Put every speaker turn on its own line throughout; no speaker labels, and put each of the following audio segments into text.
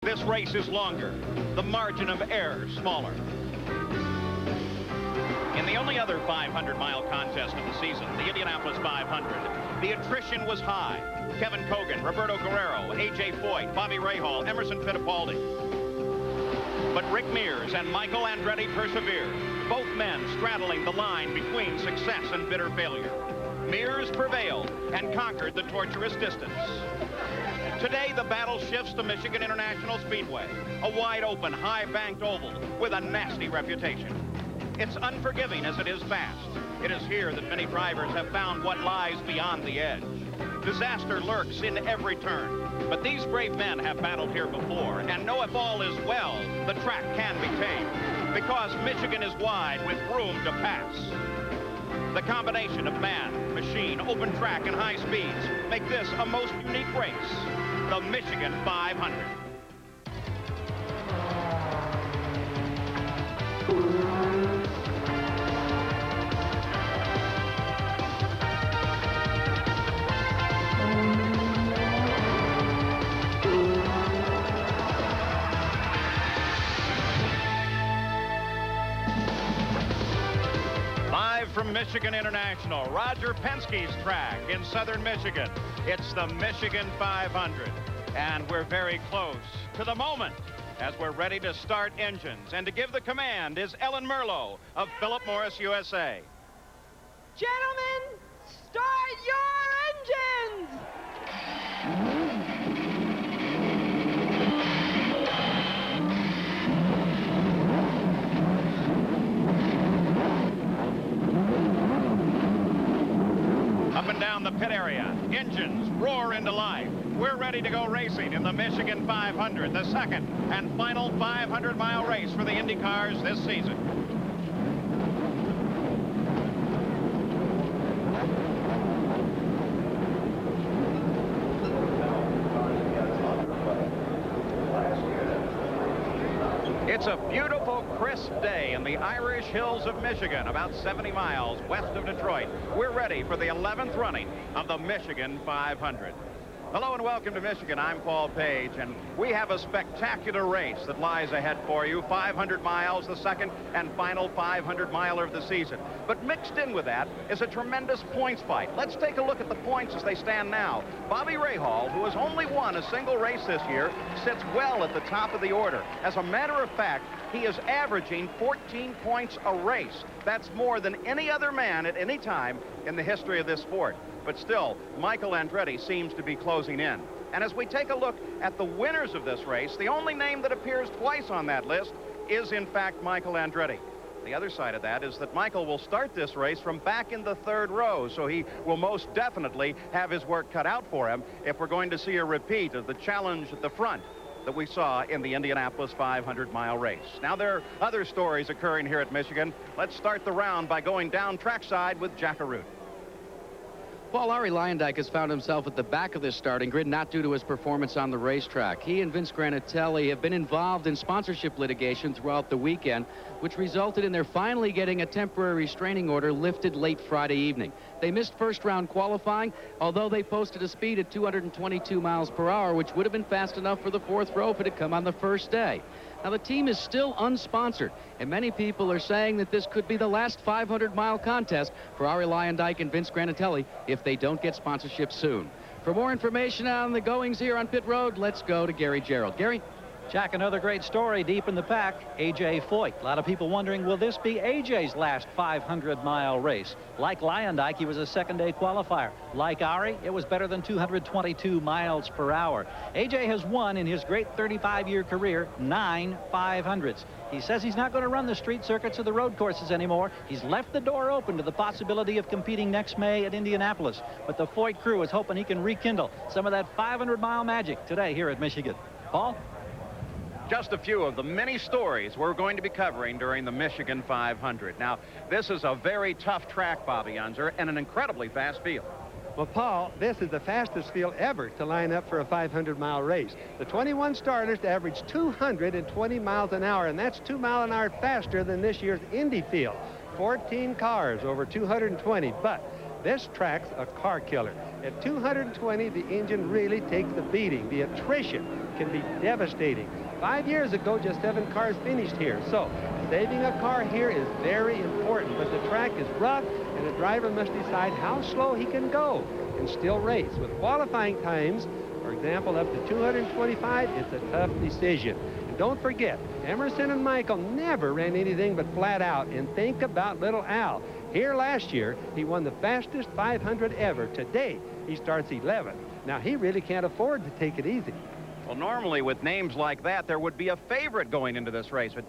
This race is longer, the margin of error smaller. In the only other 500-mile contest of the season, the Indianapolis 500, the attrition was high. Kevin Cogan, Roberto Guerrero, A.J. Foyt, Bobby Rahal, Emerson Fittipaldi. But Rick Mears and Michael Andretti persevered, both men straddling the line between success and bitter failure. Mears prevailed and conquered the torturous distance. Today, the battle shifts to Michigan International Speedway, a wide-open, high-banked oval with a nasty reputation. It's unforgiving as it is fast. It is here that many drivers have found what lies beyond the edge. Disaster lurks in every turn, but these brave men have battled here before and know if all is well, the track can be tamed, because Michigan is wide with room to pass. The combination of man, machine, open track, and high speeds make this a most unique race, the Michigan 500. From Michigan International, Roger Penske's track in southern Michigan. It's the Michigan 500. And we're very close to the moment as we're ready to start engines. And to give the command is Ellen Merlo of Philip Morris USA.
Gentlemen, start your engines!
Up and down the pit area, engines roar into life. We're ready to go racing in the Michigan 500, the second and final 500-mile race for the Indy cars this season. It's a beautiful, crisp day in the Irish Hills of Michigan, about 70 miles west of Detroit. We're ready for the 11th running of the Michigan 500. Hello and welcome to Michigan. I'm Paul Page, and we have a spectacular race that lies ahead for you. 500 miles, the second and final 500-miler of the season. But mixed in with that is a tremendous points fight. Let's take a look at the points as they stand now. Bobby Rahal, who has only won a single race this year, sits well at the top of the order. As a matter of fact, he is averaging 14 points a race. That's more than any other man at any time in the history of this sport. But still, Michael Andretti seems to be closing in. And as we take a look at the winners of this race, the only name that appears twice on that list is, in fact, Michael Andretti. The other side of that is that Michael will start this race from back in the third row, so he will most definitely have his work cut out for him if we're going to see a repeat of the challenge at the front that we saw in the Indianapolis 500-mile race. Now, there are other stories occurring here at Michigan. Let's start the round by going down trackside with Jack Arute.
Paul, Arie Luyendyk has found himself at the back of this starting grid, not due to his performance on the racetrack. He and Vince Granatelli have been involved in sponsorship litigation throughout the weekend, which resulted in their finally getting a temporary restraining order lifted late Friday evening. They missed first-round qualifying, although they posted a speed at 222 miles per hour, which would have been fast enough for the fourth row if it had come on the first day. Now, the team is still unsponsored, and many people are saying that this could be the last 500-mile contest for Arie Luyendyk and Vince Granatelli if they don't get sponsorship soon. For more information on the goings here on pit road, let's go to Gary Gerald. Gary?
Jack, another great story deep in the pack, A.J. Foyt. A lot of people wondering, will this be A.J.'s last 500-mile race? Like Luyendyk, he was a second-day qualifier. Like Arie, it was better than 222 miles per hour. A.J. has won in his great 35-year career 9 500s. He says he's not going to run the street circuits or the road courses anymore. He's left the door open to the possibility of competing next May at Indianapolis. But the Foyt crew is hoping he can rekindle some of that 500-mile magic today here at Michigan. Paul?
Just a few of the many stories we're going to be covering during the Michigan 500. Now, this is a very tough track, Bobby Unser, and an incredibly fast field.
Well, Paul, this is the fastest field ever to line up for a 500-mile race. The 21 starters averaged 220 miles an hour, and that's 2 miles an hour faster than this year's Indy field. 14 cars over 220, but this track's a car killer. At 220, the engine really takes the beating. The attrition can be devastating. 5 years ago, just 7 cars finished here. So saving a car here is very important, but the track is rough, and the driver must decide how slow he can go and still race. With qualifying times, for example, up to 225, it's a tough decision. And don't forget, Emerson and Michael never ran anything but flat out. And think about little Al. Here last year, he won the fastest 500 ever. Today, he starts 11th. Now, he really can't afford to take it easy.
Well, normally with names like that, there would be a favorite going into this race, but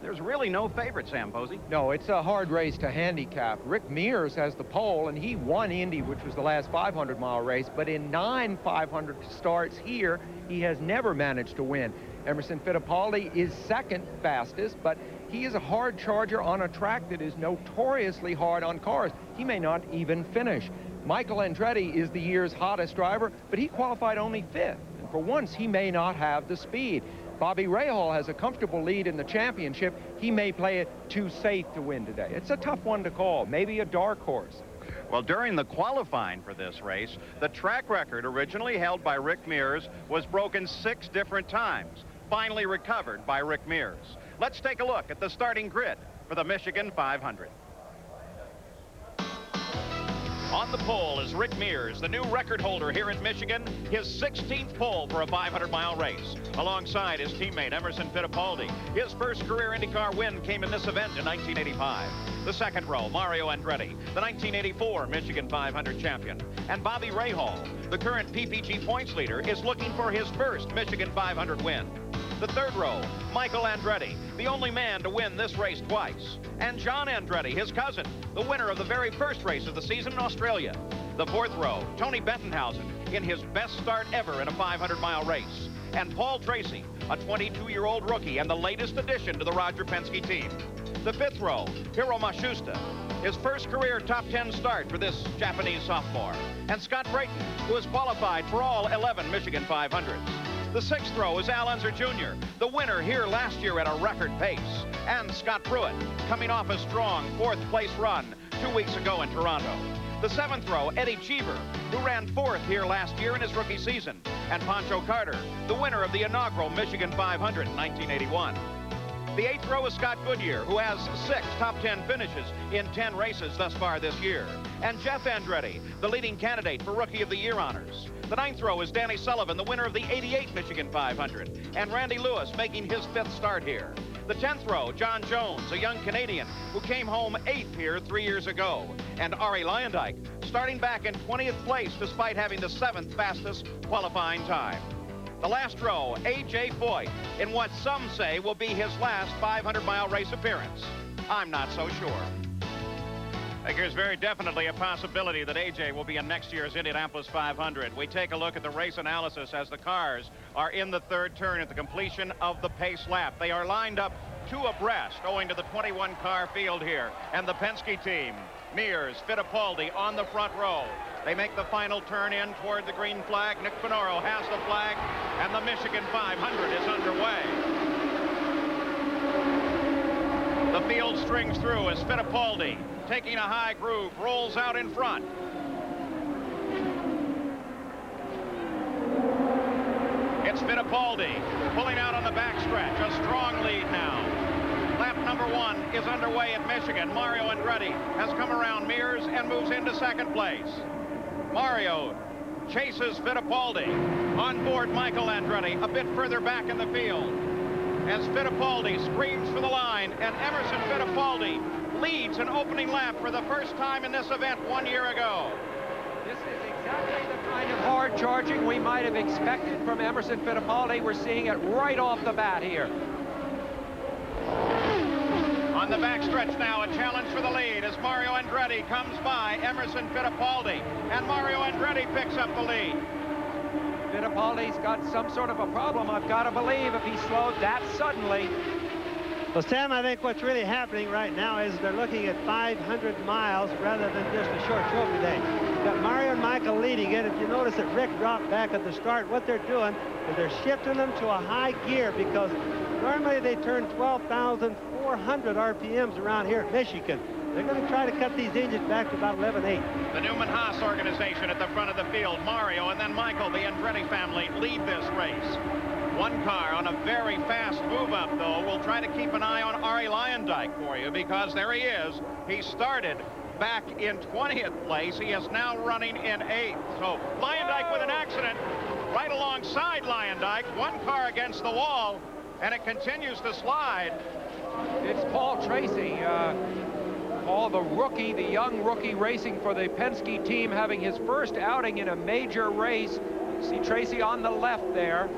there's really no favorite, Sam Posey.
No, it's a hard race to handicap. Rick Mears has the pole, and he won Indy, which was the last 500-mile race, but in 9 500 starts here, he has never managed to win. Emerson Fittipaldi is second fastest, but he is a hard charger on a track that is notoriously hard on cars. He may not even finish. Michael Andretti is the year's hottest driver, but he qualified only 5th. And for once, he may not have the speed. Bobby Rahal has a comfortable lead in the championship. He may play it too safe to win today. It's a tough one to call, maybe a dark horse.
Well, during the qualifying for this race, the track record originally held by Rick Mears was broken 6 different times, finally recovered by Rick Mears. Let's take a look at the starting grid for the Michigan 500. On the pole is Rick Mears, the new record holder here in Michigan, his 16th pole for a 500-mile race. Alongside his teammate Emerson Fittipaldi. His first career IndyCar win came in this event in 1985. The second row, Mario Andretti, the 1984 Michigan 500 champion. And Bobby Rahal, the current PPG points leader, is looking for his first Michigan 500 win. The third row, Michael Andretti, the only man to win this race twice. And John Andretti, his cousin, the winner of the very first race of the season in Australia. The fourth row, Tony Bettenhausen, in his best start ever in a 500-mile race. And Paul Tracy, a 22-year-old rookie and the latest addition to the Roger Penske team. The fifth row, Hiro Matsushita, his first career top 10 start for this Japanese sophomore. And Scott Brayton, who has qualified for all 11 Michigan 500s. The sixth row is Al Unser Jr., the winner here last year at a record pace. And Scott Pruitt, coming off a strong 4th place run 2 weeks ago in Toronto. The seventh row, Eddie Cheever, who ran 4th here last year in his rookie season. And Pancho Carter, the winner of the inaugural Michigan 500 in 1981. The eighth row is Scott Goodyear, who has 6 top 10 finishes in 10 races thus far this year. And Jeff Andretti, the leading candidate for Rookie of the Year honors. The ninth row is Danny Sullivan, the winner of the 88 Michigan 500. And Randy Lewis making his 5th start here. The 10th row, John Jones, a young Canadian who came home 8th here 3 years ago. And Arie Luyendyk, starting back in 20th place despite having the 7th fastest qualifying time. The last row, A.J. Foyt, in what some say will be his last 500-mile race appearance. I'm not so sure. I think there's very definitely a possibility that A.J. will be in next year's Indianapolis 500. We take a look at the race analysis as the cars are in the 3rd turn at the completion of the pace lap. They are lined up 2 abreast owing to the 21-car field here. And the Penske team, Mears, Fittipaldi on the front row. They make the final turn in toward the green flag. Nick Finoro has the flag, and the Michigan 500 is underway. The field strings through as Fittipaldi, taking a high groove, rolls out in front. It's Fittipaldi pulling out on the backstretch. A strong lead now. Lap number 1 is underway at Michigan. Mario Andretti has come around Mears and moves into 2nd place. Mario chases Fittipaldi. On board Michael Andretti, a bit further back in the field. As Fittipaldi screams for the line, and Emerson Fittipaldi leads an opening lap for the first time in this event 1 year ago.
This is exactly the kind of hard charging we might have expected from Emerson Fittipaldi. We're seeing it right off the bat here.
On the backstretch now, a challenge for the lead as Mario Andretti comes by Emerson Fittipaldi, and Mario Andretti picks up the lead.
Fittipaldi's got some sort of a problem, I've got to believe, if he slowed that suddenly.
Well, Sam, I think what's really happening right now is they're looking at 500 miles rather than just a short trophy day. Got Mario and Michael leading it. If you notice that Rick dropped back at the start, what they're doing is they're shifting them to a high gear because normally they turn 12,400 RPMs around here at Michigan. They're going to try to cut these engines back to about 11.8.
The Newman-Haas organization at the front of the field. Mario and then Michael, the Andretti family, lead this race. One car on a very fast move up, though. We'll try to keep an eye on Arie Luyendyk for you, because there he is. He started back in 20th place. He is now running in 8th. So Luyendyk with an accident right alongside Luyendyk. One car against the wall, and it continues to slide.
It's Paul Tracy. Paul, the rookie, the young rookie racing for the Penske team, having his first outing in a major race. You see Tracy on the left there.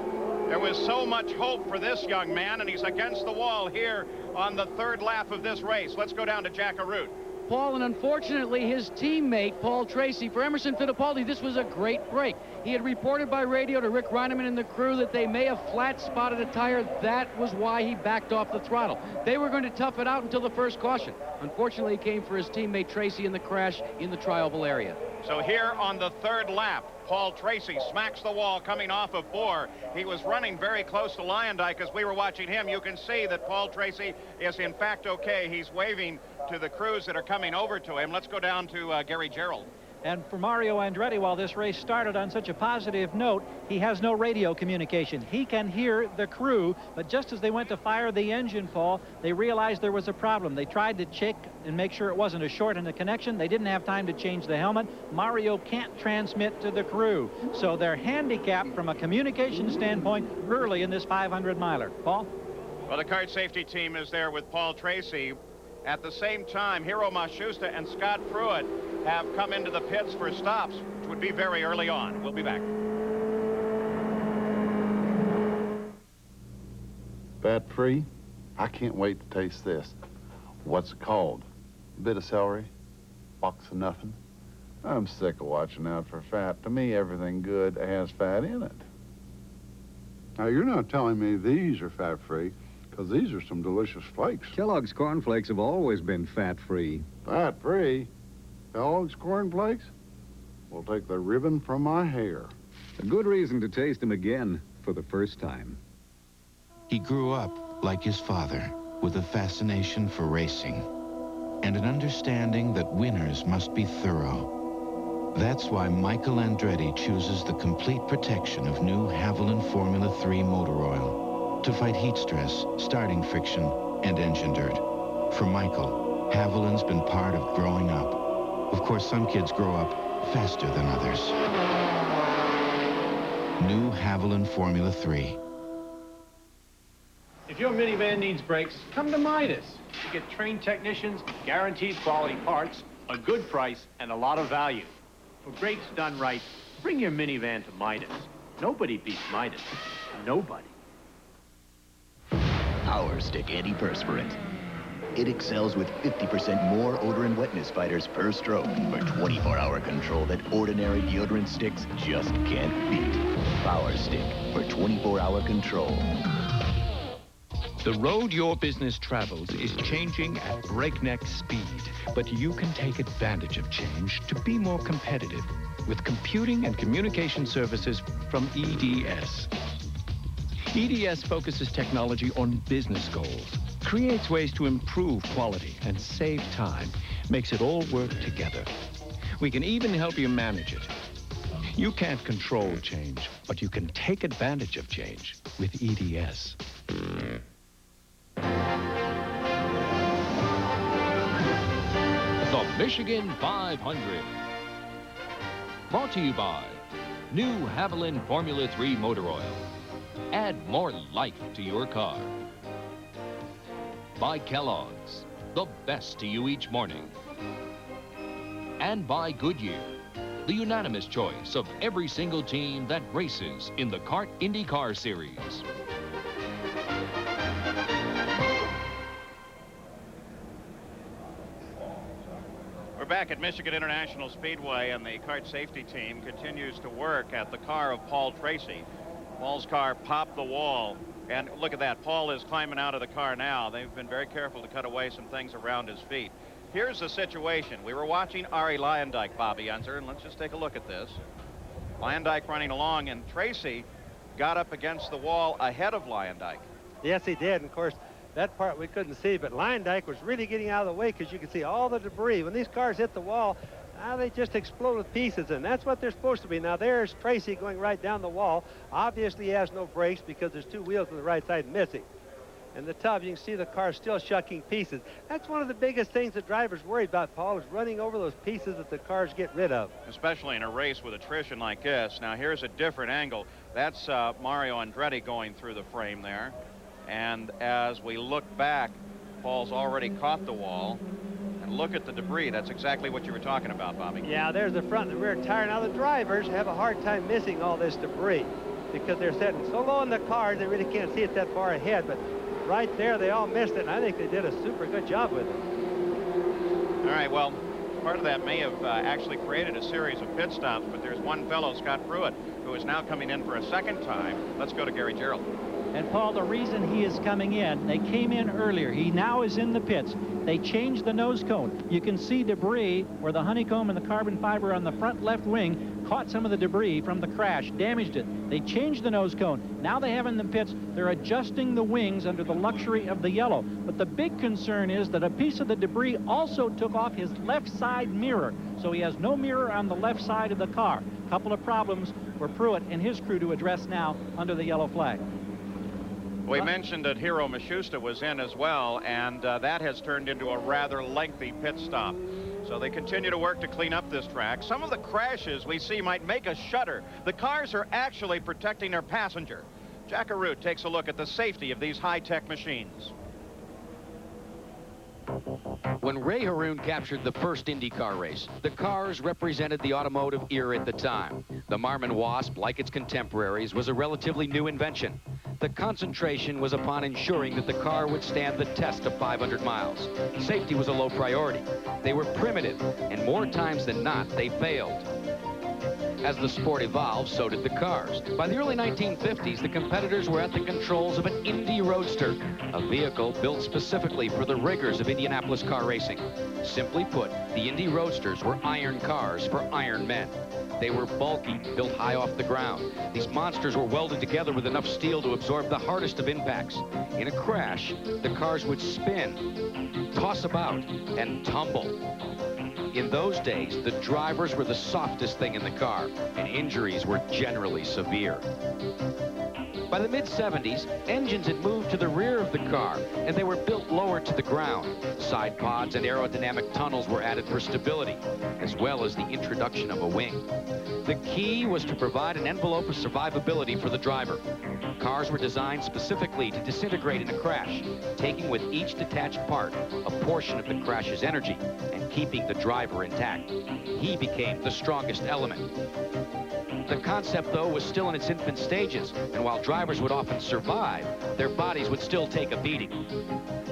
There was so much hope for this young man, and he's against the wall here on the 3rd lap of this race. Let's go down to Jack Arute.
Paul, and unfortunately his teammate Paul Tracy, for Emerson Fittipaldi, this was a great break. He had reported by radio to Rick Reineman and the crew that they may have flat spotted a tire. That was why he backed off the throttle. They were going to tough it out until the first caution. Unfortunately, he came for his teammate Tracy in the crash in the tri-oval area.
So here on the 3rd lap, Paul Tracy smacks the wall coming off of 4. He was running very close to Luyendyk as we were watching him. You can see that Paul Tracy is in fact okay. He's waving to the crews that are coming over to him. Let's go down to Gary Gerald.
And for Mario Andretti, while this race started on such a positive note, he has no radio communication. He can hear the crew, but just as they went to fire the engine, Paul, they realized there was a problem. They tried to check and make sure it wasn't a short in the connection. They didn't have time to change the helmet. Mario can't transmit to the crew, so they're handicapped from a communication standpoint early in this 500-miler. Paul?
Well, the CART safety team is there with Paul Tracy. At the same time, Hiro Mashusta and Scott Pruitt have come into the pits for stops, which would be very early on. We'll be back.
Fat-free? I can't wait to taste this. What's it called? A bit of celery? Box of nothing? I'm sick of watching out for fat. To me, everything good has fat in it.
Now, you're not telling me these are fat-free, because these are some delicious flakes.
Kellogg's Corn Flakes have always been fat-free.
Fat-free? Kellogg's Corn Flakes? Will take the ribbon from my hair.
A good reason to taste them again for the first time.
He grew up like his father, with a fascination for racing and an understanding that winners must be thorough. That's why Michael Andretti chooses the complete protection of new Haviland Formula 3 motor oil to fight heat stress, starting friction, and engine dirt. For Michael, Haviland's been part of growing up. Of course, some kids grow up faster than others. New Haviland Formula 3.
If your minivan needs brakes, come to Midas. You get trained technicians, guaranteed quality parts, a good price, and a lot of value. For brakes done right, bring your minivan to Midas. Nobody beats Midas. Nobody.
Power Stick Antiperspirant. It excels with 50% more odor and wetness fighters per stroke for 24-hour control that ordinary deodorant sticks just can't beat. Power Stick for 24-hour control.
The road your business travels is changing at breakneck speed, but you can take advantage of change to be more competitive with computing and communication services from EDS. EDS focuses technology on business goals, creates ways to improve quality and save time, makes it all work together. We can even help you manage it. You can't control change, but you can take advantage of change with EDS.
The Michigan 500. Brought to you by new Haviland Formula 3 motor oil. Add more life to your car. By Kellogg's, the best to you each morning. And by Goodyear, the unanimous choice of every single team that races in the CART IndyCar Series.
We're back at Michigan International Speedway, and the CART safety team continues to work at the car of Paul Tracy. Paul's car popped the wall, and look at that. Paul is climbing out of the car now. They've been very careful to cut away some things around his feet. Here's the situation. We were watching Arie Luyendyk, Bobby Unser, and let's just take a look at this. Luyendyk running along, and Tracy got up against the wall ahead of Luyendyk.
Yes, he did. And of course, that part we couldn't see, but Luyendyk was really getting out of the way because you could see all the debris. When these cars hit the wall, They just explode with pieces, and that's what they're supposed to be. Now, there's Tracy going right down the wall. Obviously, he has no brakes because there's two wheels on the right side missing. And the tub, you can see the car still shucking pieces. That's one of the biggest things the drivers worry about, Paul, is running over those pieces that the cars get rid of.
Especially in a race with attrition like this. Now, here's a different angle. That's Mario Andretti going through the frame there. And as we look back, Paul's already caught the wall. And look at the debris. That's exactly what you were talking about, Bobby.
Yeah, there's the front and the rear tire. Now, the drivers have a hard time missing all this debris because they're sitting so low in the cars, they really can't see it that far ahead. But right there, they all missed it, and I think they did a super good job with it.
All right, well, part of that may have actually created a series of pit stops, but there's one fellow, Scott Pruitt, who is now coming in for a second time. Let's go to Gary Gerald.
And Paul, the reason he is coming in, they came in earlier. He now is in the pits. They changed the nose cone. You can see debris where the honeycomb and the carbon fiber on the front left wing caught some of the debris from the crash, damaged it. They changed the nose cone. Now they have in the pits, they're adjusting the wings under the luxury of the yellow. But the big concern is that a piece of the debris also took off his left side mirror. So he has no mirror on the left side of the car. A couple of problems for Pruitt and his crew to address now under the yellow flag.
We mentioned that Hiro Mashusta was in as well, and that has turned into a rather lengthy pit stop. So they continue to work to clean up this track. Some of the crashes we see might make us shudder. The cars are actually protecting their passenger. Jack Arute takes a look at the safety of these high-tech machines.
When Ray Haroon captured the first IndyCar race, the cars represented the automotive era at the time. The Marmon Wasp, like its contemporaries, was a relatively new invention. The concentration was upon ensuring that the car would stand the test of 500 miles. Safety was a low priority. They were primitive, and more times than not, they failed. As the sport evolved, so did the cars. By the early 1950s, the competitors were at the controls of an Indy Roadster, a vehicle built specifically for the rigors of Indianapolis car racing. Simply put, the Indy Roadsters were iron cars for iron men. They were bulky, built high off the ground. These monsters were welded together with enough steel to absorb the hardest of impacts. In a crash, the cars would spin, toss about, and tumble. In those days, the drivers were the softest thing in the car, and injuries were generally severe. By the mid-70s, engines had moved to the rear of the car, and they were built lower to the ground. Side pods and aerodynamic tunnels were added for stability, as well as the introduction of a wing. The key was to provide an envelope of survivability for the driver. Cars were designed specifically to disintegrate in a crash, taking with each detached part a portion of the crash's energy and keeping the driver intact. He became the strongest element. The concept, though, was still in its infant stages, and while drivers would often survive, their bodies would still take a beating.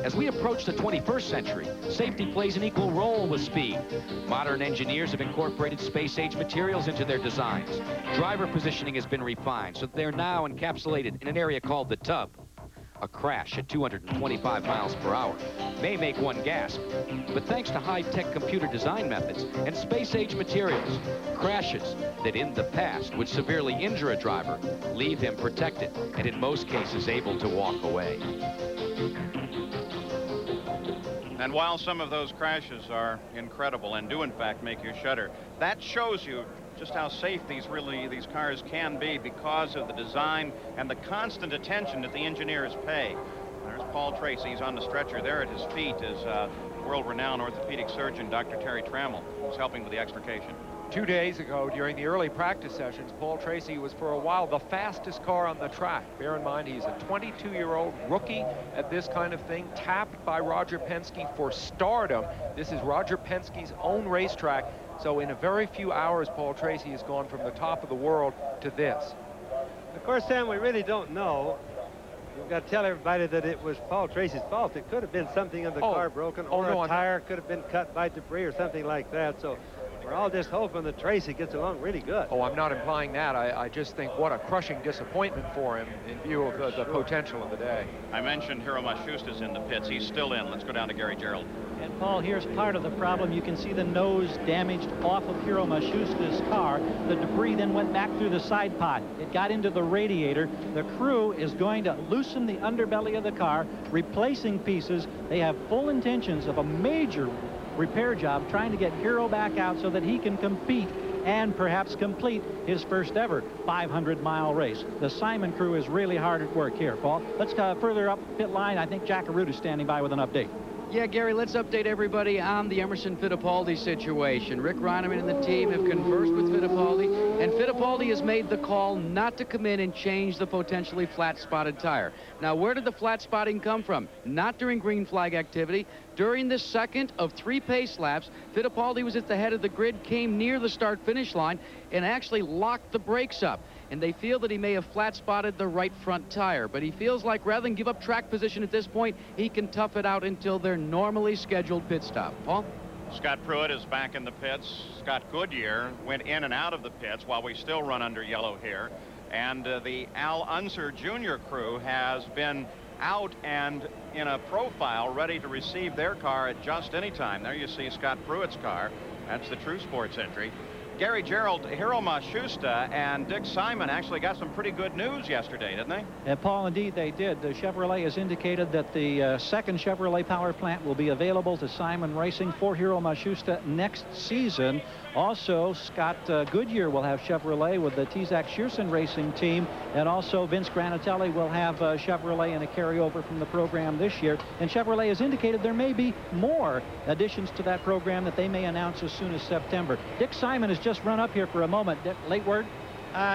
As we approach the 21st century, safety plays an equal role with speed. Modern engineers have incorporated space-age materials into their designs. Driver positioning has been refined, so they're now encapsulated in an area called the tub. A crash at 225 miles per hour may make one gasp, but thanks to high-tech computer design methods and space-age materials, crashes that in the past would severely injure a driver leave him protected and in most cases able to walk away.
And while some of those crashes are incredible and do in fact make you shudder, that shows you just how safe these cars can be because of the design and the constant attention that the engineers pay. There's Paul Tracy. He's on the stretcher. There at his feet is world-renowned orthopedic surgeon Dr. Terry Trammell, who's helping with the extrication.
2 days ago, during the early practice sessions, Paul Tracy was for a while the fastest car on the track. Bear in mind, he's a 22-year-old rookie at this kind of thing, tapped by Roger Penske for stardom. This is Roger Penske's own racetrack. So in a very few hours, Paul Tracy has gone from the top of the world to this.
Of course, Sam, we really don't know. We've got to tell everybody that it was Paul Tracy's fault. It could have been something in the car broken, or a tire could have been cut by debris or something like that. So we're all just hoping that Tracy gets along really good.
Oh, I'm not implying that. I just think what a crushing disappointment for him in view of the potential of the day.
I mentioned Hiro Mashusta's in the pits. He's still in. Let's go down to Gary Gerald.
And Paul, here's part of the problem. You can see the nose damaged off of Hiro Mashusta's car. The debris then went back through the side pod. It got into the radiator. The crew is going to loosen the underbelly of the car, replacing pieces. They have full intentions of a major repair job trying to get Hero back out so that he can compete and perhaps complete his first ever 500-mile race. The Simon crew is really hard at work here, Paul. Let's further up pit line. I think Jack Arute is standing by with an update.
Yeah, Gary, let's update everybody on the Emerson Fittipaldi situation. Rick Reineman and the team have conversed with Fittipaldi, and Fittipaldi has made the call not to come in and change the potentially flat-spotted tire. Now, where did the flat spotting come from? Not during green flag activity. During the second of 3 pace laps, Fittipaldi was at the head of the grid, came near the start-finish line, and actually locked the brakes up. And they feel that he may have flat-spotted the right front tire. But he feels like rather than give up track position at this point, he can tough it out until their normally scheduled pit stop. Paul?
Scott Pruitt is back in the pits. Scott Goodyear went in and out of the pits while we still run under yellow here. And the Al Unser Jr. crew has been out and in a profile ready to receive their car at just any time. There you see Scott Pruitt's car. That's the True Sports entry. Gary Gerald, Hiro Matsushita, and Dick Simon actually got some pretty good news yesterday, didn't they?
And Paul, indeed they did. The Chevrolet has indicated that the second Chevrolet power plant will be available to Simon Racing for Hiro Matsushita next season. Also, Scott Goodyear will have Chevrolet with the T-Zac Shearson Racing team, and also Vince Granatelli will have Chevrolet in a carryover from the program this year. And Chevrolet has indicated there may be more additions to that program that they may announce as soon as September. Dick Simon has just run up here for a moment. Late word?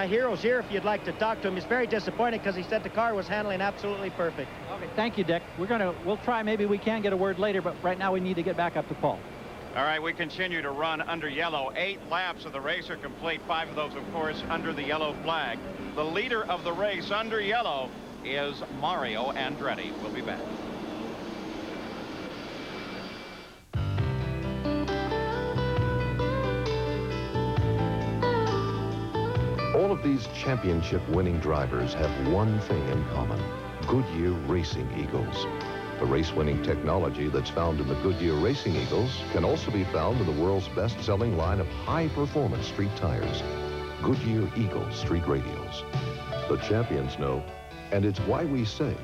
Hero's here if you'd like to talk to him. He's very disappointed because he said the car was handling absolutely perfect.
Okay, thank you, Dick. We'll try. Maybe we can get a word later, but right now we need to get back up to Paul.
All right, we continue to run under yellow. 8 laps of the race are complete. 5 of those, of course, under the yellow flag. The leader of the race under yellow is Mario Andretti. We'll be back.
All of these championship-winning drivers have one thing in common: Goodyear Racing Eagles. The race-winning technology that's found in the Goodyear Racing Eagles can also be found in the world's best-selling line of high-performance street tires, Goodyear Eagle Street Radials. The champions know, and it's why we say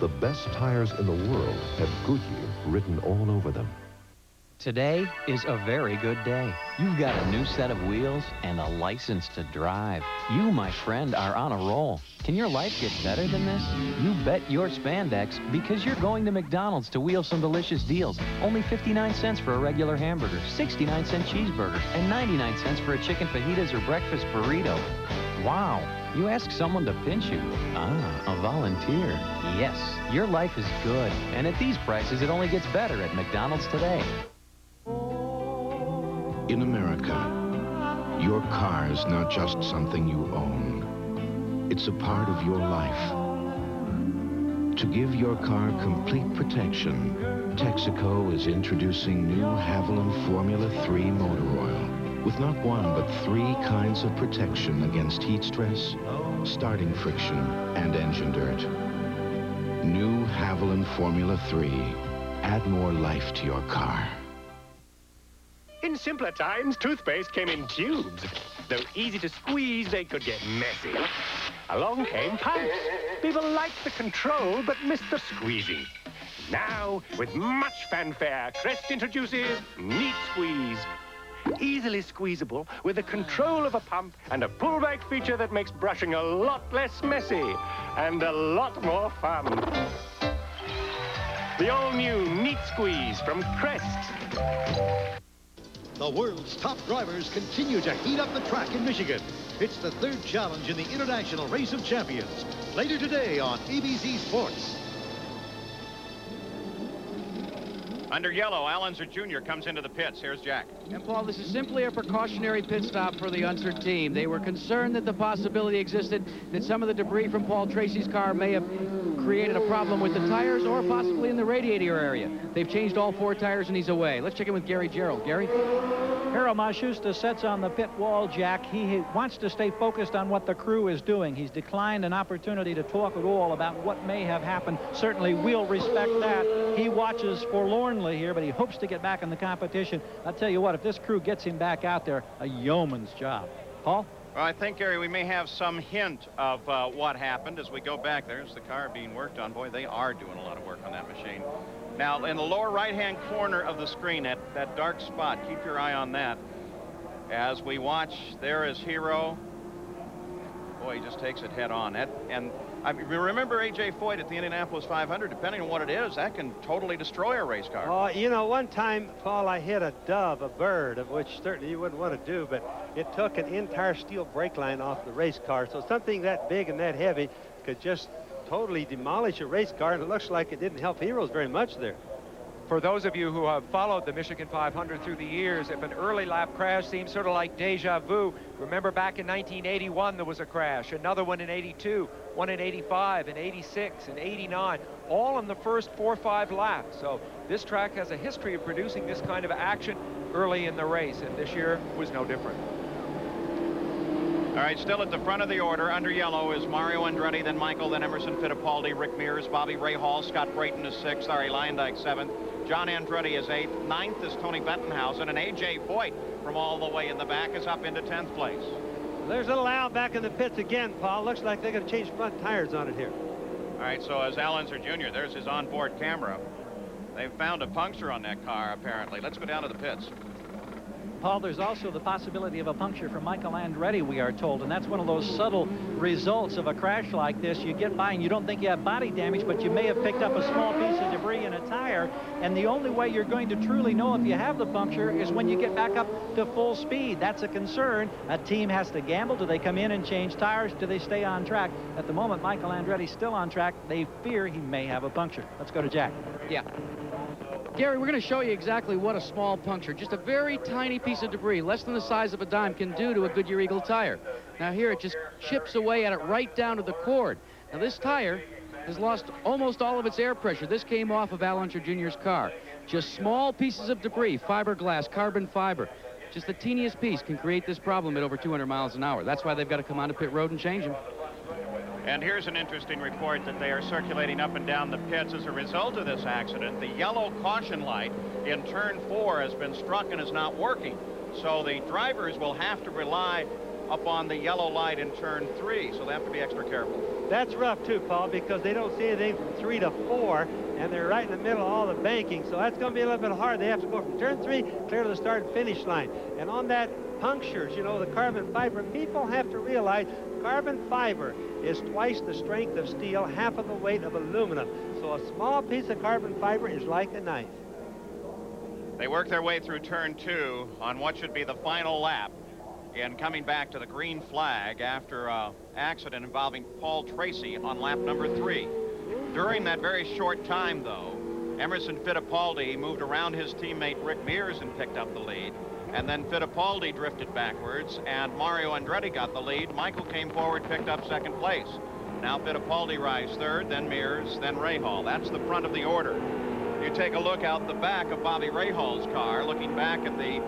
the best tires in the world have Goodyear written all over them.
Today is a very good day. You've got a new set of wheels and a license to drive. You, my friend, are on a roll. Can your life get better than this? You bet your spandex because you're going to McDonald's to wheel some delicious deals. Only 59 cents for a regular hamburger, 69-cent cheeseburger, and 99 cents for a chicken fajitas or breakfast burrito. Wow. You ask someone to pinch you. Ah, a volunteer. Yes, your life is good. And at these prices, it only gets better at McDonald's today.
In America, your car is not just something you own. It's a part of your life. To give your car complete protection, Texaco is introducing new Haviland Formula 3 motor oil with not one but 3 kinds of protection against heat stress, starting friction, and engine dirt. New Haviland Formula 3. Add more life to your car.
In simpler times, toothpaste came in tubes. Though easy to squeeze, they could get messy. Along came pumps. People liked the control, but missed the squeezing. Now, with much fanfare, Crest introduces Neat Squeeze. Easily squeezable with the control of a pump and a pullback feature that makes brushing a lot less messy and a lot more fun. The all-new Neat Squeeze from Crest.
The world's top drivers continue to heat up the track in Michigan. It's the 3rd challenge in the International Race of Champions. Later today on ABC Sports.
Under yellow, Al Unser Jr. comes into the pits. Here's Jack.
And Paul, this is simply a precautionary pit stop for the Unser team. They were concerned that the possibility existed that some of the debris from Paul Tracy's car may have created a problem with the tires or possibly in the radiator area. They've changed all 4 tires and he's away. Let's check in with Gary Gerald. Gary?
Hiro Matsushita sits on the pit wall, Jack. He wants to stay focused on what the crew is doing. He's declined an opportunity to talk at all about what may have happened. Certainly, we'll respect that. He watches forlornly here, but he hopes to get back in the competition. I'll tell you what, if this crew gets him back out there, a yeoman's job. Paul?
Well, I think, Gary, we may have some hint of what happened as we go back. There's the car being worked on. Boy, they are doing a lot of work on that machine. Now, in the lower right-hand corner of the screen, that dark spot, keep your eye on that. As we watch, there is Hero. Boy, he just takes it head on. Remember A.J. Foyt at the Indianapolis 500, depending on what it is, that can totally destroy a race car.
Oh, you know, one time, Paul, I hit a dove, a bird, of which certainly you wouldn't want to do, but it took an entire steel brake line off the race car. So something that big and that heavy could just totally demolish a race car, and it looks like it didn't help Heroes very much there.
For those of you who have followed the Michigan 500 through the years, if an early lap crash seems sort of like deja vu, remember back in 1981 there was a crash, another one in 82, one in 85, in 86, and 89, all in the first 4 or 5 laps. So this track has a history of producing this kind of action early in the race, and this year was no different.
All right, still at the front of the order, under yellow, is Mario Andretti, then Michael, then Emerson Fittipaldi, Rick Mears, Bobby Rahal, Scott Brayton is 6th, Ari Leyendyk 7th, John Andretti is 8th, 9th is Tony Bettenhausen, and A.J. Foyt from all the way in the back is up into 10th place.
There's little Al back in the pits again, Paul. Looks like they're going to change front tires on it here.
All right, so as Al Unser Jr., there's his onboard camera. They've found a puncture on that car, apparently. Let's go down to the pits.
Paul, there's also the possibility of a puncture for Michael Andretti, we are told, and that's one of those subtle results of a crash like this. You get by and you don't think you have body damage, but you may have picked up a small piece of debris in a tire, and the only way you're going to truly know if you have the puncture is when you get back up to full speed. That's a concern. A team has to gamble. Do they come in and change tires? Do they stay on track? At the moment, Michael Andretti's still on track. They fear he may have a puncture. Let's go to Jack.
Yeah. Gary, we're going to show you exactly what a small puncture, just a very tiny piece of debris, less than the size of a dime, can do to a Goodyear Eagle tire. Now here it just chips away at it right down to the cord. Now this tire has lost almost all of its air pressure. This came off of Al Unser Jr.'s car. Just small pieces of debris, fiberglass, carbon fiber. Just the teeniest piece can create this problem at over 200 miles an hour. That's why they've got to come onto pit road and change them.
And here's an interesting report that they are circulating up and down the pits as a result of this accident. The yellow caution light in turn 4 has been struck and is not working. So the drivers will have to rely upon the yellow light in turn 3. So they have to be extra careful.
That's rough too, Paul, because they don't see anything from 3 to 4, and they're right in the middle of all the banking. So that's going to be a little bit hard. They have to go from turn 3 clear to the start and finish line. And on that punctures, you know, the carbon fiber, people have to realize carbon fiber is twice the strength of steel, half of the weight of aluminum. So a small piece of carbon fiber is like a knife.
They work their way through turn 2 on what should be the final lap in coming back to the green flag after an accident involving Paul Tracy on lap number 3. During that very short time, though, Emerson Fittipaldi moved around his teammate Rick Mears and picked up the lead. And then Fittipaldi drifted backwards, and Mario Andretti got the lead. Michael came forward, picked up 2nd place. Now Fittipaldi rides 3rd, then Mears, then Rahal. That's the front of the order. You take a look out the back of Bobby Rahal's car, looking back at the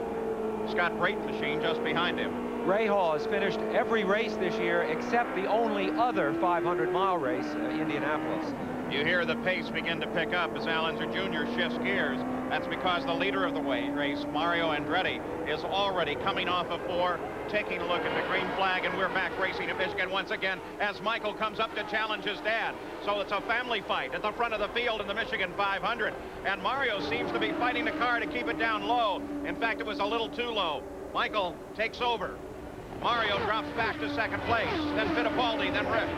Scott Brayton machine just behind him.
Rahal has finished every race this year except the only other 500-mile race, Indianapolis.
You hear the pace begin to pick up as Al Unser Jr. shifts gears. That's because the leader of the race, Mario Andretti, is already coming off of 4, taking a look at the green flag, and we're back racing at Michigan once again as Michael comes up to challenge his dad. So it's a family fight at the front of the field in the Michigan 500, and Mario seems to be fighting the car to keep it down low. In fact, it was a little too low. Michael takes over. Mario drops back to 2nd place, then Fittipaldi, then Rick.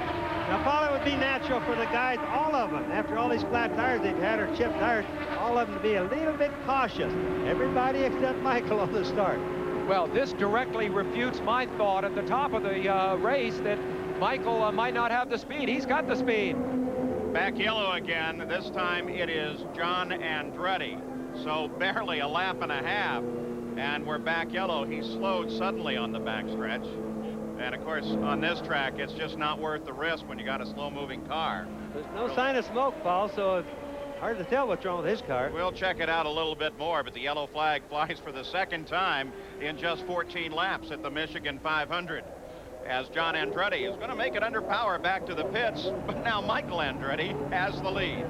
Now, Paul, it would be natural for the guys, all of them, after all these flat tires they've had or chipped tires, all of them to be a little bit cautious. Everybody except Michael on the start.
Well, this directly refutes my thought at the top of the race that Michael might not have the speed. He's got the speed.
Back yellow again. This time it is John Andretti. So barely a lap and a half. And we're back yellow. He slowed suddenly on the backstretch. And, of course, on this track, it's just not worth the risk when you got a slow-moving car.
There's no sign of smoke, Paul, so it's hard to tell what's wrong with his car.
We'll check it out a little bit more, but the yellow flag flies for the 2nd time in just 14 laps at the Michigan 500. As John Andretti is going to make it under power back to the pits, but now Michael Andretti has the lead.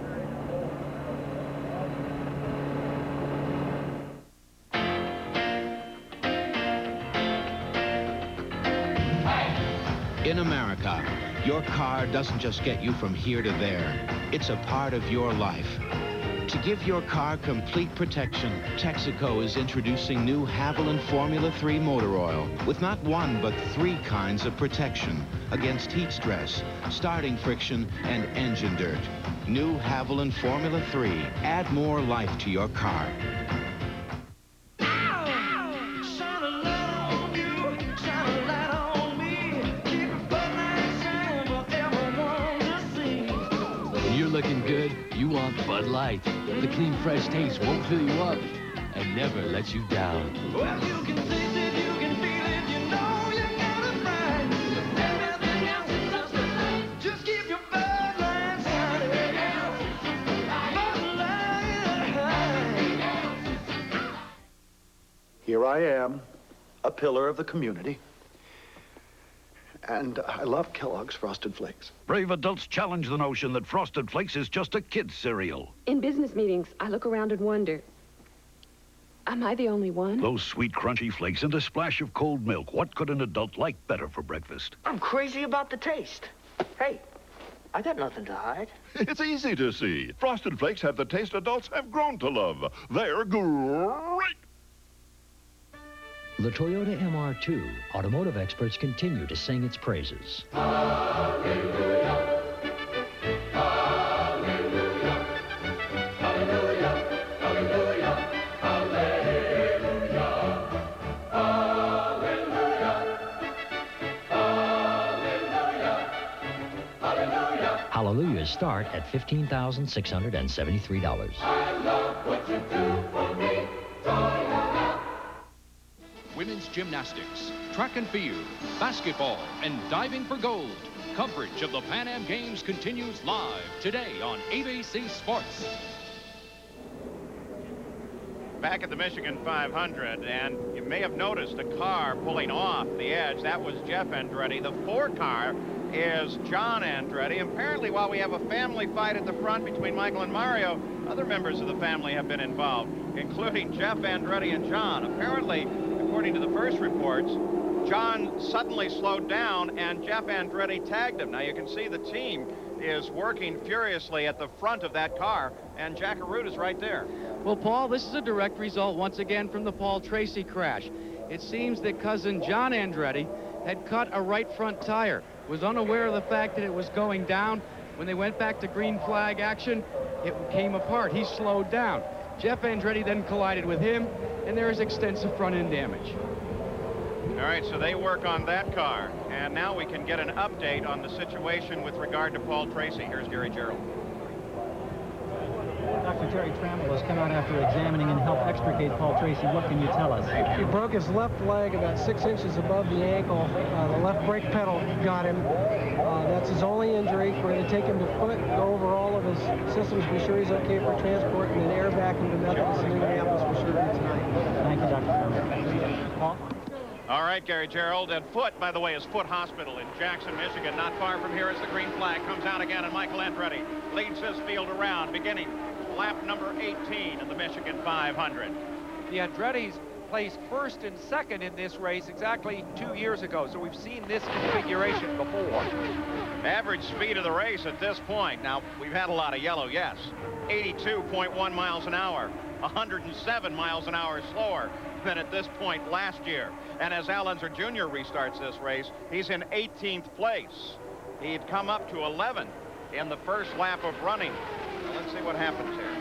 In America, your car doesn't just get you from here to there. It's a part of your life. To give your car complete protection, Texaco is introducing new Haviland Formula 3 motor oil with not one but 3 kinds of protection against heat stress, starting friction, and engine dirt. New Haviland Formula 3. Add more life to your car.
You're looking good, you want Bud Light. The clean, fresh taste won't fill you up and never let you down.
Well, you can taste it, you can feel it, you know you got it right. Everything else is substitute. Just keep your Bud Light side. Bud Light.
Here I am, a pillar of the community. And I love Kellogg's Frosted Flakes.
Brave adults challenge the notion that Frosted Flakes is just a kid's cereal.
In business meetings, I look around and wonder, am I the only one?
Those sweet, crunchy flakes and a splash of cold milk. What could an adult like better for breakfast?
I'm crazy about the taste. Hey, I got nothing to hide.
It's easy to see. Frosted Flakes have the taste adults have grown to love. They're great.
The Toyota MR2, automotive experts continue to sing its praises.
Hallelujah. Hallelujah. Hallelujah. Hallelujah. Hallelujah. Hallelujah. Hallelujah.
Hallelujahs start at $15,673.
I love what you do for me, Toyota.
Women's gymnastics, track and field, basketball, and diving for gold. Coverage of the Pan Am Games continues live today on ABC Sports.
Back at the Michigan 500, and you may have noticed a car pulling off the edge. That was Jeff Andretti. The 4 car is John Andretti. Apparently, while we have a family fight at the front between Michael and Mario, other members of the family have been involved, including Jeff Andretti and John. Apparently, according to the first reports, John suddenly slowed down and Jeff Andretti tagged him. Now you can see the team is working furiously at the front of that car, and Jack Arute is right there.
Well, Paul, this is a direct result once again from the Paul Tracy crash. It seems that cousin John Andretti had cut a right front tire, was unaware of the fact that it was going down. When they went back to green flag action, it came apart. He slowed down. Jeff Andretti then collided with him, and there is extensive front end damage.
All right, so they work on that car, and now we can get an update on the situation with regard to Paul Tracy. Here's Gary Gerald.
Dr. Terry Trammell has come out after examining and helped extricate Paul Tracy. What can you tell us?
He broke his left leg about 6 inches above the ankle. The left brake pedal got him. That's his only injury. We're going to take him to foot, go over all of his systems, be sure he's okay for transport, and then air back him to Methodist in Minneapolis for surgery tonight.
Thank you, Dr. Trammell. Paul?
All right, Gary Gerald. And Foot, by the way, is Foot Hospital in Jackson, Michigan. Not far from here as the green flag comes out again, and Michael Andretti leads this field around, beginning lap number 18 in the Michigan 500.
The Andretti's placed first and second in this race exactly 2 years ago, so we've seen this configuration before.
Average speed of the race at this point, now we've had a lot of yellow, yes, 82.1 miles an hour, 107 miles an hour slower than at this point last year. And as Al Unser Jr. restarts this race, he's in 18th place. He'd come up to 11th in the first lap of running. Well, let's see what happens here.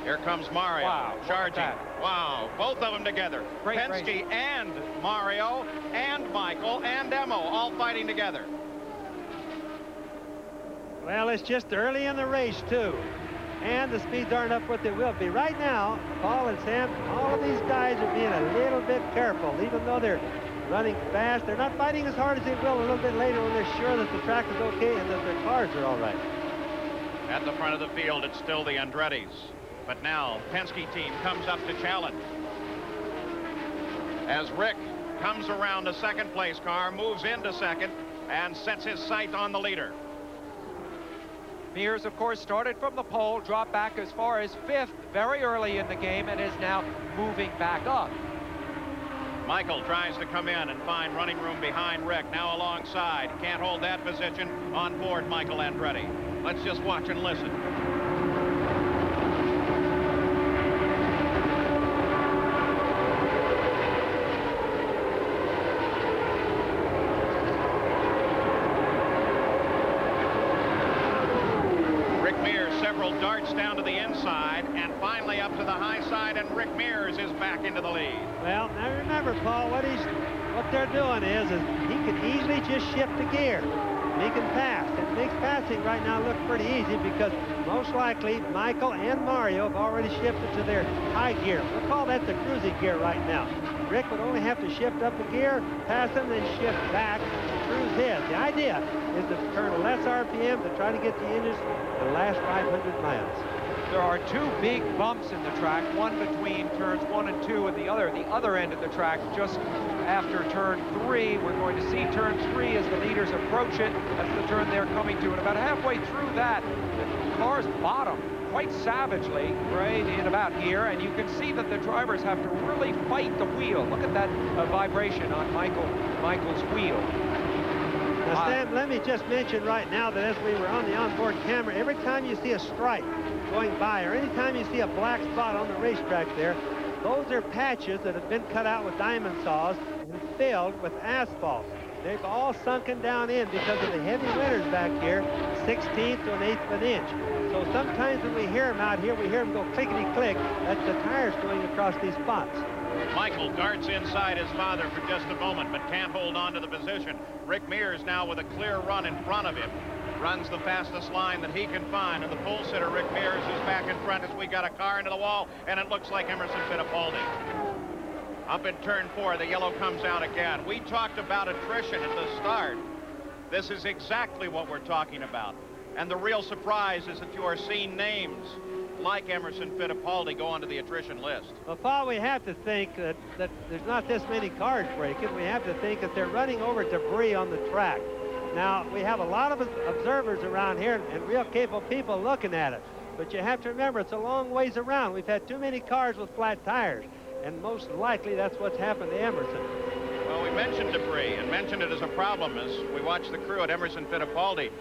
Here comes Mario, charging. Wow, both of them together.
Great
Penske
race.
and Mario and Michael and Emo all fighting together.
Well, it's just early in the race, too. And the speeds aren't up what they will be. Right now, Paul and Sam, all of these guys are being a little bit careful. Even though they're running fast, they're not fighting as hard as they will a little bit later when they're sure that the track is okay and that their cars are all right.
At the front of the field, it's still the Andrettis. But now, Penske team comes up to challenge. As Rick comes around a second place car, moves into second, and sets his sight on the leader.
Mears, of course, started from the pole, dropped back as far as 5th very early in the game, and is now moving back up.
Michael tries to come in and find running room behind Rick, now alongside. Can't hold that position on board Michael Andretti. Let's just watch and listen. Darts down to the inside and finally up to the high side, and Rick Mears is back into the lead.
Well, now remember, Paul, what they're doing is he can easily just shift the gear. He can pass. It makes passing right now look pretty easy because most likely Michael and Mario have already shifted to their high gear. We'll call that the cruising gear right now. Rick would only have to shift up a gear, pass him, then shift back and cruise his. The idea is to turn less RPM to try to get the engines the last 500 miles.
There are two big bumps in the track, one between turns 1 and 2 and the other end of the track just after turn 3. We're going to see turn 3 as the leaders approach it. That's the turn they're coming to. And about halfway through that, the cars bottom quite savagely right in about here, and you can see that the drivers have to really fight the wheel. Look at that vibration on Michael's wheel.
Now, Stan, let me just mention right now that as we were on the onboard camera, every time you see a stripe going by, or anytime you see a black spot on the racetrack there, those are patches that have been cut out with diamond saws and filled with asphalt. They've all sunken down in because of the heavy winters back here, 1/16 to 1/8 of an inch. So sometimes when we hear them out here, we hear them go clickety-click. That's the tires going across these spots.
Michael darts inside his father for just a moment, but can't hold on to the position. Rick Mears now with a clear run in front of him. Runs the fastest line that he can find, and the pole sitter, Rick Mears, is back in front as we got a car into the wall, and it looks like Emerson Fittipaldi. Up in turn 4, the yellow comes out again. We talked about attrition at the start. This is exactly what we're talking about. And the real surprise is that you are seeing names like Emerson Fittipaldi go onto the attrition list.
Well, Paul, we have to think that there's not this many cars breaking. We have to think that they're running over debris on the track. Now, we have a lot of observers around here and real capable people looking at it. But you have to remember, it's a long ways around. We've had too many cars with flat tires. And most likely, that's what's happened to Emerson.
Well, we mentioned debris and mentioned it as a problem as we watch the crew at Emerson Fittipaldi.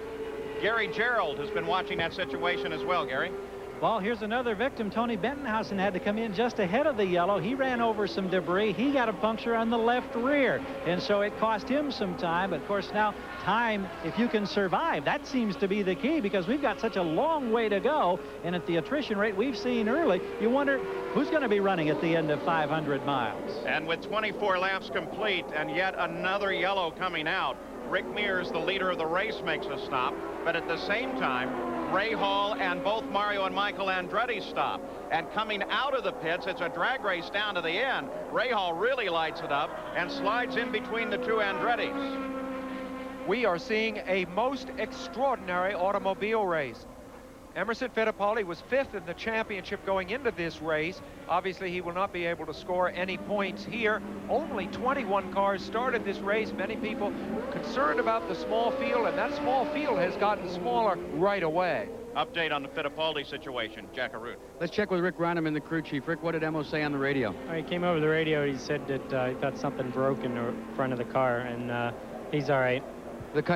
Gary Gerald has been watching that situation as well, Gary.
Well, here's another victim. Tony Bentonhausen had to come in just ahead of the yellow. He ran over some debris. He got a puncture on the left rear, and so it cost him some time. But of course now, time, if you can survive, that seems to be the key, because we've got such a long way to go, and at the attrition rate we've seen early, you wonder who's going to be running at the end of 500 miles.
And with 24 laps complete and yet another yellow coming out, Rick Mears, the leader of the race, makes a stop, but at the same time, Ray Hall and both Mario and Michael Andretti stop. And coming out of the pits, it's a drag race down to the end. Ray Hall really lights it up and slides in between the two Andrettis.
We are seeing a most extraordinary automobile race. Emerson Fittipaldi was 5th in the championship going into this race. Obviously, he will not be able to score any points here. Only 21 cars started this race. Many people concerned about the small field, and that small field has gotten smaller right away.
Update on the Fittipaldi situation, Jack Arute.
Let's check with Rick Reineman, the crew chief. Rick, what did Emo say on the radio?
He came over the radio. He said that he thought something broke in the front of the car, and he's all right.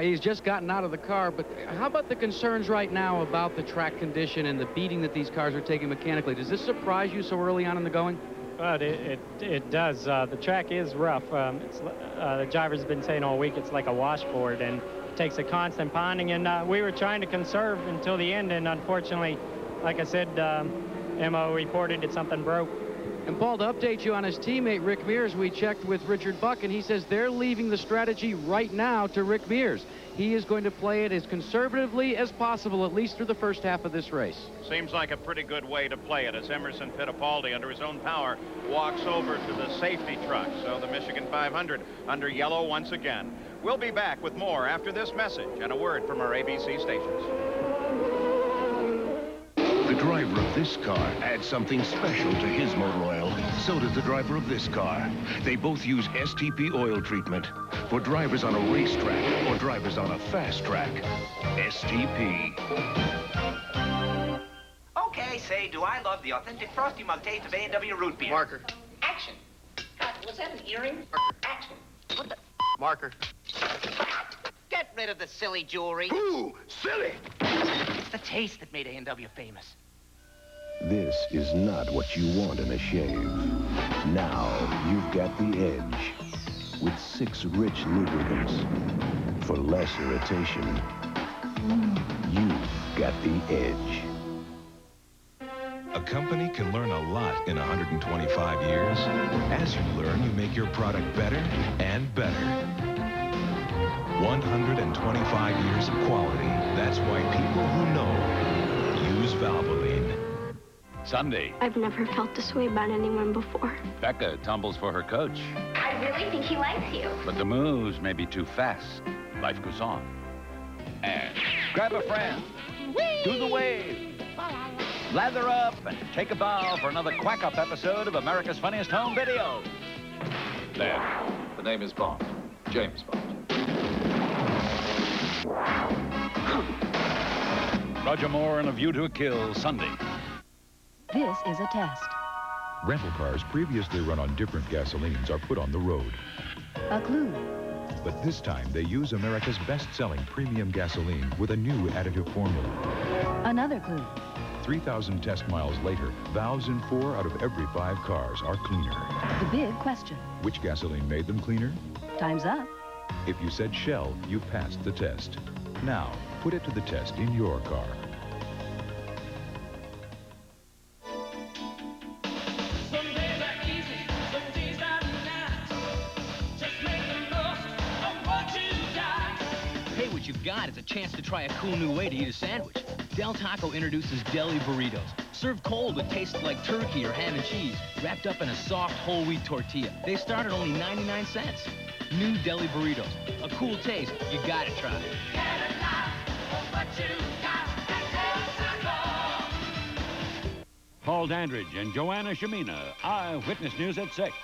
He's just gotten out of the car, but how about the concerns right now about the track condition and the beating that these cars are taking mechanically? Does this surprise you so early on in the going?
Well, it does. The track is rough. The driver's been saying all week it's like a washboard, and it takes a constant pounding, and we were trying to conserve until the end, and unfortunately, like I said, Emo reported that something broke.
And Paul, to update you on his teammate Rick Mears, we checked with Richard Buck, and he says they're leaving the strategy right now to Rick Mears. He is going to play it as conservatively as possible, at least through the first half of this race.
Seems like a pretty good way to play it as Emerson Fittipaldi, under his own power, walks over to the safety truck. So the Michigan 500 under yellow once again. We'll be back with more after this message and a word from our ABC stations.
The driver of this car adds something special to his motor oil. So does the driver of this car. They both use STP oil treatment for drivers on a racetrack or drivers on a fast track. STP.
Okay, say, do I love the authentic frosty mug taste of A&W root beer?
Marker.
Action. Was that an earring? Action. What the?
Marker.
Get rid of the silly jewelry.
Ooh, silly!
It's the taste that made A&W famous.
This is not what you want in a shave. Now you've got the edge. With 6 rich lubricants. For less irritation, you've got the edge.
A company can learn a lot in 125 years. As you learn, you make your product better and better. 125 years of quality. That's why people who know use Valvoline.
Sunday,
I've never felt this way about anyone before.
Becca tumbles for her coach.
I really think he likes you.
But the moves may be too fast. Life goes on. And grab a friend.
Whee!
Do the wave. Lather up and take a bow for another quack-up episode of America's Funniest Home Videos.
There. The name is Bond. James Bond.
Roger Moore and A View to a Kill, Sunday.
This is a test.
Rental cars previously run on different gasolines are put on the road.
A clue.
But this time, they use America's best-selling premium gasoline with a new additive formula.
Another clue.
3,000 test miles later, valves in 4 out of every 5 cars are cleaner.
The big question.
Which gasoline made them cleaner?
Time's up.
If you said Shell, you passed the test. Now, put it to the test in your car.
You've got is a chance to try a cool new way to eat a sandwich. Del Taco introduces deli burritos. Served cold with tastes like turkey or ham and cheese, wrapped up in a soft whole wheat tortilla. They start at only 99 cents. New deli burritos. A cool taste you gotta try.
Paul Dandridge and Joanna Shamina. Eyewitness News at 6.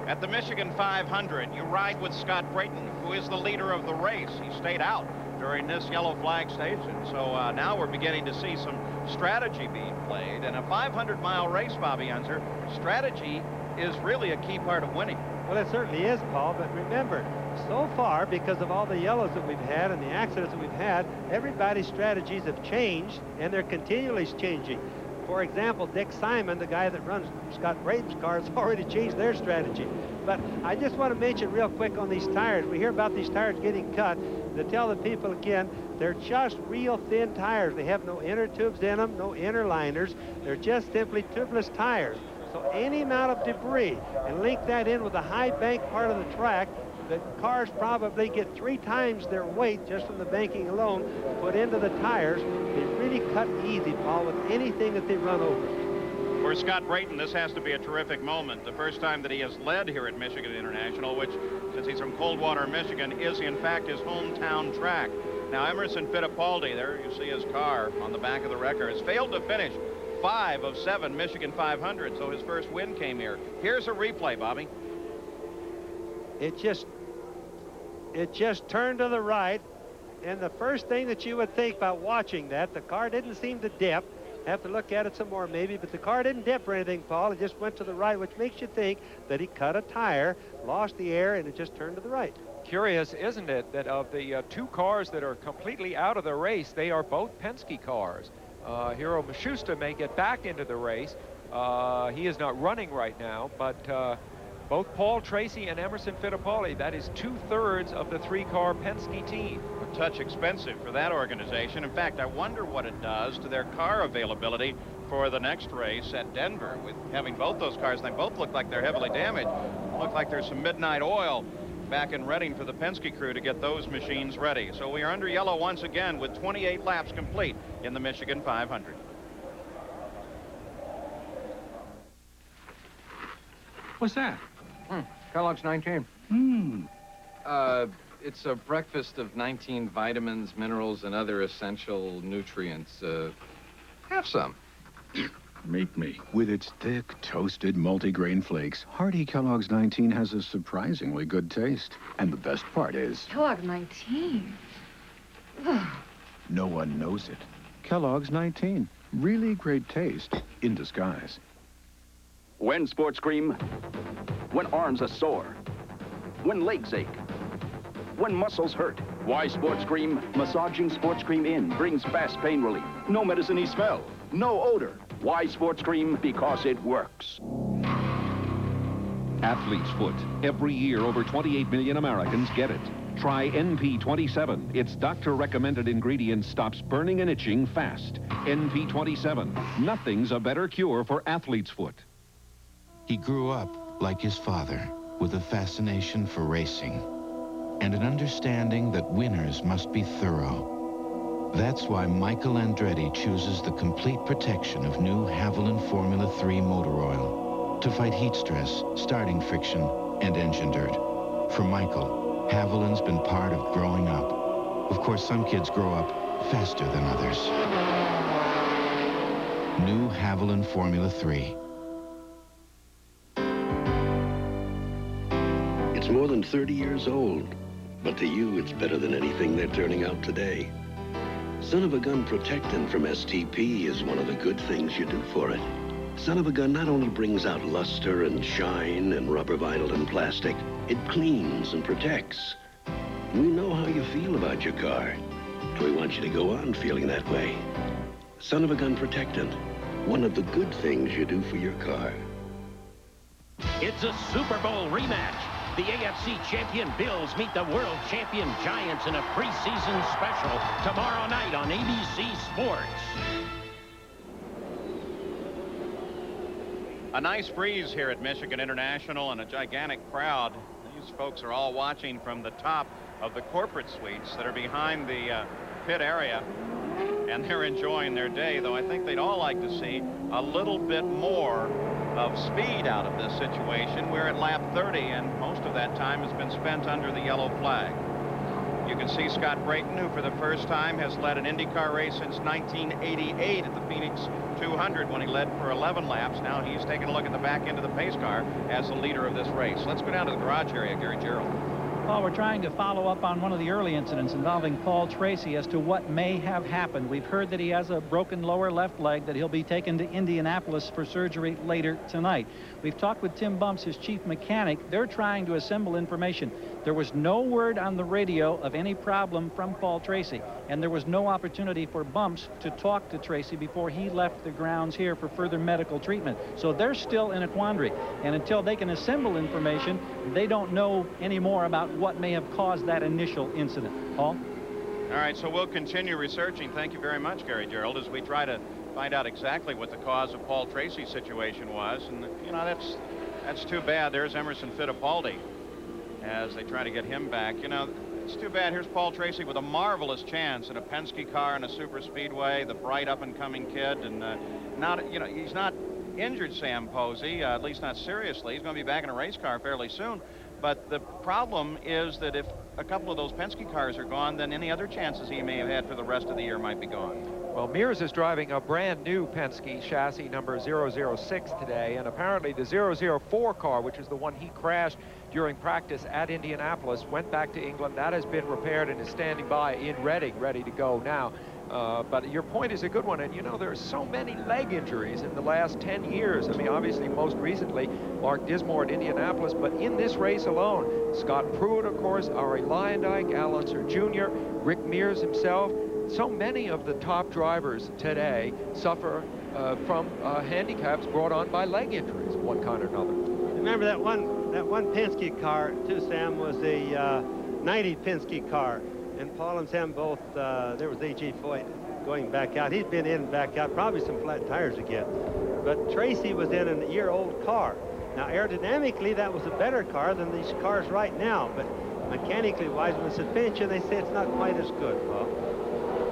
At the Michigan 500, you ride with Scott Brayton, who is the leader of the race. He stayed out during this yellow flag station. So now we're beginning to see some strategy being played. In a 500-mile race, Bobby Unser, strategy is really a key part of winning.
Well, it certainly is, Paul, but remember, so far, because of all the yellows that we've had and the accidents that we've had, everybody's strategies have changed, and they're continually changing. For example, Dick Simon, the guy that runs Scott Brayton's car, has already changed their strategy. But I just want to mention real quick on these tires. We hear about these tires getting cut. To tell the people again, they're just real thin tires. They have no inner tubes in them, no inner liners. They're just simply tubeless tires. So any amount of debris, and link that in with the high bank part of the track, the cars probably get 3 times their weight just from the banking alone put into the tires. They really cut easy, Paul, with anything that they run over.
For Scott Brayton, this has to be a terrific moment. The first time that he has led here at Michigan International, which, since he's from Coldwater, Michigan, is in fact his hometown track. Now, Emerson Fittipaldi, there you see his car on the back of the wrecker, has failed to finish 5 of 7 Michigan 500, so his first win came here. Here's a replay, Bobby.
It just turned to the right, and the first thing that you would think about watching that, the car didn't seem to dip. Have to look at it some more maybe, but the car didn't dip or anything, Paul. It just went to the right, which makes you think that he cut a tire, lost the air, and it just turned to the right.
Curious, isn't it, that of the 2 cars that are completely out of the race, they are both Penske cars. Hiro Matsushita may get back into the race. He is not running right now, but both Paul Tracy and Emerson Fittipaldi, that is 2/3 of the 3-car Penske team.
A touch expensive for that organization. In fact, I wonder what it does to their car availability for the next race at Denver. With having both those cars, they both look like they're heavily damaged. Look like there's some midnight oil back in Reading for the Penske crew to get those machines ready. So we are under yellow once again with 28 laps complete in the Michigan 500.
What's that?
Kellogg's 19.
It's a breakfast of 19 vitamins, minerals, and other essential nutrients. Have some.
Meet me.
With its thick, toasted multigrain flakes, Hearty Kellogg's 19 has a surprisingly good taste. And the best part is,
Kellogg's 19.
no one knows it. Kellogg's 19. Really great taste in disguise.
When sports cream, when arms are sore, when legs ache, when muscles hurt. Why sports cream? Massaging sports cream in brings fast pain relief. No medicine-y smell, no odor. Why sports cream? Because it works.
Athlete's Foot. Every year, over 28 million Americans get it. Try NP27. Its doctor-recommended ingredient stops burning and itching fast. NP27. Nothing's a better cure for athlete's foot.
He grew up like his father, with a fascination for racing and an understanding that winners must be thorough. That's why Michael Andretti chooses the complete protection of new Haviland Formula 3 motor oil to fight heat stress, starting friction, and engine dirt. For Michael, Haviland's been part of growing up. Of course, some kids grow up faster than others. New Haviland Formula 3.
It's more than 30 years old, but to you, it's better than anything they're turning out today. Son of a Gun Protectant from STP is one of the good things you do for it. Son of a Gun not only brings out luster and shine and rubber vinyl and plastic, it cleans and protects. We know how you feel about your car, and we want you to go on feeling that way. Son of a Gun Protectant, one of the good things you do for your car.
It's a Super Bowl rematch. The AFC champion Bills meet the world champion Giants in a preseason special tomorrow night on ABC Sports.
A nice breeze here at Michigan International and a gigantic crowd. These folks are all watching from the top of the corporate suites that are behind the pit area, and they're enjoying their day, though I think they'd all like to see a little bit more of speed out of this situation. We're at lap 30, and most of that time has been spent under the yellow flag. You can see Scott Brayton, who for the first time has led an IndyCar race since 1988 at the Phoenix 200 when he led for 11 laps. Now he's taking a look at the back end of the pace car as the leader of this race. Let's go down to the garage area, Gary Gerald.
Well, we're trying to follow up on one of the early incidents involving Paul Tracy as to what may have happened. We've heard that he has a broken lower left leg, that he'll be taken to Indianapolis for surgery later tonight. We've talked with Tim Bumps, his chief mechanic. They're trying to assemble information. There was no word on the radio of any problem from Paul Tracy, and there was no opportunity for Bumps to talk to Tracy before he left the grounds here for further medical treatment. So they're still in a quandary, and until they can assemble information, they don't know any more about what may have caused that initial incident. Paul?
All right, so we'll continue researching. Thank you very much, Gary Gerald, as we try to find out exactly what the cause of Paul Tracy's situation was. And, you know, that's too bad. There's Emerson Fittipaldi as they try to get him back. You know, it's too bad. Here's Paul Tracy with a marvelous chance in a Penske car in a super speedway, the bright up-and-coming kid, and he's not injured, Sam Posey, at least not seriously. He's going to be back in a race car fairly soon. But the problem is that if a couple of those Penske cars are gone, then any other chances he may have had for the rest of the year might be gone.
Well, Mears is driving a brand new Penske chassis number 006 today, and apparently the 004 car, which is the one he crashed during practice at Indianapolis, went back to England. That has been repaired and is standing by in Reading, ready to go now. But your point is a good one, and you know, there are so many leg injuries in the last 10 years. I mean, obviously, most recently, Mark Dismore at Indianapolis, but in this race alone, Scott Pruitt, of course, Ari Luyendyk, Al Unser Jr., Rick Mears himself. So many of the top drivers today suffer from handicaps brought on by leg injuries of one kind or another.
Remember that one Penske car, too, Sam, was a 90 Penske car. And Paul and Sam both, there was A.J. Foyt going back out. He's been in and back out, probably some flat tires again. But Tracy was in a year-old car. Now, aerodynamically, that was a better car than these cars right now. But mechanically wise, with suspension, they say it's not quite as good, Paul.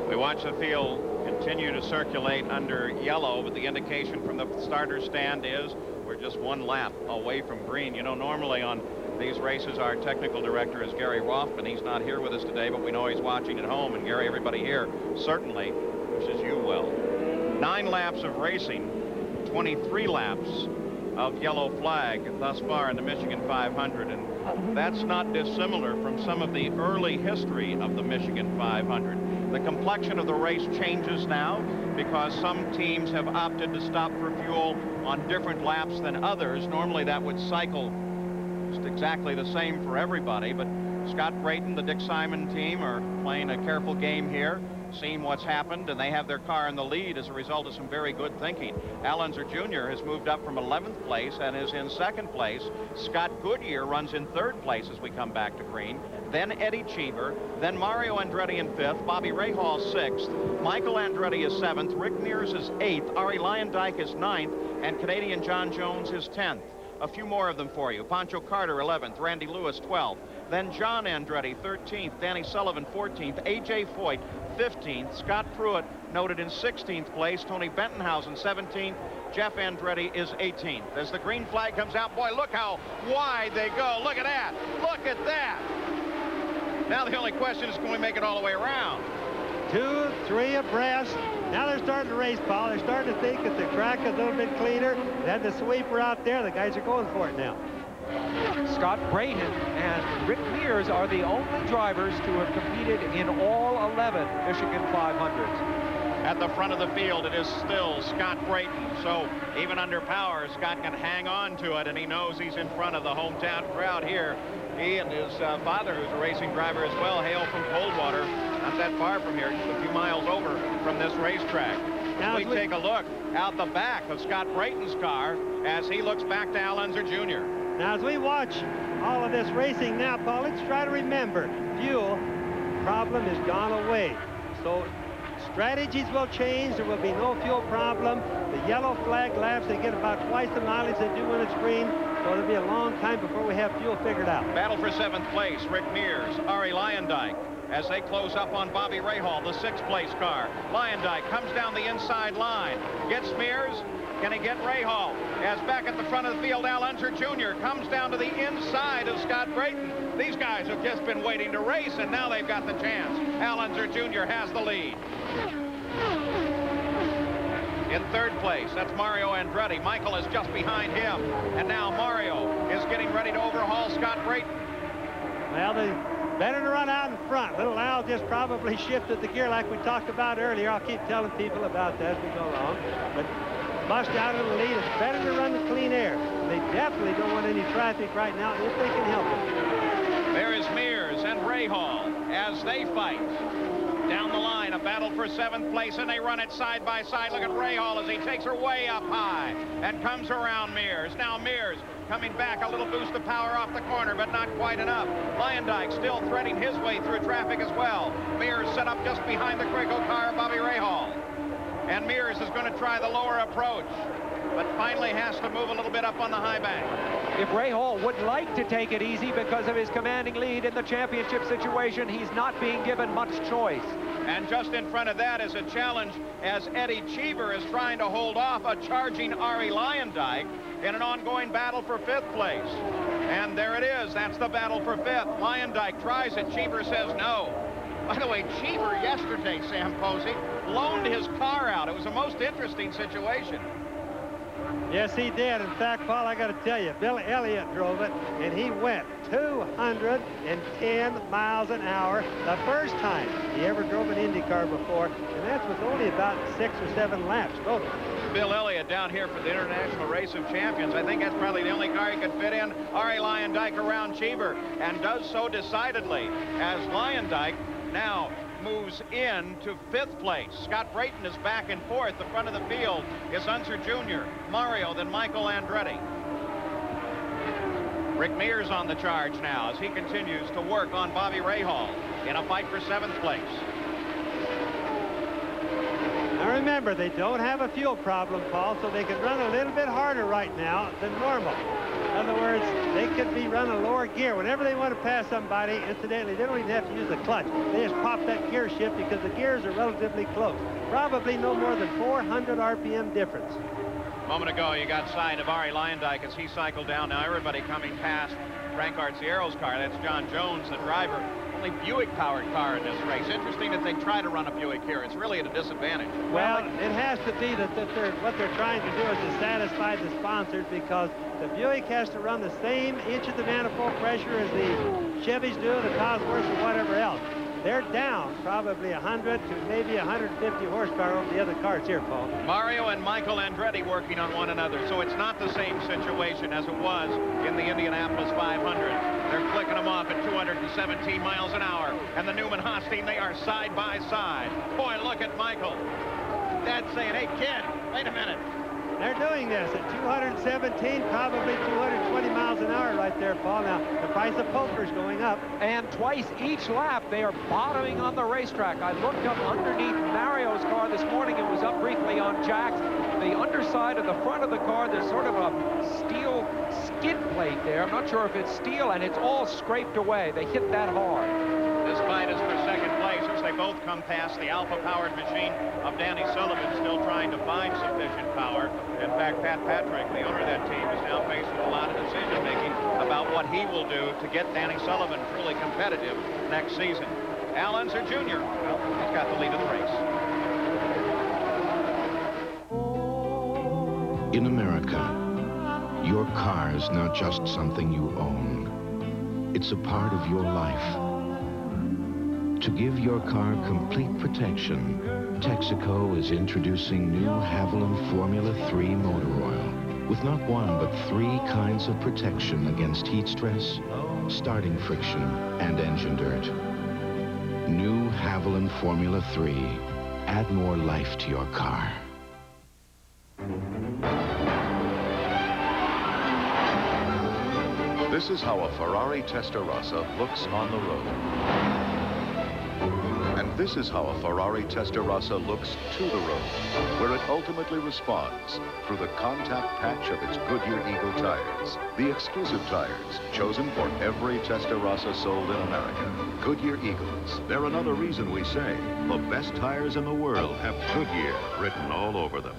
We watch the field continue to circulate under yellow, but the indication from the starter stand is we're just one lap away from green. You know, normally on these races, our technical director is Gary Rothman. He's not here with us today, but we know he's watching at home. And Gary, everybody here certainly wishes you well. 9 laps of racing 23 laps of yellow flag thus far in the Michigan 500, and that's not dissimilar from some of the early history of the Michigan 500. The complexion of the race changes now because some teams have opted to stop for fuel on different laps than others. Normally that would cycle just exactly the same for everybody, but Scott Brayton, the Dick Simon team, are playing a careful game here, seeing what's happened, and they have their car in the lead as a result of some very good thinking. Al Unser Jr. has moved up from 11th place and is in 2nd place. Scott Goodyear runs in 3rd place as we come back to green. Then Eddie Cheever, then Mario Andretti in 5th, Bobby Rahal 6th, Michael Andretti is 7th, Rick Mears is 8th, Arie Luyendyk is 9th, and Canadian John Jones is 10th. A few more of them for you. Pancho Carter, 11th. Randy Lewis, 12th. Then John Andretti, 13th. Danny Sullivan, 14th. A.J. Foyt, 15th. Scott Pruitt, noted in 16th place. Tony Bentonhausen, 17th. Jeff Andretti is 18th. As the green flag comes out, boy, look how wide they go. Look at that. Look at that. Now the only question is, can we make it all the way around?
2, 3 abreast. Now they're starting to race, Paul. They're starting to think that the track is a little bit cleaner. They had the sweeper out there. The guys are going for it now.
Scott Brayton and Rick Mears are the only drivers to have competed in all 11 Michigan 500s.
At the front of the field, it is still Scott Brayton. So even under power, Scott can hang on to it, and he knows he's in front of the hometown crowd here. He and his father, who's a racing driver as well, hail from Coldwater, not that far from here, just a few miles over from this racetrack. Now we take a look out the back of Scott Brayton's car as he looks back to Al Unser Jr.
Now, as we watch all of this racing now, Paul, let's try to remember, fuel problem has gone away. So strategies will change. There will be no fuel problem. The yellow flag laps, they get about twice the mileage they do when it's green. So it'll be a long time before we have fuel figured out.
Battle for 7th place, Rick Mears, Arie Luyendyk, as they close up on Bobby Rahal, the 6th place car. Luyendyk comes down the inside line, gets Mears. Can he get Rahal? As back at the front of the field, Al Unser Jr. comes down to the inside of Scott Brayton. These guys have just been waiting to race, and now they've got the chance. Al Unser Jr. has the lead. In 3rd place, that's Mario Andretti. Michael is just behind him. And now Mario is getting ready to overhaul Scott Brayton.
Well, they better to run out in front. Little Al just probably shifted the gear like we talked about earlier. I'll keep telling people about that as we go along. But bust out of the lead. It's better to run the clean air. They definitely don't want any traffic right now if they can help it.
There is Mears and Rahal as they fight. Down the line, a battle for 7th place, and they run it side by side. Look at Rahal as he takes her way up high and comes around Mears. Now Mears coming back, a little boost of power off the corner, but not quite enough. Luyendyk still threading his way through traffic as well. Mears set up just behind the Crico car of Bobby Rahal. And Mears is going to try the lower approach, but finally has to move a little bit up on the high bank.
If Rahal would like to take it easy because of his commanding lead in the championship situation, he's not being given much choice.
And just in front of that is a challenge as Eddie Cheever is trying to hold off a charging Arie Luyendyk in an ongoing battle for 5th place. And there it is. That's the battle for 5th. Luyendyk tries it. Cheever says no. By the way, Cheever yesterday, Sam Posey, loaned his car out. It was a most interesting situation.
Yes, he did. In fact, Paul, I got to tell you, Bill Elliott drove it, and he went 210 miles an hour the first time he ever drove an Indy car before, and that's with only about 6 or 7 laps total.
Bill Elliott down here for the International Race of Champions. I think that's probably the only car he could fit in. Arie Luyendyk around Cheever, and does so decidedly as Luyendyk now moves in to 5th place. Scott Brayton is back in 4th. The front of the field is Unser Jr., Mario, then Michael Andretti. Rick Mears on the charge now as he continues to work on Bobby Rahal in a fight for 7th place.
Now remember, they don't have a fuel problem, Paul, so they can run a little bit harder right now than normal. In other words, they could be running lower gear. Whenever they want to pass somebody, incidentally, they don't even have to use a clutch. They just pop that gear shift because the gears are relatively close. Probably no more than 400 RPM difference.
A moment ago, you got sight of Arie Luyendyk as he cycled down. Now everybody coming past Frank Arciero's car. That's John Jones, the driver. only Buick-powered car in this race. Interesting that they try to run a Buick here. It's really at a disadvantage.
Well, it has to be that what they're trying to do is to satisfy the sponsors, because the Buick has to run the same inch of the manifold pressure as the Chevys do, the Cosworths, or whatever else. They're down probably 100 to maybe 150 horsepower over the other cars here, Paul.
Mario and Michael Andretti working on one another, so it's not the same situation as it was in the Indianapolis 500. They're flicking them off at 217 miles an hour, and the Newman Haas team, they are side by side. Boy, look at Michael. Dad's saying, hey, kid, wait a minute.
They're doing this at 217, probably 220 miles an hour right there, Paul. Now, the price of poker's going up.
And twice each lap, they are bottoming on the racetrack. I looked up underneath Mario's car this morning. It was up briefly on Jack's. The underside of the front of the car, there's sort of a steel skid plate there. I'm not sure if it's steel, and it's all scraped away. They hit that hard.
This fight is for second place as they both come past the Alfa-powered machine of Danny Sullivan, still trying to find sufficient power. In fact, Pat Patrick, the owner of that team, is now faced with a lot of decision-making about what he will do to get Danny Sullivan truly competitive next season. Al Unser Jr., well, he's got the lead of the race.
In America, your car is not just something you own. It's a part of your life. To give your car complete protection, Texaco is introducing new Haviland Formula 3 motor oil with not one but 3 kinds of protection against heat stress, starting friction, and engine dirt. New Haviland Formula 3. Add more life to your car.
This is how a Ferrari Testarossa looks on the road. And this is how a Ferrari Testarossa looks to the road, where it ultimately responds through the contact patch of its Goodyear Eagle tires. The exclusive tires chosen for every Testarossa sold in America. Goodyear Eagles. They're another reason we say the best tires in the world have Goodyear written all over them.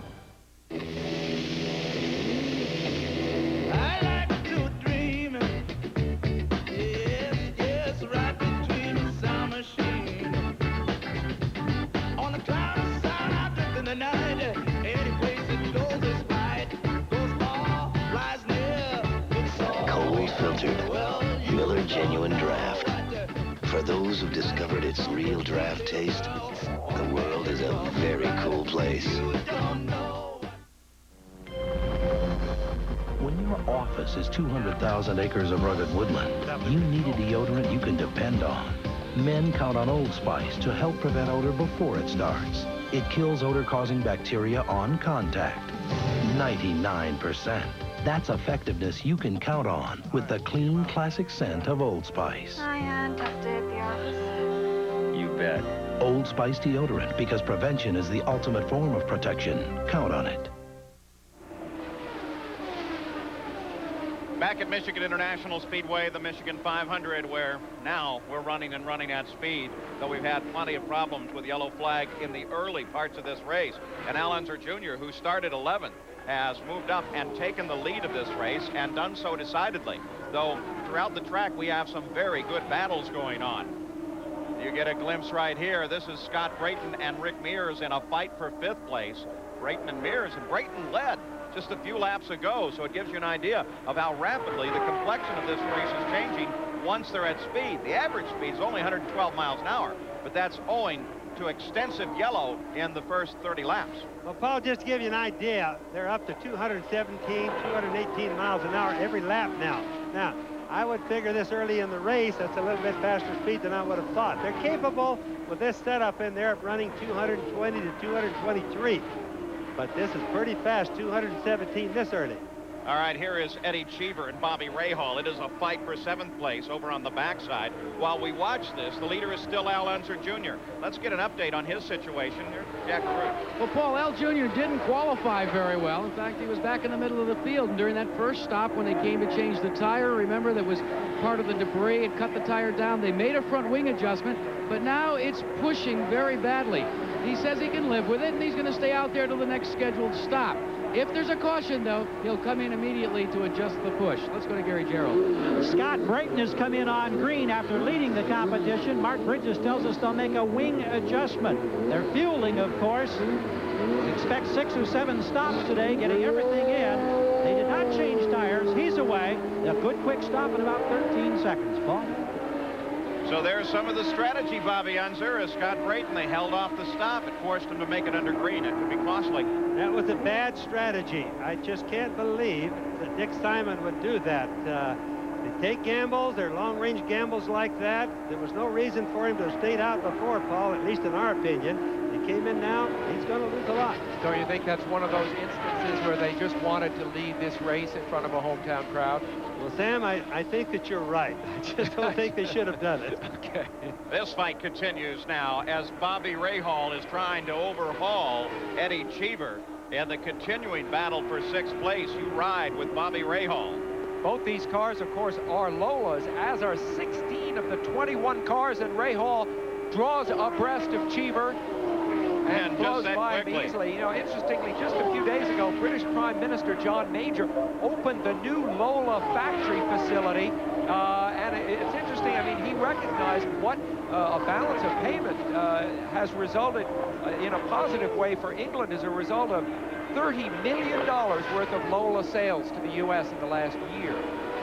Miller Genuine Draft. For those who've discovered its real draft taste, the world is a very cool place.
When your office is 200,000 acres of rugged woodland, you need a deodorant you can depend on. Men count on Old Spice to help prevent odor before it starts. It kills odor-causing bacteria on contact. 99%. That's effectiveness you can count on with the clean, classic scent of Old Spice.
Hi, Aunt. Tough day at the office.
You bet. Old Spice deodorant, because prevention is the ultimate form of protection. Count on it.
Back at Michigan International Speedway, the Michigan 500, where now we're running at speed, though we've had plenty of problems with yellow flag in the early parts of this race. And Al Unser Jr., who started 11th, has moved up and taken the lead of this race and done so decidedly. Though throughout the track, we have some very good battles going on. You get a glimpse right here. This is Scott Brayton and Rick Mears in a fight for 5th place. Brayton and Mears, and Brayton led just a few laps ago, so it gives you an idea of how rapidly the complexion of this race is changing once they're at speed. The average speed is only 112 miles an hour, but that's owing to extensive yellow in the first 30 laps.
Well, Paul, just to give you an idea, they're up to 217, 218 miles an hour every lap now. Now, I would figure this early in the race, that's a little bit faster speed than I would have thought. They're capable with this setup in there of running 220 to 223. But this is pretty fast, 217 this early.
All right, here is Eddie Cheever and Bobby Rahal. It is a fight for 7th place over on the backside. While we watch this, the leader is still Al Unser Jr. Let's get an update on his situation here. Jack Root.
Well, Paul, Al Jr. didn't qualify very well. In fact, he was back in the middle of the field. And during that first stop when they came to change the tire, remember, that was part of the debris. It cut the tire down. They made a front wing adjustment, but now it's pushing very badly. He says he can live with it, and he's going to stay out there till the next scheduled stop. If there's a caution, though, he'll come in immediately to adjust the push. Let's go to Gary Gerald.
Scott Brayton has come in on green after leading the competition. Mark Bridges tells us they'll make a wing adjustment. They're fueling, of course. Expect 6 or 7 stops today, getting everything in. They did not change tires. He's away. A good quick stop in about 13 seconds, Paul.
So there's some of the strategy, Bobby Unser. As Scott Brayton, they held off the stop. It forced him to make it under green. It could be costly.
That was a bad strategy. I just can't believe that Dick Simon would do that. They take gambles. They're long-range gambles like that. There was no reason for him to have stayed out before, Paul, at least in our opinion. He came in now. He's going to lose a lot.
So you think that's one of those instances where they just wanted to lead this race in front of a hometown crowd?
Well, Sam, I think that you're right. I just don't think they should have done it.
Okay.
This fight continues now as Bobby Rahal is trying to overhaul Eddie Cheever in the continuing battle for 6th place. You ride with Bobby Rahal.
Both these cars, of course, are Lola's, as are 16 of the 21 cars, and Rahal draws abreast of Cheever and blows by him easily. You know, interestingly, just a few days ago, British Prime Minister John Major opened the new Lola factory facility, and it's interesting. I mean, he recognized what a balance of payment has resulted in a positive way for England as a result of $30 million worth of Lola sales to the U.S. in the last year.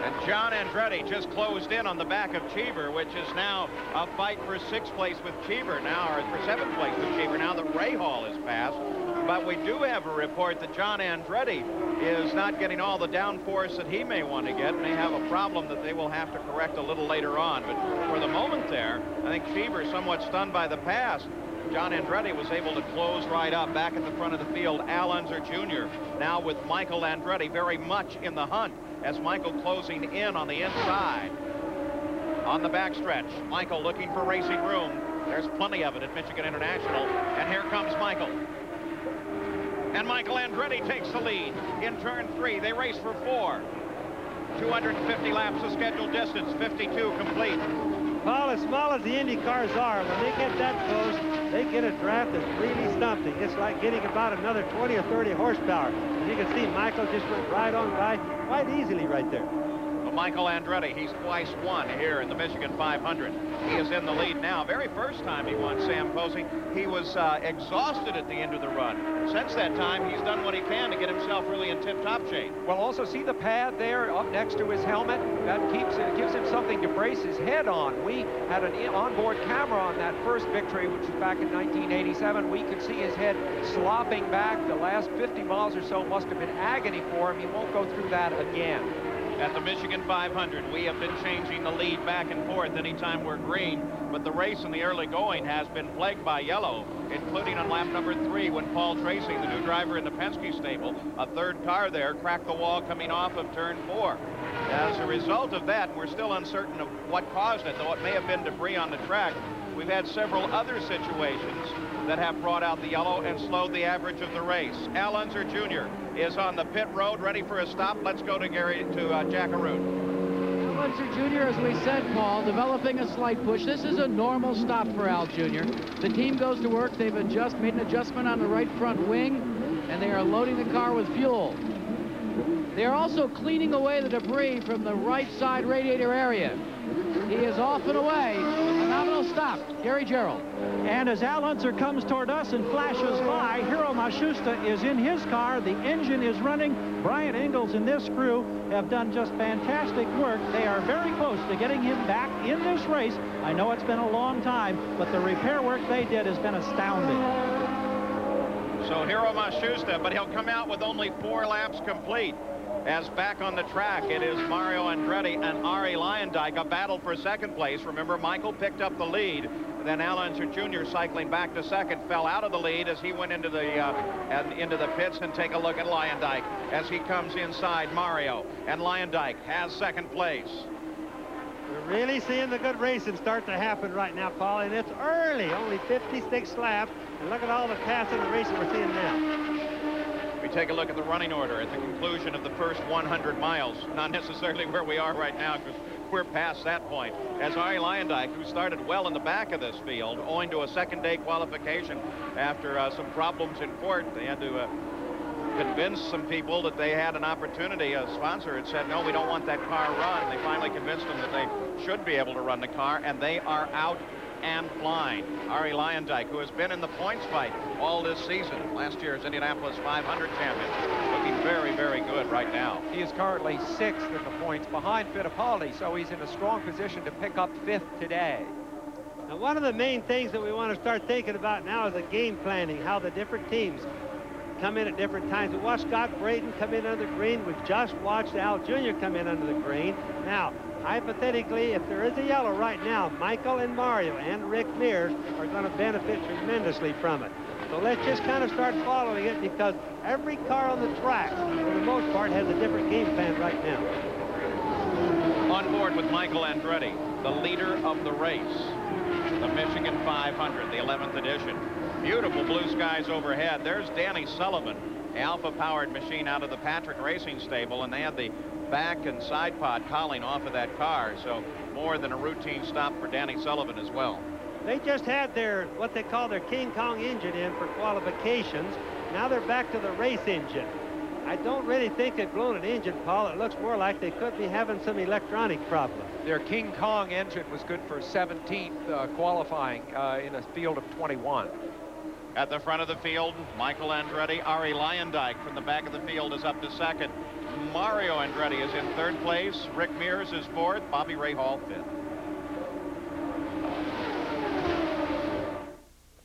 And John Andretti just closed in on the back of Cheever, which is now a fight for 6th place with Cheever now, or for 7th place with Cheever now that Rahal is passed. But we do have a report that John Andretti is not getting all the downforce that he may want to get, and they have a problem that they will have to correct a little later on. But for the moment there, I think Cheever, somewhat stunned by the pass, John Andretti was able to close right up back at the front of the field. Al Unser Jr. now with Michael Andretti very much in the hunt as Michael closing in on the inside. On the backstretch, Michael looking for racing room. There's plenty of it at Michigan International. And here comes Michael. And Michael Andretti takes the lead in turn 3. They race for 4. 250 laps of scheduled distance, 52 complete.
Paul, as small as the Indy cars are, when they get that close, they get a draft that's really something. It's like getting about another 20 or 30 horsepower. As you can see, Michael just went right on by quite easily right there.
Well, Michael Andretti, he's twice won here in the Michigan 500. He is in the lead now. Very first time he won, Sam Posey, he was exhausted at the end of the run. Since that time, he's done what he can to get himself really in tip-top shape.
Well, also see the pad there up next to his helmet. That gives him something to brace his head on. We had an onboard camera on that first victory, which was back in 1987. We could see his head slopping back. The last 50 miles or so must have been agony for him. He won't go through that again.
At the Michigan 500, we have been changing the lead back and forth anytime we're green, but the race in the early going has been plagued by yellow, including on lap number 3 when Paul Tracy, the new driver in the Penske stable, a third car there, cracked the wall coming off of turn 4. As a result of that, we're still uncertain of what caused it, though it may have been debris on the track. We've had several other situations that have brought out the yellow and slowed the average of the race. Al Unser Jr. is on the pit road, ready for a stop. Let's go to Jack Arun.
Al Unser Jr., as we said, Paul, developing a slight push. This is a normal stop for Al Jr. The team goes to work. They've made an adjustment on the right front wing, and they are loading the car with fuel. They are also cleaning away the debris from the right side radiator area. He is off and away. A nominal stop. Gary Gerald.
And as Al Unser comes toward us and flashes by, Hiro Matsushita is in his car. The engine is running. Brian Ingalls and this crew have done just fantastic work. They are very close to getting him back in this race. I know it's been a long time, but the repair work they did has been astounding.
So Hiro Matsushita, but he'll come out with only 4 laps complete. As back on the track, it is Mario Andretti and Arie Luyendyk, a battle for 2nd place. Remember, Michael picked up the lead. Then Al Unser Jr. cycling back to 2nd, fell out of the lead as he went into the pits. And take a look at Luyendyk as he comes inside Mario. And Luyendyk has 2nd place.
We're really seeing the good racing start to happen right now, Paul, and it's early, only 56 laps. And look at all the passing and racing we're seeing now.
We take a look at the running order at the conclusion of the first 100 miles. Not necessarily where we are right now, because we're past that point. As Arie Luyendyk, who started well in the back of this field, owing to a 2nd-day qualification after some problems in port, they had to convinced some people that they had an opportunity. A sponsor had said, no, we don't want that car run. They finally convinced them that they should be able to run the car, and they are out and flying. Ari Luyendyk, who has been in the points fight all this season, last year's Indianapolis 500 champion, looking very, very good right now.
He is currently 6th in the points behind Fittipaldi, so he's in a strong position to pick up 5th today.
Now, one of the main things that we want to start thinking about now is the game planning, how the different teams come in at different times. We watched Scott Braden come in under the green. We've just watched Al Jr. come in under the green. Now, hypothetically, if there is a yellow right now, Michael and Mario and Rick Mears are going to benefit tremendously from it. So let's just kind of start following it, because every car on the track, for the most part, has a different game plan right now.
On board with Michael Andretti, the leader of the race, the Michigan 500, the 11th edition. Beautiful blue skies overhead. There's Danny Sullivan, the Alpha-powered machine out of the Patrick Racing stable, and they had the back and side pod cowling off of that car, so more than a routine stop for Danny Sullivan as well.
They just had their, what they call their King Kong engine in for qualifications. Now they're back to the race engine. I don't really think they've blown an engine, Paul. It looks more like they could be having some electronic problems.
Their King Kong engine was good for 17th qualifying in a field of 21.
At the front of the field, Michael Andretti. Ari Luyendyk from the back of the field is up to second. Mario Andretti is in third place. Rick Mears is fourth. Bobby Rahal fifth.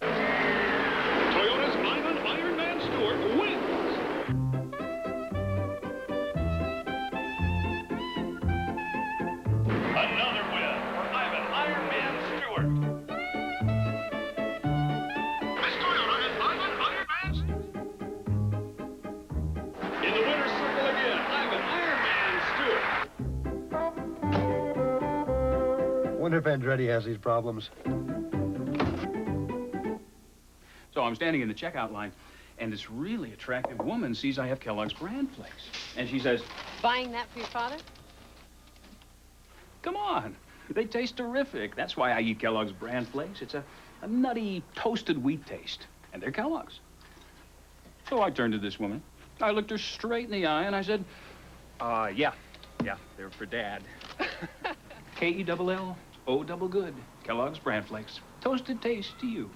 Toyota's Iron Man Stewart wins. Another win for Iron Man Stewart. This Toyota is Iron Man Stewart. In the winner's circle again, Iron Man Stewart.
Wonder if Andretti has these problems.
So I'm standing in the checkout line, and this really attractive woman sees I have Kellogg's Bran Flakes. And she says,
Buying that for your father?
come on, they taste terrific. That's why I eat Kellogg's Bran Flakes. It's a nutty, toasted wheat taste, and they're Kellogg's. So I turned to this woman. I looked her straight in the eye, and I said, yeah, they're for Dad. K-E-double-L-O double good. Kellogg's Bran Flakes. Toasted taste to you.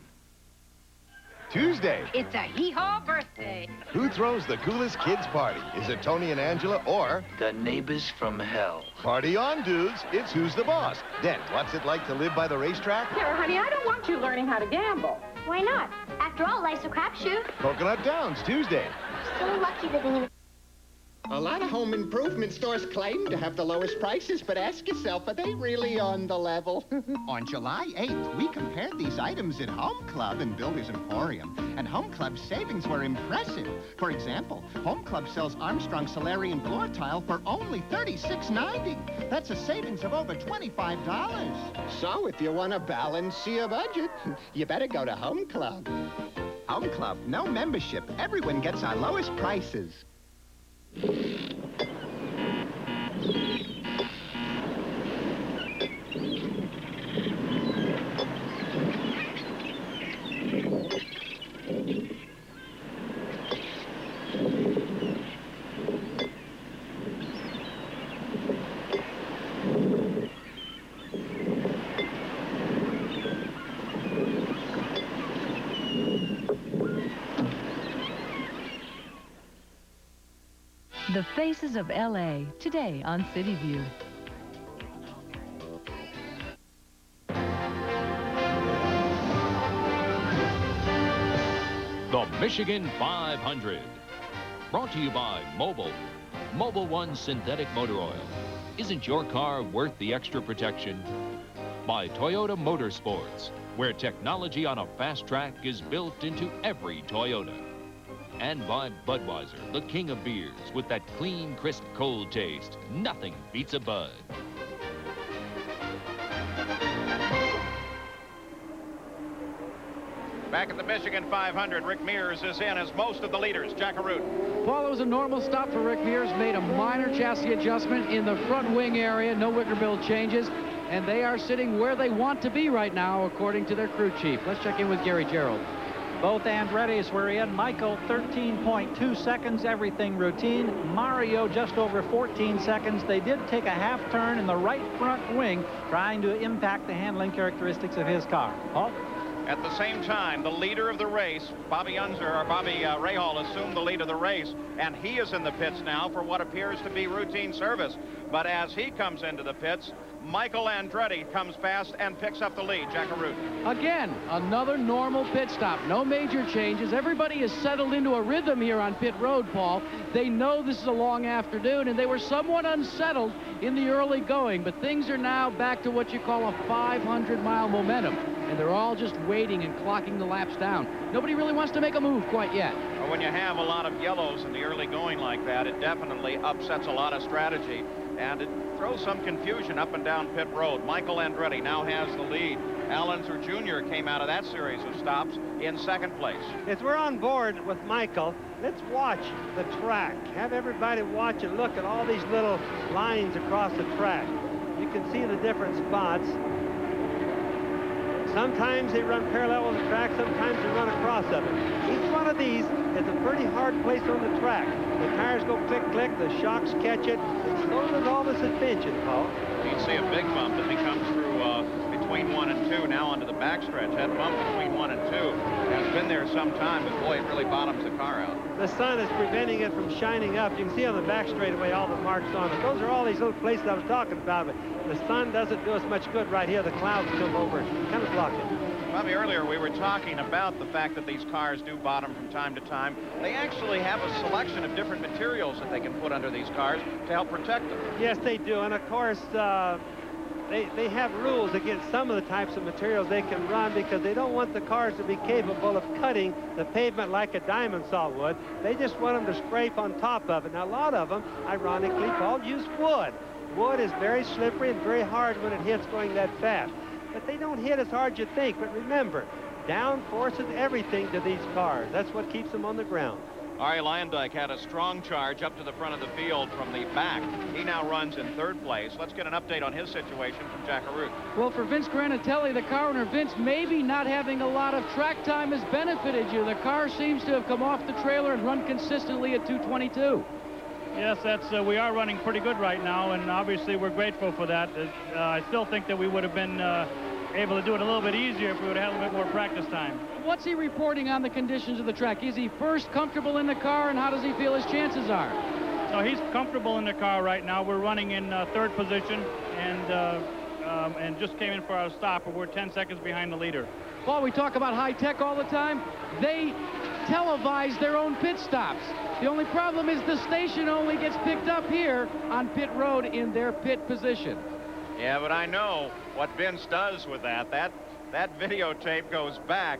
Tuesday.
It's a hee-haw birthday.
Who throws the coolest kids party? Is it Tony and Angela or
The neighbors from hell?
Party on, dudes. It's Who's the Boss. Then, what's it like to live by the racetrack?
Here, honey, I don't want you learning how to gamble.
Why not? After all, life's a crapshoot.
Coconut Downs, Tuesday.
So lucky living in
A lot of home improvement stores claim to have the lowest prices, but ask yourself, are they really on the level?
On July 8th, we compared these items at Home Club and Builder's Emporium, and Home Club's savings were impressive. For example, Home Club sells Armstrong Solarian floor tile for only $36.90. That's a savings of over $25.
So if you want to balance your budget, you better go to Home Club.
Home Club, no membership. Everyone gets our lowest prices.
The Faces of L.A. today on City View.
The Michigan 500. Brought to you by Mobil. Mobil One Synthetic Motor Oil. Isn't your car worth the extra protection? By Toyota Motorsports, where technology on a fast track is built into every Toyota. And by Budweiser, the king of beers, with that clean, crisp, cold taste. Nothing beats a Bud.
Back at the Michigan 500, Rick Mears is in as most of the leaders. Jack Arute.
Well, it was a normal stop for Rick Mears. Made a minor chassis adjustment in the front wing area. No wicker bill changes. And they are sitting where they want to be right now, according to their crew chief. Let's check in with Gary Gerald.
Both Andretti's were in. Michael, 13.2 seconds, everything routine. Mario, just over 14 seconds. They did take a half turn in the right front wing, trying to impact the handling characteristics of his car. Paul?
At the same time, the leader of the race, Bobby Rahal, assumed the lead of the race, and he is in the pits now for what appears to be routine service. But as he comes into the pits, Michael Andretti comes fast and picks up the lead. Jack Arute.
Again, another normal pit stop. No major changes. Everybody is settled into a rhythm here on pit road, Paul. They know this is a long afternoon, and they were somewhat unsettled in the early going, but things are now back to what you call a 500-mile momentum, and they're all just waiting and clocking the laps down. Nobody really wants to make a move quite yet.
Well, when you have a lot of yellows in the early going like that, it definitely upsets a lot of strategy, and it throws some confusion up and down pit road. Michael Andretti now has the lead. Al Unser Jr. came out of that series of stops in second place.
As we're on board with Michael, let's watch the track. Have everybody watch and look at all these little lines across the track. You can see the different spots. Sometimes they run parallel with the track, sometimes they run across of it. Each one of these is a pretty hard place on the track. The tires go click, click, the shocks catch it, and so does all the suspension, Paul.
You see a big bump as he comes through between 1 and 2, now onto the backstretch. That bump between 1 and 2 has been there some time, but boy, it really bottoms the car out.
The sun is preventing it from shining up. You can see on the back straightaway all the marks on it. Those are all these little places I was talking about, but the sun doesn't do us much good right here. The clouds come over and kind of block it.
Bobby, earlier we were talking about the fact that these cars do bottom from time to time. They actually have a selection of different materials that they can put under these cars to help protect them.
Yes, they do. And of course, they have rules against some of the types of materials they can run because they don't want the cars to be capable of cutting the pavement like a diamond saw would. They just want them to scrape on top of it. Now, a lot of them, ironically, Paul, use wood. Wood is very slippery and very hard when it hits going that fast. But they don't hit as hard as you think. But remember, downforce is everything to these cars. That's what keeps them on the ground.
Arie Luyendyk had a strong charge up to the front of the field from the back. He now runs in third place. Let's get an update on his situation from Jack Arute.
Well, for Vince Granatelli, the car owner, Vince, maybe not having a lot of track time has benefited you. The car seems to have come off the trailer and run consistently at 222.
Yes, we are running pretty good right now, and obviously we're grateful for that. I still think that we would have been able to do it a little bit easier if we would have had a little bit more practice time.
What's he reporting on the conditions of the track? Is he first comfortable in the car, and how does he feel his chances are?
No, he's comfortable in the car right now. We're running in third position, and just came in for our stop, but we're 10 seconds behind the leader.
Paul, we talk about high tech all the time. They televise their own pit stops. The only problem is the station only gets picked up here on pit road in their pit position.
Yeah, but I know what Vince does with that. That videotape goes back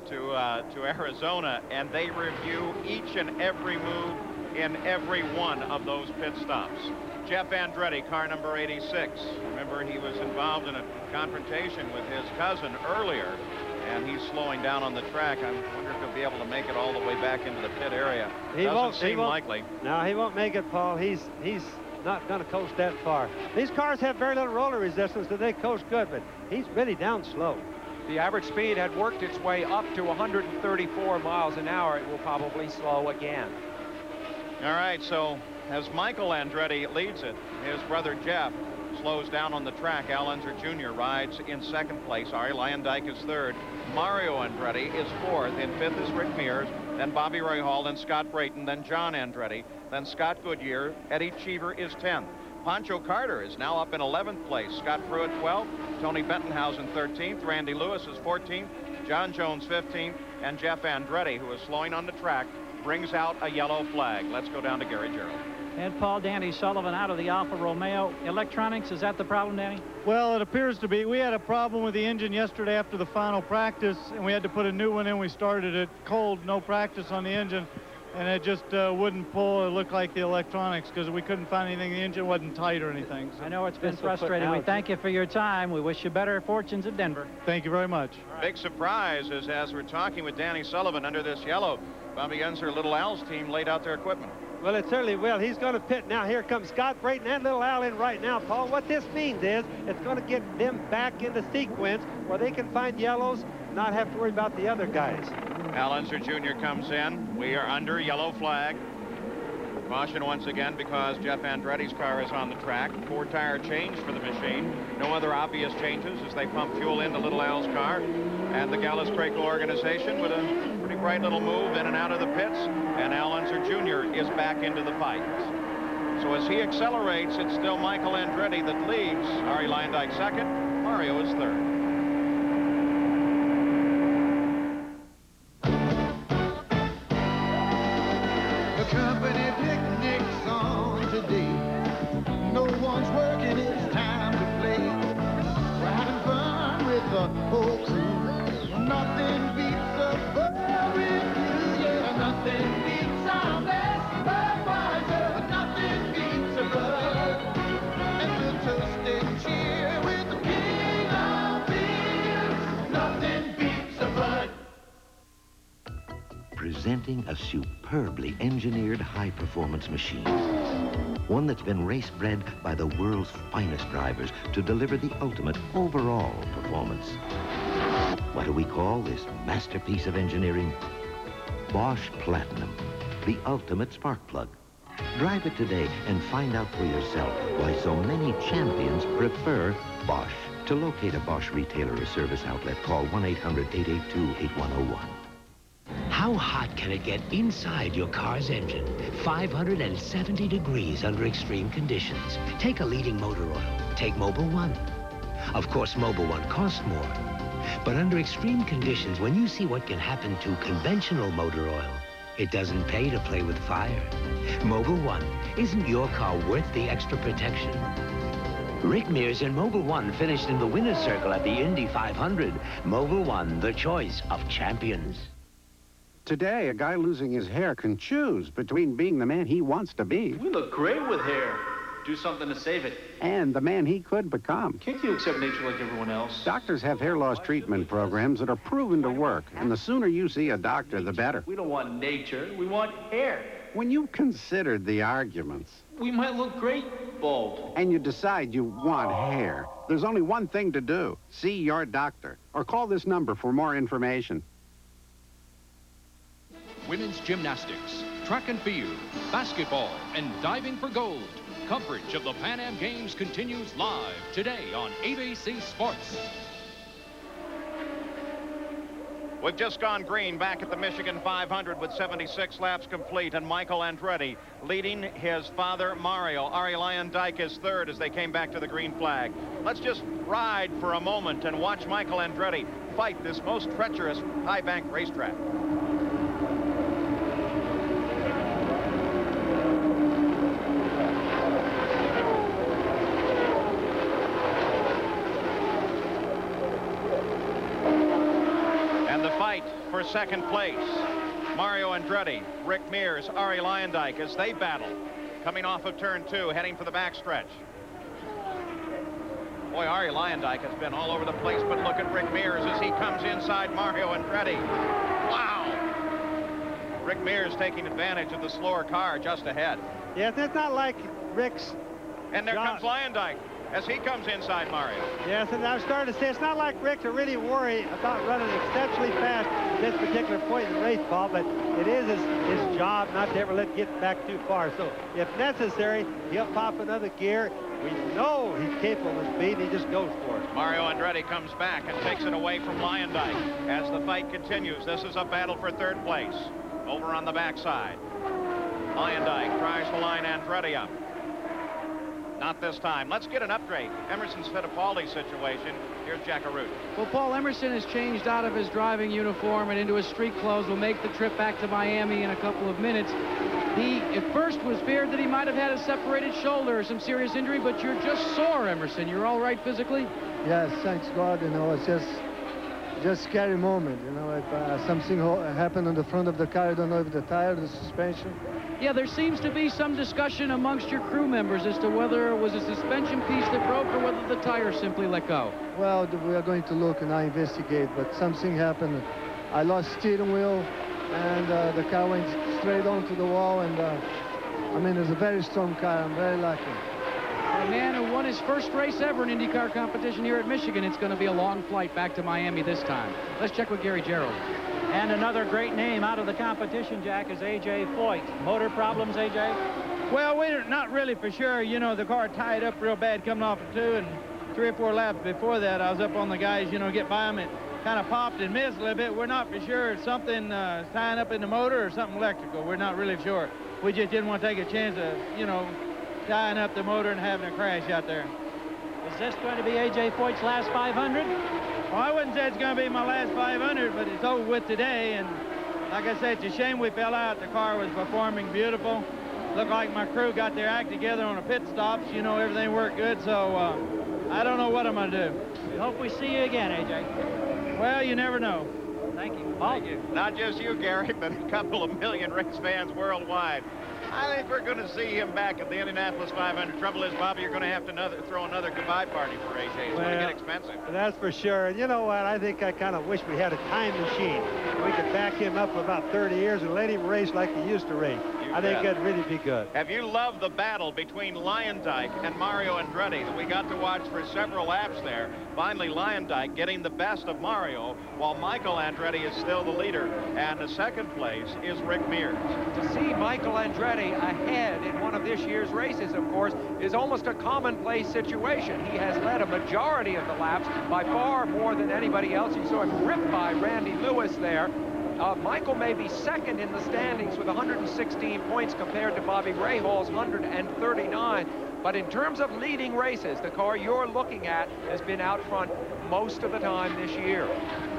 to Arizona, and they review each and every move in every one of those pit stops. Jeff Andretti, car number 86. Remember, he was involved in a confrontation with his cousin earlier, and he's slowing down on the track. I wonder if he'll be able to make it all the way back into the pit area. Doesn't seem likely.
No, he won't make it, Paul. He's not going to coast that far. These cars have very little roller resistance, so they coast good, but he's really down slow.
The average speed had worked its way up to 134 miles an hour. It will probably slow again.
All right, so as Michael Andretti leads it, his brother Jeff slows down on the track. Al Unser Jr. rides in second place. Arie Luyendyk is third. Mario Andretti is fourth. In fifth is Rick Mears, then Bobby Rahal, then Scott Brayton, then John Andretti, then Scott Goodyear. Eddie Cheever is 10th. Pancho Carter is now up in 11th place. Scott Pruitt 12th. Tony Bentonhausen 13th. Randy Lewis is 14th. John Jones 15th. And Jeff Andretti, who is slowing on the track, brings out a yellow flag. Let's go down to Gary Gerald.
And Paul, Danny Sullivan out of the Alfa Romeo. Electronics, is that the problem, Danny?
Well, it appears to be. We had a problem with the engine yesterday after the final practice, and we had to put a new one in. We started it cold, no practice on the engine, and it just wouldn't pull. It looked like the electronics because we couldn't find anything. The engine wasn't tight or anything. So.
I know it's been frustrating. We thank you for your time. We wish you better fortunes at Denver.
Thank you very much.
Right. Big surprise is as we're talking with Danny Sullivan under this yellow, Bobby Unser, Little Al's team laid out their equipment.
Well, it certainly will. He's going to pit now. Here comes Scott Brayton and Little Al in right now, Paul. What this means is it's going to get them back into sequence where they can find yellows, not have to worry about the other guys.
Al Unser Jr. comes in. We are under yellow flag. Caution once again because Jeff Andretti's car is on the track. 4-tire change for the machine. No other obvious changes as they pump fuel into Little Al's car. And the Gallus-Crakel organization with a pretty bright little move in and out of the pits. And Al Unser Jr. is back into the fight. So as he accelerates, it's still Michael Andretti that leads. Ari Leyendyk second. Mario is third.
Company picnics on today. No one's working, it's time to play. We're having fun with the whole crew. Nothing beats a barbecue, yeah. Nothing beats our best Budweiser. Nothing beats a Bud. And the toast and cheer with the king of beers. Nothing beats a Bud.
Presenting a superbly engineered high-performance machine. One that's been race-bred by the world's finest drivers to deliver the ultimate overall performance. What do we call this masterpiece of engineering? Bosch Platinum, the ultimate spark plug. Drive it today and find out for yourself why so many champions prefer Bosch. To locate a Bosch retailer or service outlet, call 1-800-882-8101.
How hot can it get inside your car's engine? 570 degrees under extreme conditions. Take a leading motor oil. Take Mobil 1. Of course, Mobil 1 costs more. But under extreme conditions, when you see what can happen to conventional motor oil, it doesn't pay to play with fire. Mobil 1. Isn't your car worth the extra protection? Rick Mears and Mobil 1 finished in the winner's circle at the Indy 500. Mobil 1, the choice of champions.
Today, a guy losing his hair can choose between being the man he wants to be
We look great with hair. Do something to save it.
and the man he could become.
Can't you accept nature like everyone else?
Doctors have hair loss treatment programs that are proven to work, and the sooner you see a doctor, the better.
We don't want nature. We want hair.
When you've considered the arguments,
We might look great bald.
and you decide you want hair, there's only one thing to do. See your doctor, or call this number for more information.
Women's gymnastics, track and field, basketball, and diving for gold. Coverage of the Pan Am Games continues live today on ABC Sports.
We've just gone green back at the Michigan 500 with 76 laps complete, and Michael Andretti leading his father, Mario. Ari Leyendyk is third as they came back to the green flag. Let's just ride for a moment and watch Michael Andretti fight this most treacherous high bank racetrack. For second place, Mario Andretti, Rick Mears, Ari Leyendyk as they battle. Coming off of turn 2, heading for the backstretch. Boy, Ari Leyendyk has been all over the place, but look at Rick Mears as he comes inside Mario Andretti. Wow! Rick Mears taking advantage of the slower car just ahead.
Yes, it's not like Rick's...
And there comes Leyendyk as he comes inside Mario.
Yes, and I'm starting to say it's not like Rick to really worry about running exceptionally fast at this particular point in the race, Paul, but it is his job not to ever let it get back too far. So if necessary, he'll pop another gear. We know he's capable of speed. He just goes for it.
Mario Andretti comes back and takes it away from Leyendyk as the fight continues. This is a battle for third place. Over on the backside. Leyendyk tries to line Andretti up. Not this time. Let's get an upgrade. Emerson's Fittipaldi situation. Here's Jack Arute.
Well, Paul Emerson has changed out of his driving uniform and into his street clothes. Will make the trip back to Miami in a couple of minutes. He, at first, was feared that he might have had a separated shoulder or some serious injury, but you're just sore, Emerson. You're all right physically?
Yes, thanks God. You know, it's just scary moment. You know, if something happened on the front of the car, I don't know if the tire, the suspension.
Yeah, there seems to be some discussion amongst your crew members as to whether it was a suspension piece that broke or whether the tire simply let go.
Well, we are going to look and I investigate, but something happened. I lost steering wheel, and the car went straight onto the wall, and I mean, it's a very strong car. I'm very lucky.
For a man who won his first race ever in IndyCar competition here at Michigan, it's going to be a long flight back to Miami this time. Let's check with Gary Gerald.
And another great name out of the competition, Jack, is A.J. Foyt. Motor problems, A.J.?
Well, we're not really for sure. You know, the car tied up real bad coming off of 2, and 3 or 4 laps before that, I was up on the guys, you know, get by them. It kind of popped and missed a little bit. We're not for sure it's something tying up in the motor or something electrical. We're not really sure. We just didn't want to take a chance of, you know, tying up the motor and having a crash out there.
Is this going to be A.J. Foyt's last 500?
Well, I wouldn't say it's going to be my last 500, but it's over with today. And like I said, it's a shame we fell out. The car was performing beautiful. Looked like my crew got their act together on the pit stops. You know, everything worked good. So I don't know what I'm going to do.
We hope we see you again, A.J.
Well, you never know.
Thank you. Paul?
Thank you. Not just you, Gary, but a couple of million race fans worldwide. I think we're going to see him back at the Indianapolis 500. Trouble is, Bobby, you're going to have to throw another goodbye party for AJ. It's going to get expensive.
That's for sure. And you know what? I think I kind of wish we had a time machine. We could back him up for about 30 years and let him race like he used to race. I think that'd really be good.
Have you loved the battle between Lyondike and Mario Andretti that we got to watch for several laps there? Finally, Lyondike getting the best of Mario, while Michael Andretti is still the leader. And the second place is Rick Mears.
To see Michael Andretti ahead in one of this year's races, of course, is almost a commonplace situation. He has led a majority of the laps, by far more than anybody else. You saw him ripped by Randy Lewis there. Michael may be second in the standings with 116 points compared to Bobby Rahall's 139. But in terms of leading races, the car you're looking at has been out front most of the time this year.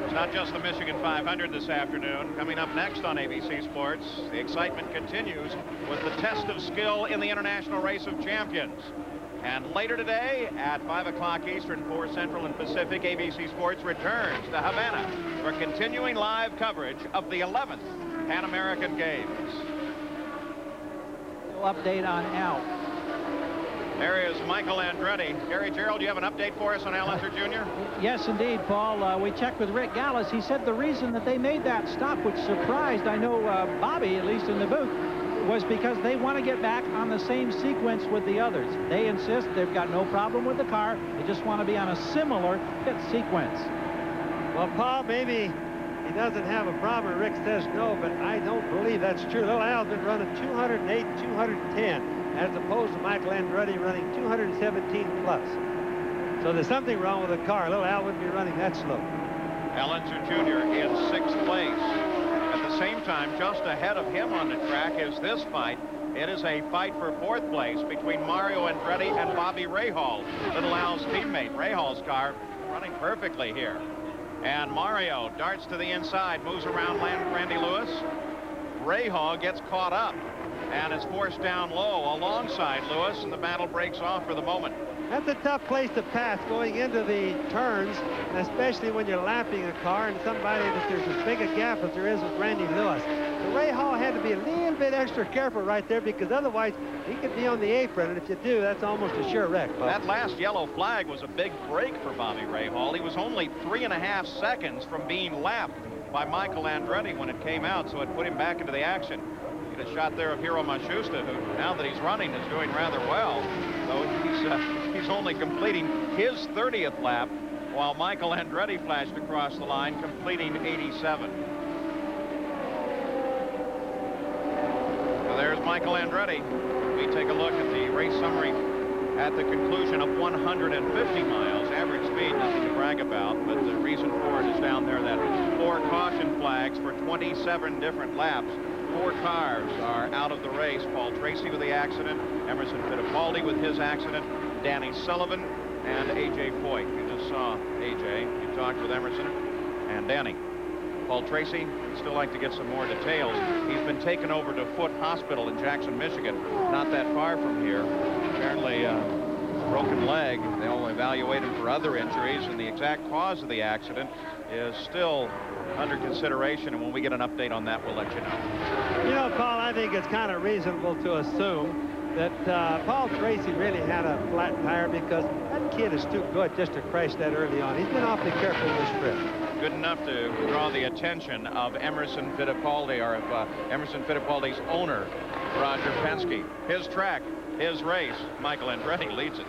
It's not just the Michigan 500 this afternoon. Coming up next on ABC Sports, the excitement continues with the test of skill in the International Race of Champions. And later today at 5 o'clock Eastern, 4 Central and Pacific, ABC Sports returns to Havana for continuing live coverage of the 11th Pan American Games.
We'll update on Al.
There is Michael Andretti. Gary Gerald, you have an update for us on Al Unser Jr.?
Yes, indeed, Paul. We checked with Rick Gallis. He said the reason that they made that stop, which surprised, I know, Bobby, at least in the booth, was because they want to get back on the same sequence with the others. They insist they've got no problem with the car. They just want to be on a similar pit sequence.
Well, Paul, maybe he doesn't have a problem. Rick says no, but I don't believe that's true. Little Al's been running 208, 210, as opposed to Michael Andretti running 217 plus. So there's something wrong with the car. Little Al wouldn't be running that slow.
Al Unser Jr. in 6th place. At the same time, just ahead of him on the track is this fight. It is a fight for 4th place between Mario Andretti and Bobby Rahal, Little Al's teammate. Rahal's car running perfectly here. And Mario darts to the inside, moves around Randy Lewis. Rahal gets caught up and is forced down low alongside Lewis, and the battle breaks off for the moment.
That's a tough place to pass going into the turns, and especially when you're lapping a car and somebody that there's as big a gap as there is with Randy Lewis. So Rahal had to be a little bit extra careful right there, because otherwise he could be on the apron, and if you do, that's almost a sure wreck.
That last yellow flag was a big break for Bobby Rahal. He was only 3.5 seconds from being lapped by Michael Andretti when it came out, so it put him back into the action. A shot there of Hiro Matsushita, who now that he's running is doing rather well, though he's only completing his 30th lap, while Michael Andretti flashed across the line completing 87. So there's Michael Andretti. We take a look at the race summary at the conclusion of 150 miles. Average speed, nothing to brag about, but the reason for it is down there that 4 caution flags for 27 different laps. 4 cars are out of the race. Paul Tracy with the accident, Emerson Fittipaldi with his accident, Danny Sullivan, and A.J. Foyt. You just saw A.J. You talked with Emerson and Danny. Paul Tracy, I'd still like to get some more details. He's been taken over to Foot Hospital in Jackson, Michigan, not that far from here. Apparently, broken leg. They'll evaluate him for other injuries, and the exact cause of the accident is still under consideration, and when we get an update on that, we'll let you know.
You know, Paul, I think it's kind of reasonable to assume that Paul Tracy really had a flat tire, because that kid is too good just to crash that early on. He's been awfully careful this trip.
Good enough to draw the attention of Emerson Fittipaldi, or of Emerson Fittipaldi's owner, Roger Penske. His track, his race. Michael Andretti leads it.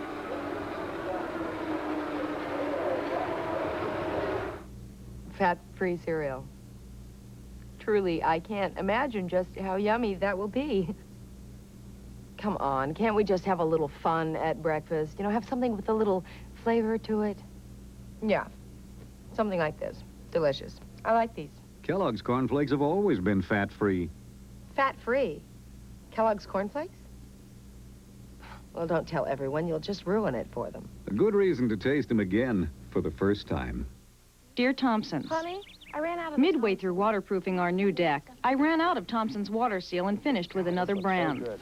Fat-free cereal. truly, I can't imagine just how yummy that will be. Come on, can't we just have a little fun at breakfast? You know, have something with a little flavor to it? Yeah, something like this. Delicious. I like these.
Kellogg's cornflakes have always been fat-free.
Fat-free? Kellogg's cornflakes? Well, don't tell everyone. You'll just ruin it for them.
A good reason to taste them again for the first time.
Dear Thompsons,
Honey, I ran out of
midway through waterproofing our new deck, I ran out of Thompson's water seal and finished with another brand.
So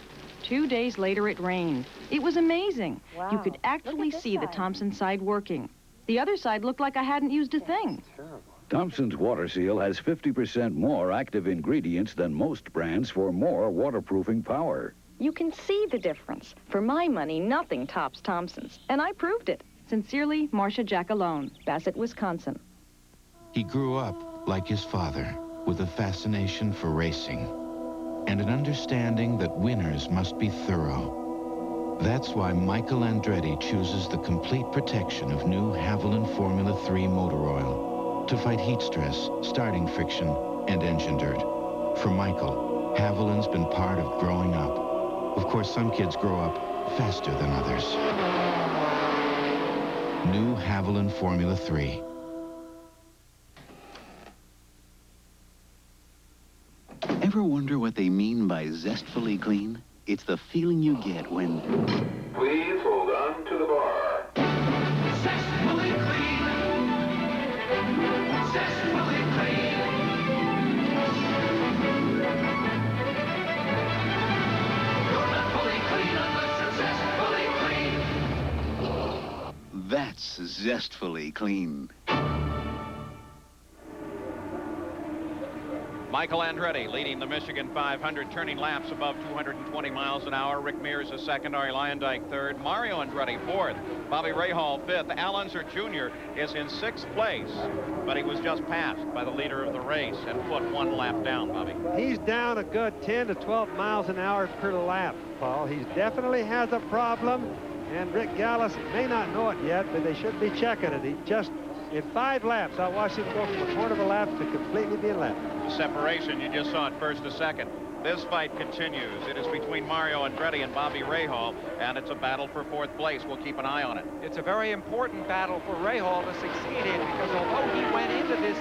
2 days later, it rained. It was amazing.
Wow.
You could actually see the Thompson side working. The other side looked like I hadn't used a thing.
Thompson's Water Seal has 50% more active ingredients than most brands for more waterproofing power.
You can see the difference. For my money, nothing tops Thompson's. And I proved it. Sincerely, Marcia Jackalone, Bassett, Wisconsin.
He grew up, like his father, with a fascination for racing and an understanding that winners must be thorough. That's why Michael Andretti chooses the complete protection of new Haviland Formula 3 motor oil to fight heat stress, starting friction, and engine dirt. For Michael, Haviland's been part of growing up. Of course, some kids grow up faster than others. New Haviland Formula 3.
Ever wonder what they mean by zestfully clean? It's the feeling you get when...
Please hold on to the bar.
Zestfully clean. Zestfully clean. You're not fully clean unless you're zestfully clean.
That's zestfully clean.
Michael Andretti leading the Michigan 500, turning laps above 220 miles an hour. Rick Mears is second, Arie Luyendyk third, Mario Andretti fourth, Bobby Rahal fifth. Al Unser Jr. is in sixth place, but he was just passed by the leader of the race and put one lap down, Bobby.
He's down a good 10 to 12 miles an hour per lap, Paul. He definitely has a problem, and Rick Gallis may not know it yet, but they should be checking it. He just, in 5 laps, I watched him go from a quarter of a lap to completely being left.
The separation, you just saw it first to second. This fight continues. It is between Mario Andretti and Bobby Rahal, and it's a battle for fourth place. We'll keep an eye on it.
It's a very important battle for Rahal to succeed in, because although he went into this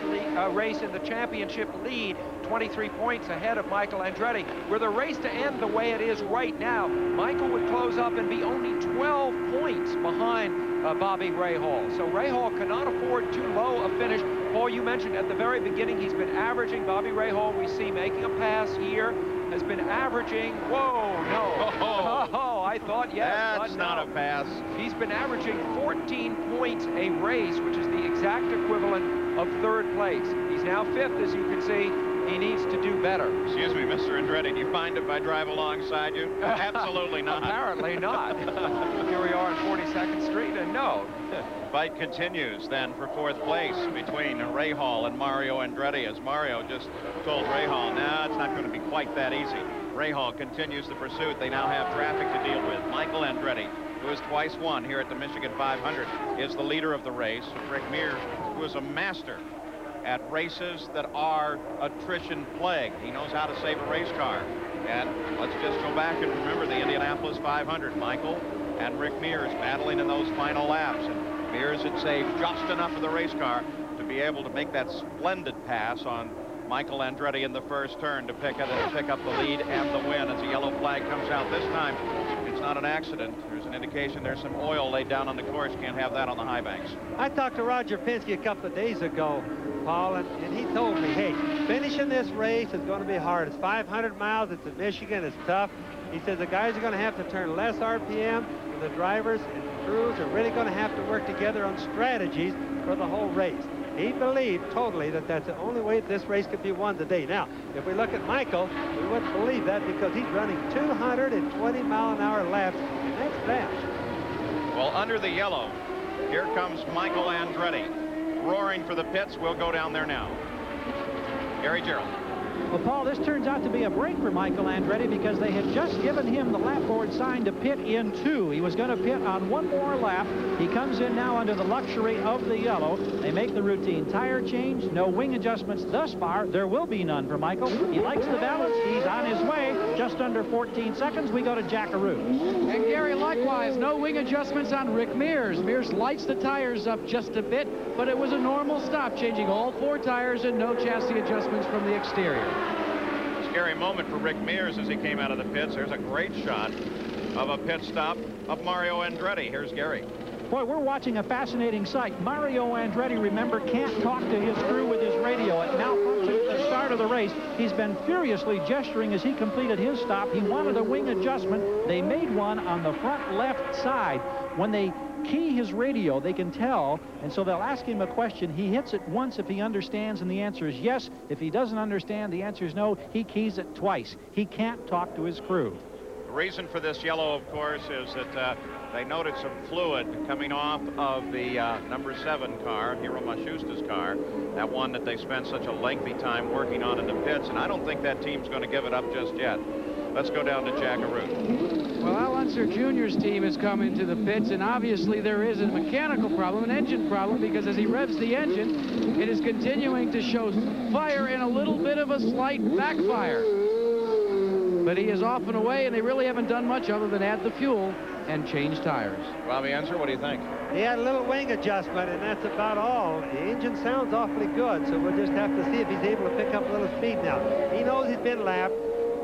race in the championship lead, 23 points ahead of Michael Andretti, were the race to end the way it is right now, Michael would close up and be only 12 points behind Bobby Rahal. So Rahal cannot afford too low a finish. Paul, you mentioned at the very beginning he's been averaging. Bobby Rahal, we see making a pass here, has been averaging, whoa, no. Oh, I thought, yes.
That's not a pass.
He's been averaging 14 points a race, which is the exact equivalent of third place. He's now fifth, as you can see. He needs to do better.
Excuse me, Mr. Andretti, do you find if I drive alongside you? Absolutely not.
Apparently not. Here we are on 42nd Street, and no.
Fight continues then for fourth place between Rahal and Mario Andretti, as Mario just told Rahal, nah, it's not going to be quite that easy. Rahal continues the pursuit. They now have traffic to deal with. Michael Andretti, who has twice won here at the Michigan 500, is the leader of the race. Rick Mears, who is a master at races that are attrition plagued. He knows how to save a race car. And let's just go back and remember the Indianapolis 500. Michael and Rick Mears battling in those final laps. And Mears had saved just enough of the race car to be able to make that splendid pass on Michael Andretti in the first turn to pick up the lead and the win as the yellow flag comes out. This time, it's not an accident. There's an indication there's some oil laid down on the course. Can't have that on the high banks.
I talked to Roger Penske a couple of days ago, Paul, and he told me, hey, finishing this race is going to be hard. It's 500 miles. It's in Michigan. It's tough. He says the guys are going to have to turn less RPM, and the drivers and crews are really going to have to work together on strategies for the whole race. He believed totally that that's the only way this race could be won today. Now, if we look at Michael, we wouldn't believe that because he's running 220-mile-an-hour laps, and that's fast.
Well, under the yellow, here comes Michael Andretti. Roaring for the pits. We'll go down there now. Gary Gerald.
Well, Paul, this turns out to be a break for Michael Andretti because they had just given him the lap board sign to pit in 2. He was going to pit on 1 more lap. He comes in now under the luxury of the yellow. They make the routine tire change. No wing adjustments thus far. There will be none for Michael. He likes the balance. He's on his way. Just under 14 seconds, we go to Jackaroo.
And Gary, likewise, no wing adjustments on Rick Mears. Mears lights the tires up just a bit, but it was a normal stop, changing all 4 tires and no chassis adjustments from the exterior.
Scary moment for Rick Mears as he came out of the pits. There's a great shot of a pit stop of Mario Andretti. Here's Gary.
Boy, we're watching a fascinating sight. Mario Andretti, remember, can't talk to his crew with his radio. It malfunctioned at the start of the race. He's been furiously gesturing as he completed his stop. He wanted a wing adjustment. They made one on the front left side. When they key his radio, they can tell, and so they'll ask him a question. He hits it once if he understands, and the answer is yes. If he doesn't understand, the answer is no. He keys it twice. He can't talk to his crew.
The reason for this yellow, of course, is that they noted some fluid coming off of the number 7 car, Hiro Mashusta's car, that one that they spent such a lengthy time working on in the pits, and I don't think that team's going to give it up just yet. Let's go down to Jackaroo.
Well, Al Unser Jr.'s team has come into the pits, and obviously there is a mechanical problem, an engine problem, because as he revs the engine, it is continuing to show fire and a little bit of a slight backfire. But he is off and away, and they really haven't done much other than add the fuel and change tires.
Bobby Unser, what do you think?
He had a little wing adjustment, and that's about all. The engine sounds awfully good, so we'll just have to see if he's able to pick up a little speed now. He knows he's been lapped.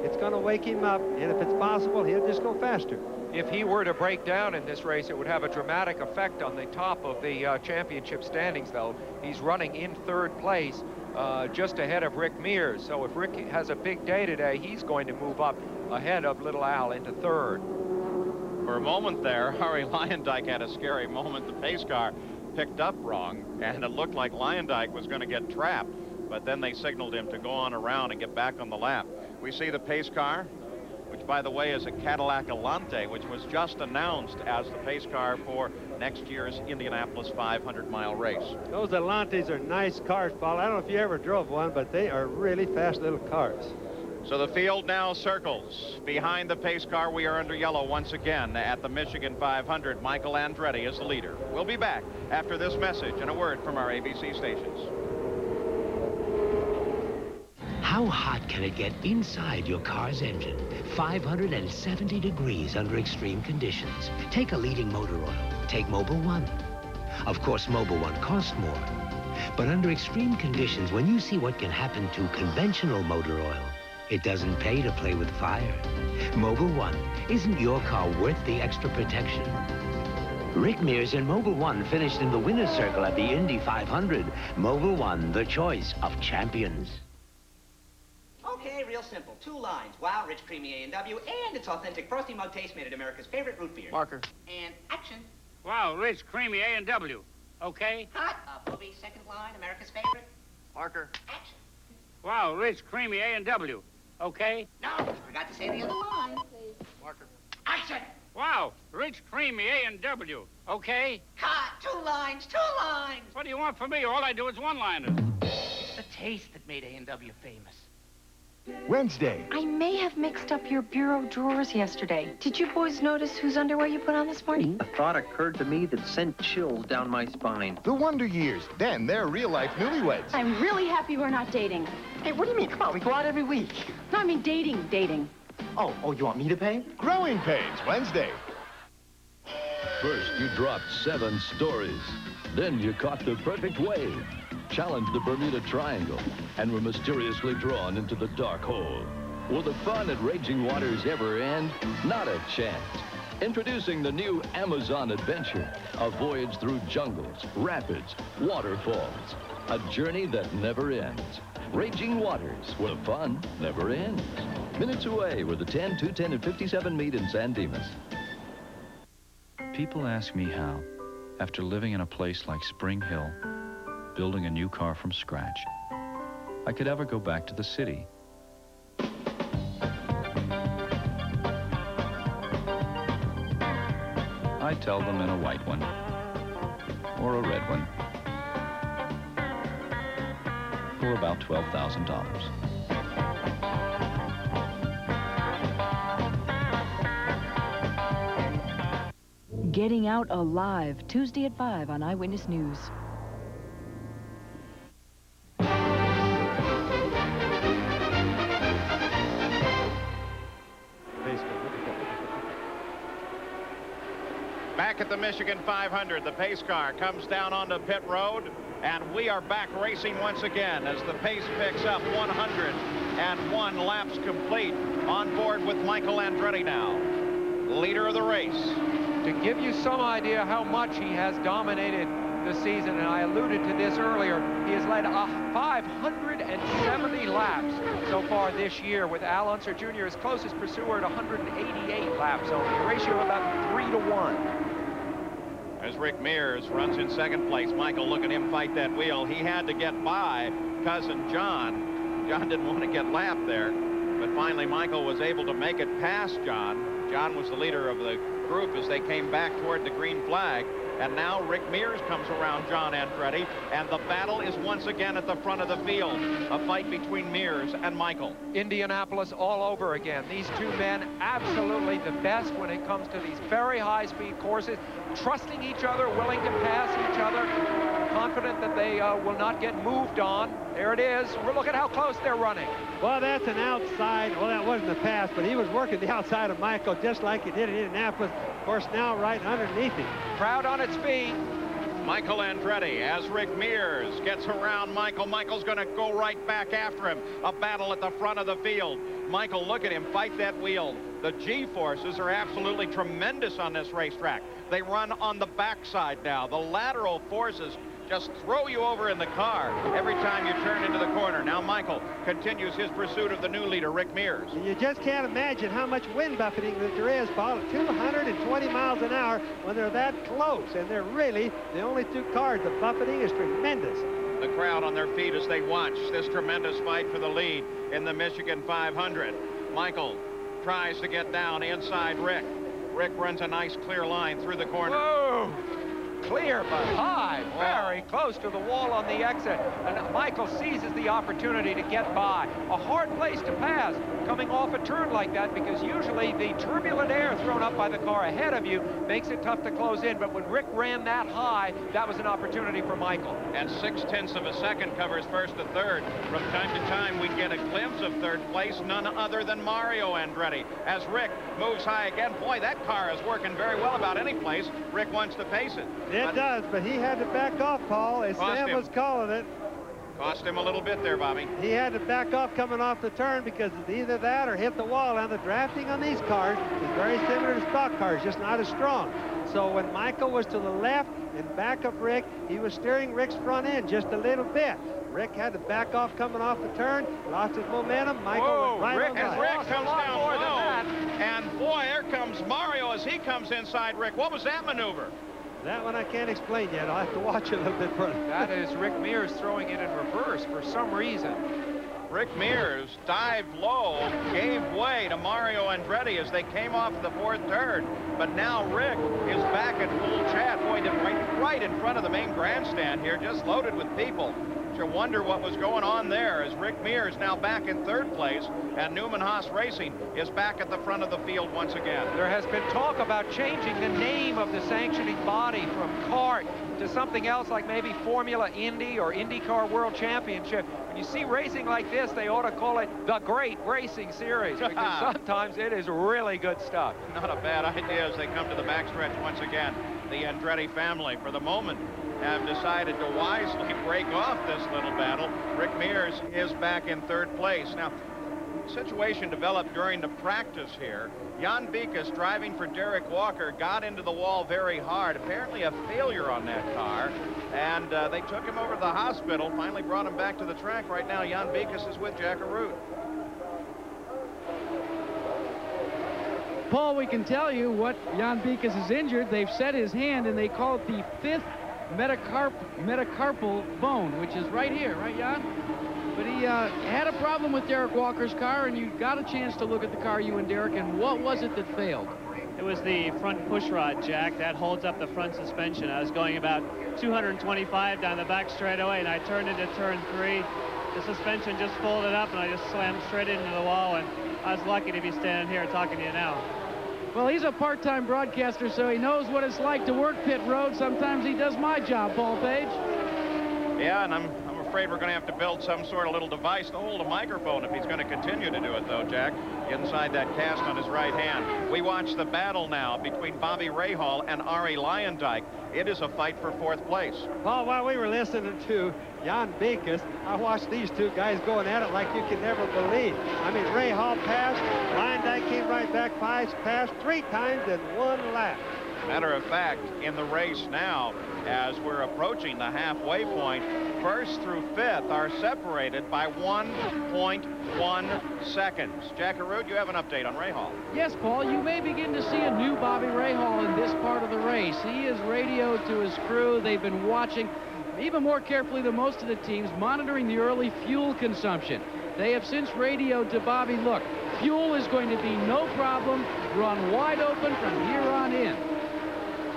It's going to wake him up, and if it's possible, he'll just go faster.
If he were to break down in this race, it would have a dramatic effect on the top of the championship standings, though. He's running in 3rd place, just ahead of Rick Mears. So if Rick has a big day today, he's going to move up ahead of Little Al into 3rd.
For a moment there, Harry Luyendyk had a scary moment. The pace car picked up wrong, and it looked like Luyendyk was going to get trapped. But then they signaled him to go on around and get back on the lap. We see the pace car, which, by the way, is a Cadillac Elante, which was just announced as the pace car for next year's Indianapolis 500-mile race.
Those Elantes are nice cars, Paul. I don't know if you ever drove one, but they are really fast little cars.
So the field now circles. Behind the pace car, we are under yellow once again at the Michigan 500. Michael Andretti is the leader. We'll be back after this message and a word from our ABC stations.
How hot can it get inside your car's engine? 570 degrees under extreme conditions. Take a leading motor oil. Take Mobil 1. Of course, Mobil 1 costs more. But under extreme conditions, when you see what can happen to conventional motor oil, it doesn't pay to play with fire. Mobil 1. Isn't your car worth the extra protection? Rick Mears and Mobil 1 finished in the winner's circle at the Indy 500. Mobil 1, the choice of champions.
Okay, real simple. 2 lines. Wow, rich, creamy A&W, and it's authentic frosty mug taste made at America's favorite root beer.
Marker.
And action.
Wow, rich, creamy A&W. Okay?
Cut. Bobby, 2nd line, America's favorite.
Marker.
Action.
Wow, rich, creamy A&W. Okay?
No, forgot to say the other line.
Marker.
Action.
Wow, rich, creamy A&W. Okay?
Cut. 2 lines, 2 lines.
What do you want from me? All I do is one-liners.
It's the taste that made A&W famous.
Wednesday.
I may have mixed up your bureau drawers yesterday. Did you boys notice whose underwear you put on this morning?
A thought occurred to me that sent chills down my spine.
The Wonder Years. Then they're real-life newlyweds.
I'm really happy we're not dating.
Hey, what do you mean? Come on, we go out every week.
No, I mean dating.
Oh, you want me to pay?
Growing Pains, Wednesday.
First, you dropped 7 stories. Then you caught the perfect wave, challenged the Bermuda Triangle, and were mysteriously drawn into the dark hole. Will the fun at Raging Waters ever end? Not a chance. Introducing the new Amazon Adventure, a voyage through jungles, rapids, waterfalls, a journey that never ends. Raging Waters, where the fun never ends. Minutes away where the 10, 210, and 57 meet in San Dimas.
People ask me how, after living in a place like Spring Hill, building a new car from scratch, I could ever go back to the city. I tell them in a white one, or a red one, for about $12,000.
Getting Out Alive, Tuesday at 5 on Eyewitness News.
Back at the Michigan 500, the pace car comes down onto pit road, and we are back racing once again as the pace picks up. 101 laps complete. On board with Michael Andretti now, leader of the race.
To give you some idea how much he has dominated the season, and I alluded to this earlier, he has led 570 laps so far this year, with Al Unser Jr., his closest pursuer, at 188 laps only, a ratio of about 3-to-1.
As Rick Mears runs in second place. Michael, look at him fight that wheel. He had to get by cousin John. John didn't want to get lapped there, but finally Michael was able to make it past John. John was the leader of the group as they came back toward the green flag. And now Rick Mears comes around John Andretti, and the battle is once again at the front of the field. A fight between Mears and Michael.
Indianapolis all over again. These two men absolutely the best when it comes to these very high-speed courses, trusting each other, willing to pass each other, confident that they will not get moved on. There it is. Look at how close they're running.
Well, that's an outside. Well, that wasn't a pass, but he was working the outside of Michael just like he did in Indianapolis. Of course, now right underneath him.
Crowd on its feet.
Michael Andretti, as Rick Mears gets around Michael. Michael's going to go right back after him. A battle at the front of the field. Michael, look at him fight that wheel. The G-forces are absolutely tremendous on this racetrack. They run on the backside now. The lateral forces just throw you over in the car every time you turn into the corner. Now Michael continues his pursuit of the new leader, Rick Mears.
You just can't imagine how much wind buffeting that there is, Paul, at 220 miles an hour when they're that close. And they're really the only two cars. The buffeting is tremendous.
The crowd on their feet as they watch this tremendous fight for the lead in the Michigan 500. Michael tries to get down inside Rick. Rick runs a nice clear line through the corner.
Whoa! Clear but high, very close to the wall on the exit, and Michael seizes the opportunity to get by. A hard place to pass coming off a turn like that, because usually the turbulent air thrown up by the car ahead of you makes it tough to close in, but when Rick ran that high, that was an opportunity for Michael.
And 0.6 of a second covers first to third. From time to time we get a glimpse of third place, none other than Mario Andretti, as Rick moves high again. Boy, that car is working very well about any place. Rick wants to pace it.
It does, but he had to back off, Paul, as Sam was calling it.
Cost him a little bit there, Bobby.
He had to back off coming off the turn because it's either that or hit the wall. And the drafting on these cars is very similar to stock cars, just not as strong. So when Michael was to the left and back of Rick, he was steering Rick's front end just a little bit. Rick had to back off coming off the turn, lost his momentum. Michael went right on by.
And Rick comes down low. And boy, there comes Mario as he comes inside Rick. What was that maneuver?
That one I can't explain yet. I'll have to watch it a little bit further.
That is Rick Mears throwing it in reverse for some reason.
Rick Mears dived low, gave way to Mario Andretti as they came off the fourth turn. But now Rick is back at full chat. Boy, right in front of the main grandstand here, just loaded with people. You wonder what was going on there as Rick Mears now back in third place, and Newman Haas Racing is back at the front of the field once again.
There has been talk about changing the name of the sanctioning body from CART to something else like maybe Formula Indy or IndyCar World Championship. When you see racing like this, they ought to call it the Great Racing Series, because sometimes it is really good stuff.
Not a bad idea as they come to the backstretch once again. The Andretti family, for the moment, have decided to wisely break off this little battle. Rick Mears is back in third place. Now, situation developed during the practice here. Jan Bikas, driving for Derek Walker, got into the wall very hard. Apparently a failure on that car. And they took him over to the hospital, finally brought him back to the track. Right now, Jan Bikas is with Jack Arute.
Paul, we can tell you what Jan Bikas is injured. They've set his hand, and they call it the fifth metacarpal bone, which is right here, right, Jan? But he had a problem with Derek Walker's car, and you got a chance to look at the car, you and Derek, and what was it that failed?
It was the front push rod, Jack. That holds up the front suspension. I was going about 225 down the back straightaway, and I turned into turn 3. The suspension just folded up, and I just slammed straight into the wall, and I was lucky to be standing here talking to you now.
Well, he's a part-time broadcaster, so he knows what it's like to work pit road. Sometimes he does my job, Paul Page.
Yeah, and I'm afraid we're going to have to build some sort of little device to hold a microphone if he's going to continue to do it, though, Jack, inside that cast on his right hand. We watch the battle now between Bobby Rahal and Arie Luyendyk. It is a fight for fourth place.
Well, while we were listening to Jan Beekes, I watched these two guys going at it like you can never believe. I mean, Rahal passed, Luyendyk came right back, passed 3 times in 1 lap.
Matter of fact, in the race now, as we're approaching the halfway point, first through fifth are separated by 1.1 seconds. Jack Arute, you have an update on Rahal.
Yes, Paul, you may begin to see a new Bobby Rahal in this part of the race. He is radioed to his crew. They've been watching even more carefully than most of the teams, monitoring the early fuel consumption. They have since radioed to Bobby, look, fuel is going to be no problem. Run wide open from here on in.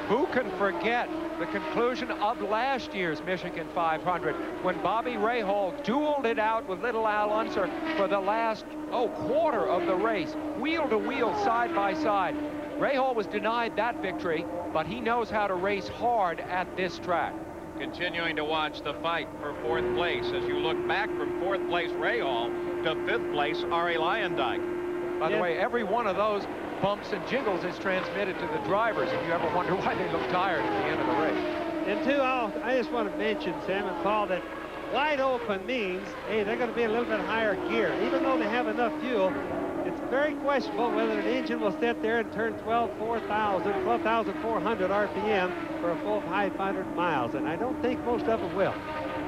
Who can forget the conclusion of last year's Michigan 500 when Bobby Rahal dueled it out with little Al Unser for the last, quarter of the race, wheel to wheel, side by side. Rahal was denied that victory, but he knows how to race hard at this track.
Continuing to watch the fight for fourth place as you look back from fourth place Rahal to fifth place Arie Luyendyk.
By the way, every one of those bumps and jiggles is transmitted to the drivers, if you ever wonder why they look tired at the end of the race.
And two, I just want to mention, Sam and Paul, that wide open means, hey, they're going to be a little bit higher gear. Even though they have enough fuel, it's very questionable whether an engine will sit there and turn 12,400 RPM for a full 500 miles, and I don't think most of them will.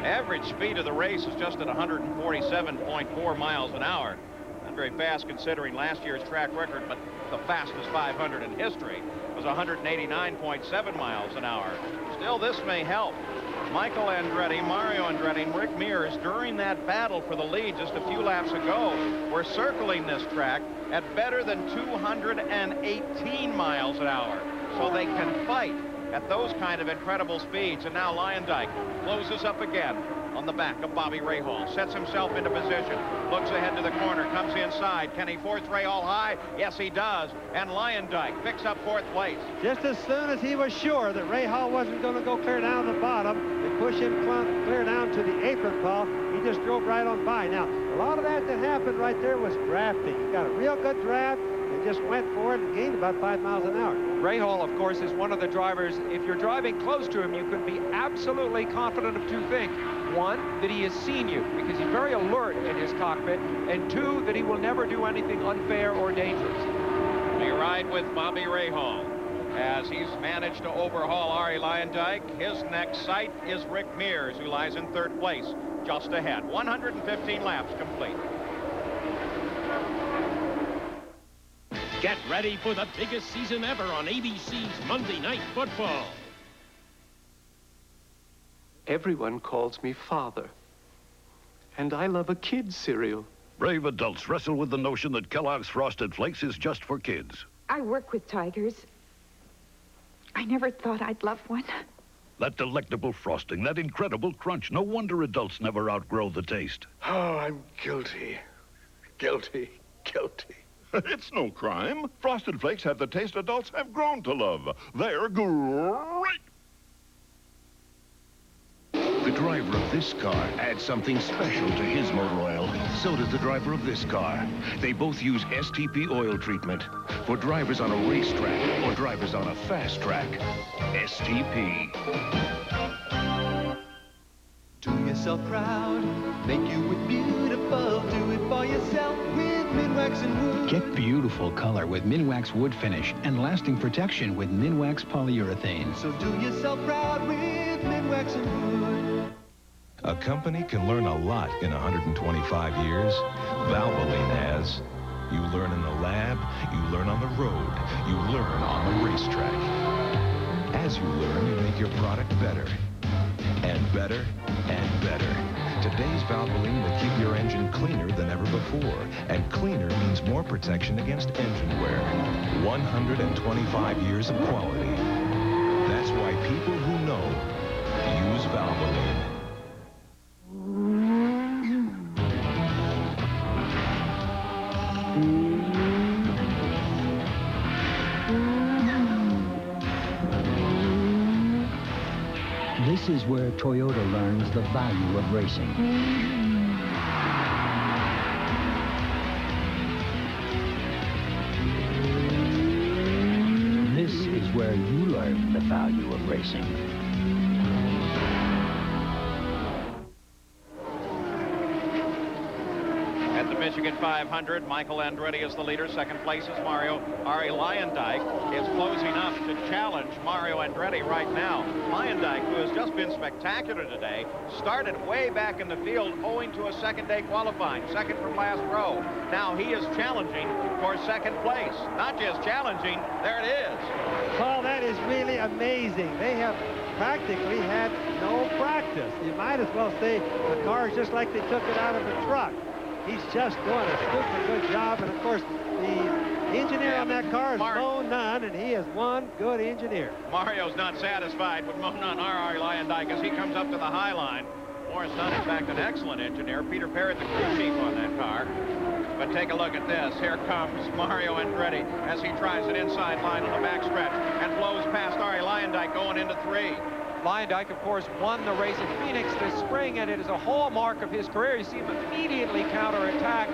Average speed of the race is just at 147.4 miles an hour. Not very fast considering last year's track record, but the fastest 500 in history was 189.7 miles an hour. Still, this may help. Michael Andretti, Mario Andretti, and Rick Mears, during that battle for the lead just a few laps ago, were circling this track at better than 218 miles an hour. So they can fight at those kind of incredible speeds. And now Luyendyk closes up again on the back of Bobby Rahal, sets himself into position, looks ahead to the corner, comes inside. Can he force Rahal high? Yes, he does. And Luyendyk picks up fourth place.
Just as soon as he was sure that Rahal wasn't going to go clear down the bottom and push him clear down to the apron, Paul, he just drove right on by. Now, a lot of that happened right there was drafting. He got a real good draft and just went for it and gained about 5 miles an hour.
Rahal, of course, is one of the drivers. If you're driving close to him, you can be absolutely confident of 2 things. 1, that he has seen you, because he's very alert in his cockpit, and 2, that he will never do anything unfair or dangerous.
We ride with Bobby Rahal as he's managed to overhaul Arie Luyendyk. His next sight is Rick Mears, who lies in third place, just ahead. 115 laps complete.
Get ready for the biggest season ever on ABC's Monday Night Football.
Everyone calls me father. And I love a kid's cereal.
Brave adults wrestle with the notion that Kellogg's Frosted Flakes is just for kids.
I work with tigers. I never thought I'd love one.
That delectable frosting, that incredible crunch. No wonder adults never outgrow the taste.
Oh, I'm guilty. Guilty. Guilty. It's no crime. Frosted Flakes have the taste adults have grown to love. They're great.
The driver of this car adds something special to his motor oil. So does the driver of this car. They both use STP oil treatment for drivers on a racetrack or drivers on a fast track. STP.
Do yourself proud. Make you look beautiful. Do it for yourself with Minwax and Wood.
Get beautiful color with Minwax Wood Finish and lasting protection with Minwax Polyurethane.
So do yourself proud with Minwax and Wood.
A company can learn a lot in 125 years. Valvoline has. You learn in the lab, you learn on the road, you learn on the racetrack. As you learn, you make your product better. And better, and better. Today's Valvoline will keep your engine cleaner than ever before. And cleaner means more protection against engine wear. 125 years of quality. That's why people who know use Valvoline.
where Toyota learns the value of racing. This is where you learn the value of racing.
At the Michigan 500, Michael Andretti is the leader. Second place is Mario. Ari Leyendijk is closing up to challenge Mario Andretti right now. Leyendijk, who has just been spectacular today, started way back in the field owing to a second-day qualifying, second from last row. Now he is challenging for second place. Not just challenging, there it is.
Paul, that is really amazing. They have practically had no practice. You might as well say the car is just like they took it out of a truck. He's just doing a super good job. And, of course, the engineer on that car is Mo Nunn, and he is one good engineer.
Mario's not satisfied with Mo Nunn or Ari Leyendijk as he comes up to the high line. Morris Nunn, in fact, an excellent engineer. Peter Parrott, the crew chief on that car. But take a look at this. Here comes Mario Andretti as he tries an inside line on the backstretch and blows past Ari Leyendijk going into 3.
Leyendijk, of course, won the race at Phoenix this spring, and it is a hallmark of his career. You see him immediately counterattack.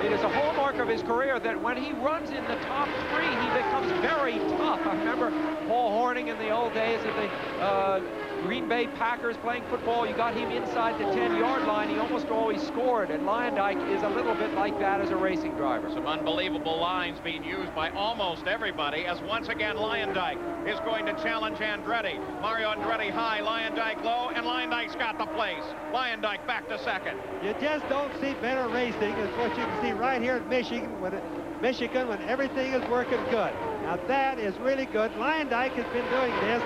It is a hallmark of his career that when he runs in the top 3, he becomes very tough. I remember Paul Hornung in the old days of the Green Bay Packers playing football. You got him inside the 10-yard line. He almost always scored, and Leyendijk is a little bit like that as a racing driver.
Some unbelievable lines being used by almost everybody as once again Leyendijk is going to challenge Andretti. Mario Andretti high, Leyendijk low, and Leyendijk's got the place. Leyendijk back to second.
You just don't see better racing as what you can see right here at Michigan when everything is working good. Now that is really good. Leyendijk has been doing this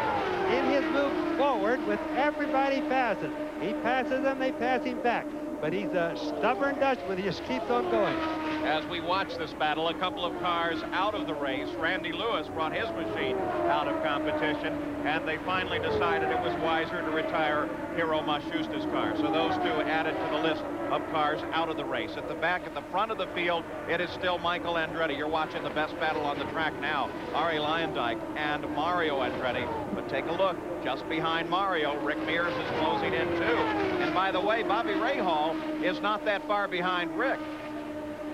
in his move forward with everybody passes. He passes them, they pass him back. But he's a stubborn Dutchman. He just keeps on going.
As we watch this battle, a couple of cars out of the race. Randy Lewis brought his machine out of competition, and they finally decided it was wiser to retire Hiro Mashusta's car. So those two added to the list of cars out of the race. At the back, at the front of the field, it is still Michael Andretti. You're watching the best battle on the track now. Ari Leyendijk and Mario Andretti. But take a look. Just behind Mario, Rick Mears is closing in too. And by the way, Bobby Rahal is not that far behind Rick.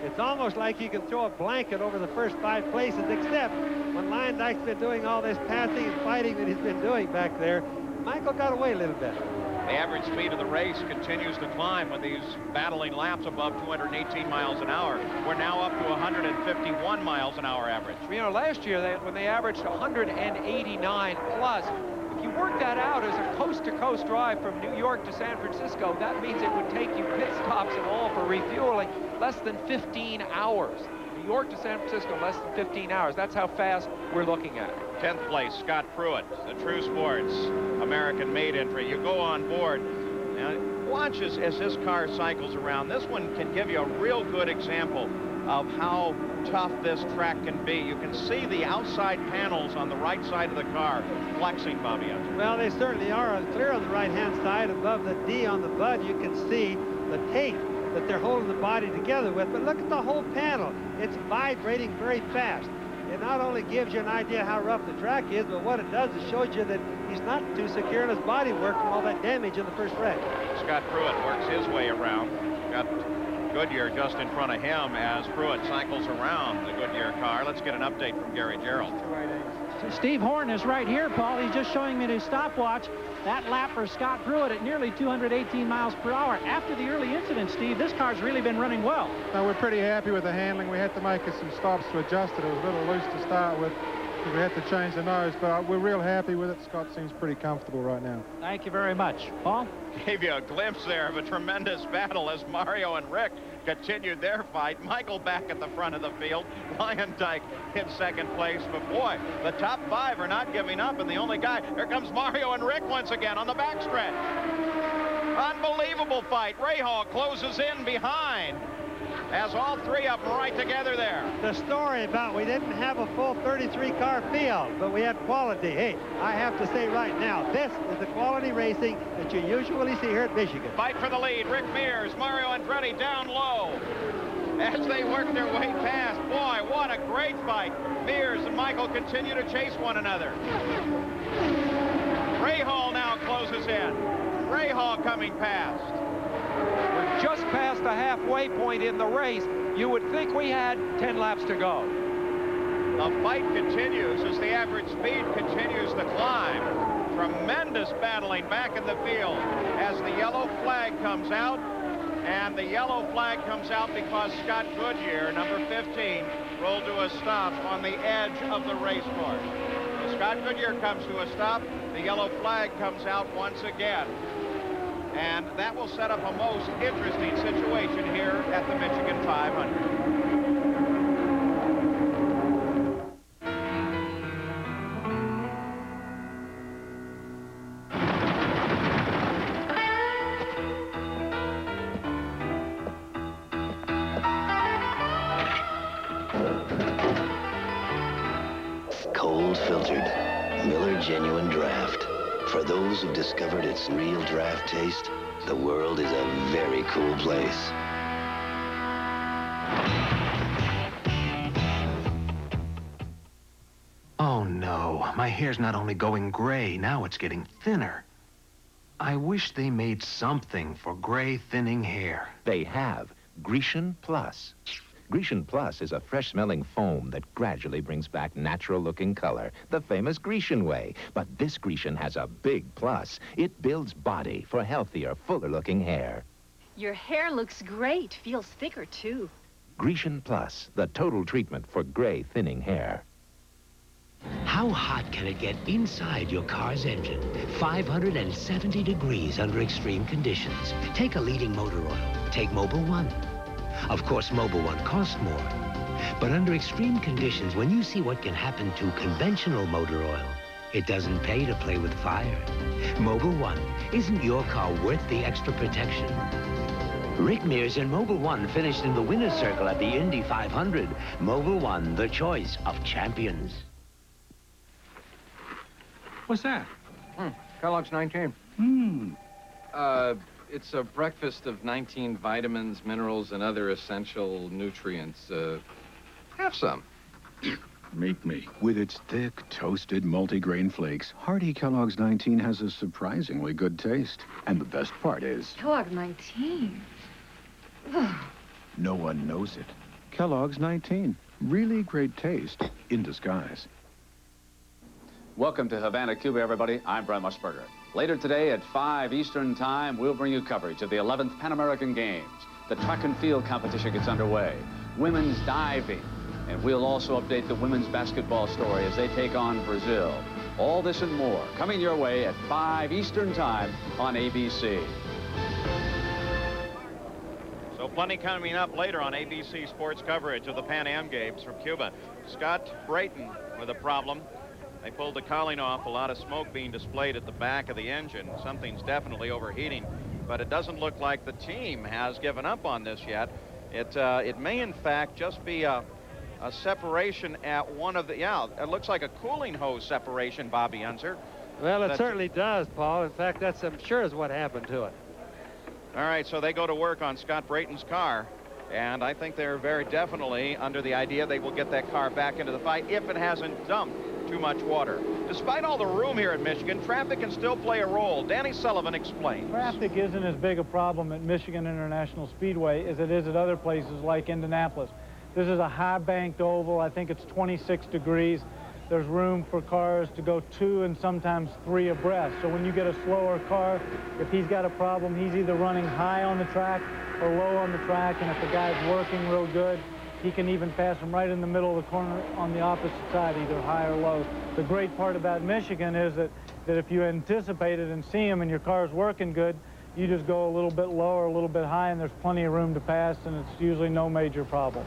It's almost like you can throw a blanket over the first 5 places, except when Leyendijk's been doing all this passing and fighting that he's been doing back there, Michael got away a little bit.
The average speed of the race continues to climb with these battling laps above 218 miles an hour. We're now up to 151 miles an hour average.
You know, last year when they averaged 189 plus, if you work that out as a coast-to-coast drive from New York to San Francisco, that means it would take you pit stops and all for refueling less than 15 hours. New York to San Francisco, less than 15 hours. That's how fast we're looking at.
10th place, Scott Pruitt, the True Sports American-made entry. You go on board. Now, watch as this car cycles around. This one can give you a real good example of how tough this track can be. You can see the outside panels on the right side of the car flexing, Bobby.
Well, they certainly are. Clear on the right-hand side above the D on the bud, you can see the tape that they're holding the body together with. But look at the whole panel. It's vibrating very fast. It not only gives you an idea how rough the track is, but what it does is shows you that he's not too secure in his body work from all that damage in the first wreck.
Scott Pruitt works his way around. Got Goodyear just in front of him as Pruitt cycles around the Goodyear car. Let's get an update from Gary Gerald.
Steve Horn is right here, Paul. He's just showing me his stopwatch. That lap for Scott Pruitt at nearly 218 miles per hour. After the early incident, Steve, this car's really been running well.
We're pretty happy with the handling. We had to make some stops to adjust it. It was a little loose to start with. We had to change the nose, but we're real happy with it. Scott seems pretty comfortable right now.
Thank you very much. Paul?
Gave you a glimpse there of a tremendous battle as Mario and Rick continued their fight. Michael back at the front of the field. Leyendijk in second place. But boy, the top 5 are not giving up, and the only guy, here comes Mario and Rick once again on the backstretch. Unbelievable fight. Rahal closes in behind as all 3 of them right together there.
The story about we didn't have a full 33-car field, but we had quality. Hey, I have to say right now, this is the quality racing that you usually see here at Michigan.
Fight for the lead. Rick Mears, Mario Andretti down low as they work their way past. Boy, what a great fight. Mears and Michael continue to chase one another. Rahal now closes in. Rahal coming past.
We're just past the halfway point in the race. You would think we had 10 laps to go.
The fight continues as the average speed continues to climb. Tremendous battling back in the field as the yellow flag comes out. And the yellow flag comes out because Scott Goodyear, number 15, rolled to a stop on the edge of the race course. So Scott Goodyear comes to a stop. The yellow flag comes out once again. And that will set up a most interesting situation here at the Michigan 500.
Cold filtered, Miller Genuine Draft. For those who've discovered its real draft taste, the world is a very cool place.
Oh no, my hair's not only going gray, now it's getting thinner. I wish they made something for gray thinning hair.
They have Grecian Plus. Grecian Plus is a fresh-smelling foam that gradually brings back natural-looking color, the famous Grecian way. But this Grecian has a big plus. It builds body for healthier, fuller-looking hair.
Your hair looks great. Feels thicker, too.
Grecian Plus, the total treatment for gray thinning hair.
How hot can it get inside your car's engine? 570 degrees under extreme conditions. Take a leading motor oil. Take Mobil 1. Of course, Mobil 1 costs more. But under extreme conditions, when you see what can happen to conventional motor oil, it doesn't pay to play with fire. Mobil 1, isn't your car worth the extra protection? Rick Mears and Mobil 1 finished in the winner's circle at the Indy 500. Mobil 1, the choice of champions.
What's that? Kellogg's 19.
It's a breakfast of 19 vitamins, minerals, and other essential nutrients. Have some.
Make me. With its thick, toasted multigrain flakes, hearty Kellogg's 19 has a surprisingly good taste. And the best part is,
Kellogg 19.
no one knows it. Kellogg's 19. Really great taste in disguise.
Welcome to Havana, Cuba, everybody. I'm Brent Musburger. Later today at 5 Eastern Time, we'll bring you coverage of the 11th Pan American Games. The track and field competition gets underway. Women's diving. And we'll also update the women's basketball story as they take on Brazil. All this and more coming your way at 5 Eastern Time on ABC.
So plenty coming up later on ABC Sports coverage of the Pan Am Games from Cuba. Scott Brayton with a problem. They pulled the cowling off, a lot of smoke being displayed at the back of the engine. Something's definitely overheating, but it doesn't look like the team has given up on this yet. It may, in fact, just be a separation at one of the, it looks like a cooling hose separation, Bobby Unser.
Well, it certainly does, Paul. In fact, that's, I'm sure, is what happened to it.
All right, so they go to work on Scott Brayton's car, and I think they're very definitely under the idea they will get that car back into the fight if it hasn't dumped too much water. Despite all the room here at Michigan, traffic can still play a role. Danny Sullivan explains.
Traffic isn't as big a problem at Michigan International Speedway as it is at other places like Indianapolis. This is a high-banked oval. I think it's 26 degrees. There's room for cars to go 2 and sometimes 3 abreast. So when you get a slower car, if he's got a problem, he's either running high on the track or low on the track, and if the guy's working real good, he can even pass him right in the middle of the corner on the opposite side, either high or low. The great part about Michigan is that if you anticipate it and see him and your car's working good, you just go a little bit low or a little bit high, and there's plenty of room to pass, and it's usually no major problem.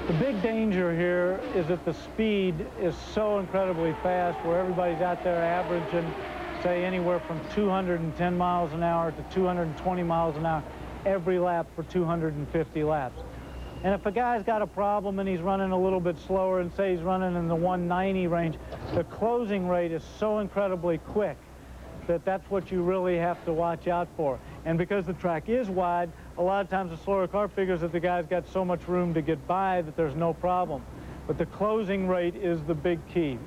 The big danger here is that the speed is so incredibly fast where everybody's out there averaging, say, anywhere from 210 miles an hour to 220 miles an hour every lap for 250 laps. And if a guy's got a problem and he's running a little bit slower, and say he's running in the 190 range, the closing rate is so incredibly quick that that's what you really have to watch out for. And because the track is wide, a lot of times the slower car figures that the guy's got so much room to get by that there's no problem. But the closing rate is the big key.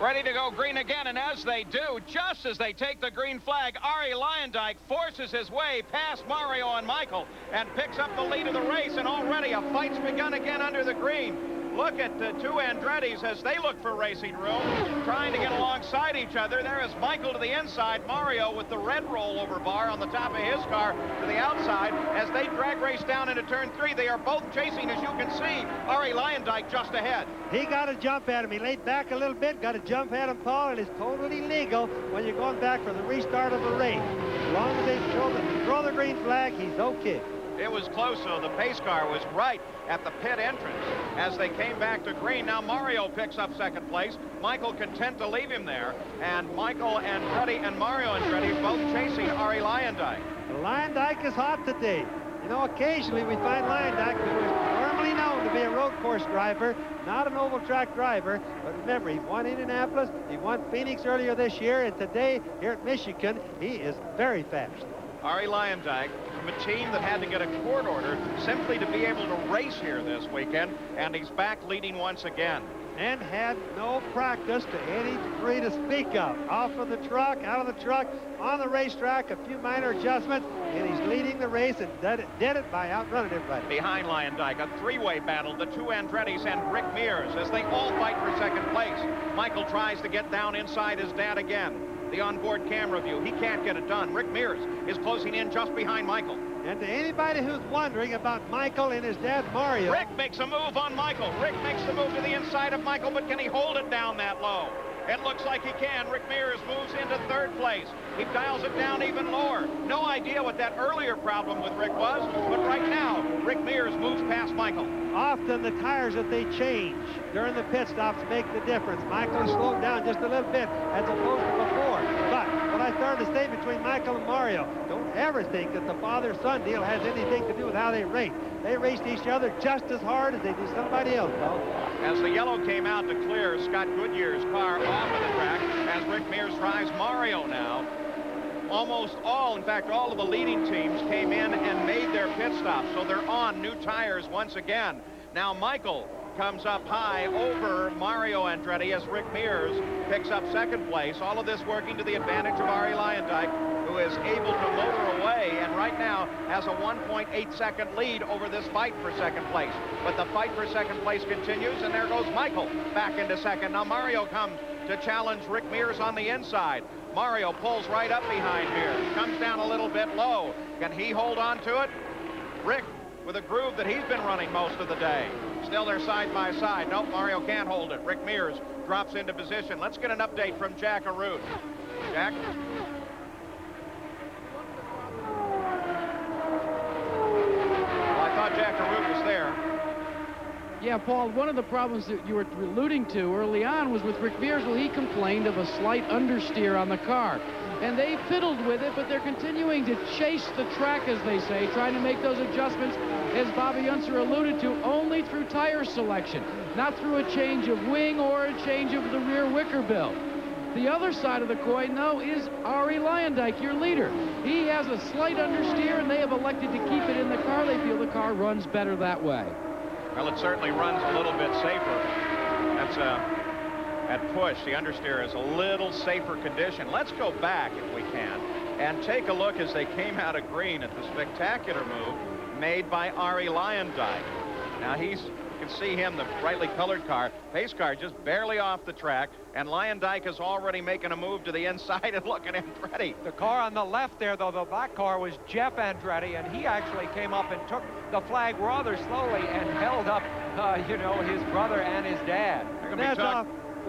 Ready to go green again, and as they do, just as they take the green flag, Arie Luyendyk forces his way past Mario and Michael and picks up the lead of the race, and already a fight's begun again under the green. Look at the two Andrettis as they look for racing room, trying to get alongside each other. There is Michael to the inside, Mario with the red rollover bar on the top of his car to the outside. As they drag race down into turn 3, they are both chasing, as you can see, Arie Luyendyk just ahead.
He got a jump at him. He laid back a little bit, got a jump at him, Paul, and it's totally legal when you're going back for the restart of the race. As long as they throw the green flag, he's okay.
It was close, though. The pace car was right at the pit entrance as they came back to green. Now Mario picks up second place. Michael content to leave him there. And Michael Andretti and Mario Andretti both chasing Arie Luyendyk.
Luyendyk is hot today. You know, occasionally we find Luyendyk, who is normally known to be a road course driver, not an oval track driver. But remember, he won Indianapolis, he won Phoenix earlier this year, and today here at Michigan, he is very fast.
Arie Luyendyk from a team that had to get a court order simply to be able to race here this weekend, and he's back leading once again.
And had no practice to any degree to speak of. Off of the truck, out of the truck, on the racetrack, a few minor adjustments, and he's leading the race and did it by outrunning everybody.
Behind Luyendyk, a three-way battle, the two Andrettis and Rick Mears as they all fight for second place. Michael tries to get down inside his dad again. The onboard camera view, he can't get it done. Rick Mears is closing in just behind Michael.
And to anybody who's wondering about Michael and his dad Mario,
Rick makes a move on Michael. Rick makes the move to the inside of Michael, but can he hold it down that low? It looks like he can. Rick Mears moves into third place. He dials it down even lower. No idea what that earlier problem with Rick was, but right now, Rick Mears moves past Michael.
Often the tires that they change during the pit stops make the difference. Michael slowed down just a little bit as opposed to before. But what I started to say between Michael and Mario, don't ever think that the father-son deal has anything to do with how they race. They raced each other just as hard as they do somebody else, though.
As the yellow came out to clear Scott Goodyear's car off of the track, as Rick Mears tries Mario now. Almost all, in fact, all of the leading teams came in and made their pit stops, so they're on new tires once again. Now Michael comes up high over Mario Andretti as Rick Mears picks up second place. All of this working to the advantage of Arie Luyendyk, who is able to motor away and right now has a 1.8-second lead over this fight for second place. But the fight for second place continues, and there goes Michael back into second. Now Mario comes to challenge Rick Mears on the inside. Mario pulls right up behind Mears, comes down a little bit low. Can he hold on to it? Rick with a groove that he's been running most of the day. Still they're side by side. Nope, Mario can't hold it. Rick Mears drops into position. Let's get an update from Jack Arute. Jack? Well, I thought Jack Arute was there.
Yeah, Paul, one of the problems that you were alluding to early on was with Rick Mears. Well, he complained of a slight understeer on the car. And they fiddled with it, but they're continuing to chase the track, as they say, trying to make those adjustments, as Bobby Unser alluded to, only through tire selection, not through a change of wing or a change of the rear wicker bill. The other side of the coin, though, is Arie Luyendyk, your leader. He has a slight understeer, and they have elected to keep it in the car. They feel the car runs better that way.
Well, it certainly runs a little bit safer. That's at push. The understeer is a little safer condition. Let's go back, if we can, and take a look as they came out of green at the spectacular move made by Arie Luyendyk. Now you can see him, the brightly colored car, pace car just barely off the track, and Luyendyk is already making a move to the inside and looking at Andretti.
The car on the left there, though, the black car was Jeff Andretti, and he actually came up and took the flag rather slowly and held up, you know, his brother and his dad.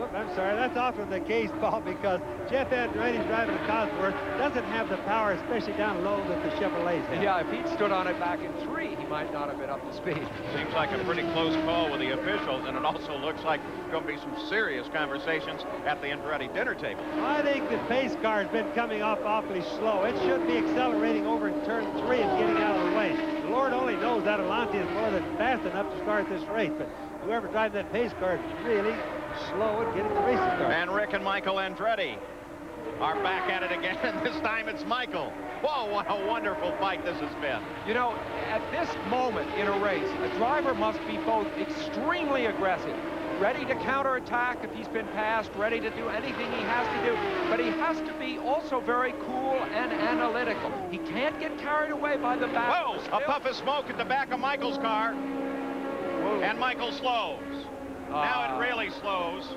I'm sorry, that's often the case, Paul, because Jeff Andretti's driving a Cosworth doesn't have the power, especially down low, that the Chevrolets have.
Yeah, if he'd stood on it back in 3, he might not have been up to speed.
Seems like a pretty close call with the officials, and it also looks like going to be some serious conversations at the Andretti dinner table.
I think the pace car has been coming off awfully slow. It should be accelerating over in turn 3 and getting out of the way. The Lord only knows that Alante is more than fast enough to start this race, but whoever drives that pace car is really slow at getting the racing car.
And Rick and Michael Andretti are back at it again. This time it's Michael. Whoa, what a wonderful fight this has been.
You know, at this moment in a race, a driver must be both extremely aggressive, ready to counterattack if he's been passed, ready to do anything he has to do. But he has to be also very cool and analytical. He can't get carried away by the battle.
Whoa, a puff of smoke at the back of Michael's car.
Whoa.
And Michael slows. Now it really slows.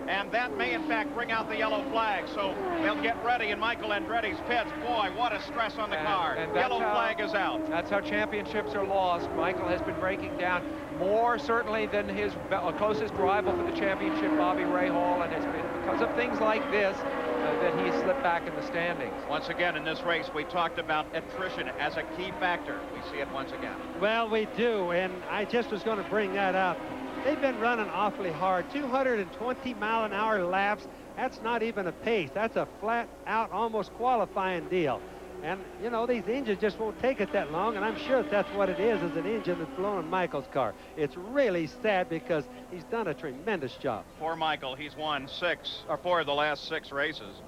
And that may, in fact, bring out the yellow flag. So they'll get ready in Michael Andretti's pits. Boy, what a stress on the car. Yellow flag is out.
That's how championships are lost. Michael has been breaking down more, certainly, than his closest rival for the championship, Bobby Rahal. And it's been because of things like this that he slipped back in the standings.
Once again, in this race, we talked about attrition as a key factor. We see it once again.
Well, we do, and I just was going to bring that up. They've been running awfully hard, 220-mile-an-hour laps. That's not even a pace. That's a flat-out, almost qualifying deal. And, you know, these engines just won't take it that long, and I'm sure that's what it is an engine that's blowing Michael's car. It's really sad because he's done a tremendous job.
Poor Michael, he's won 4 of the last 6 races.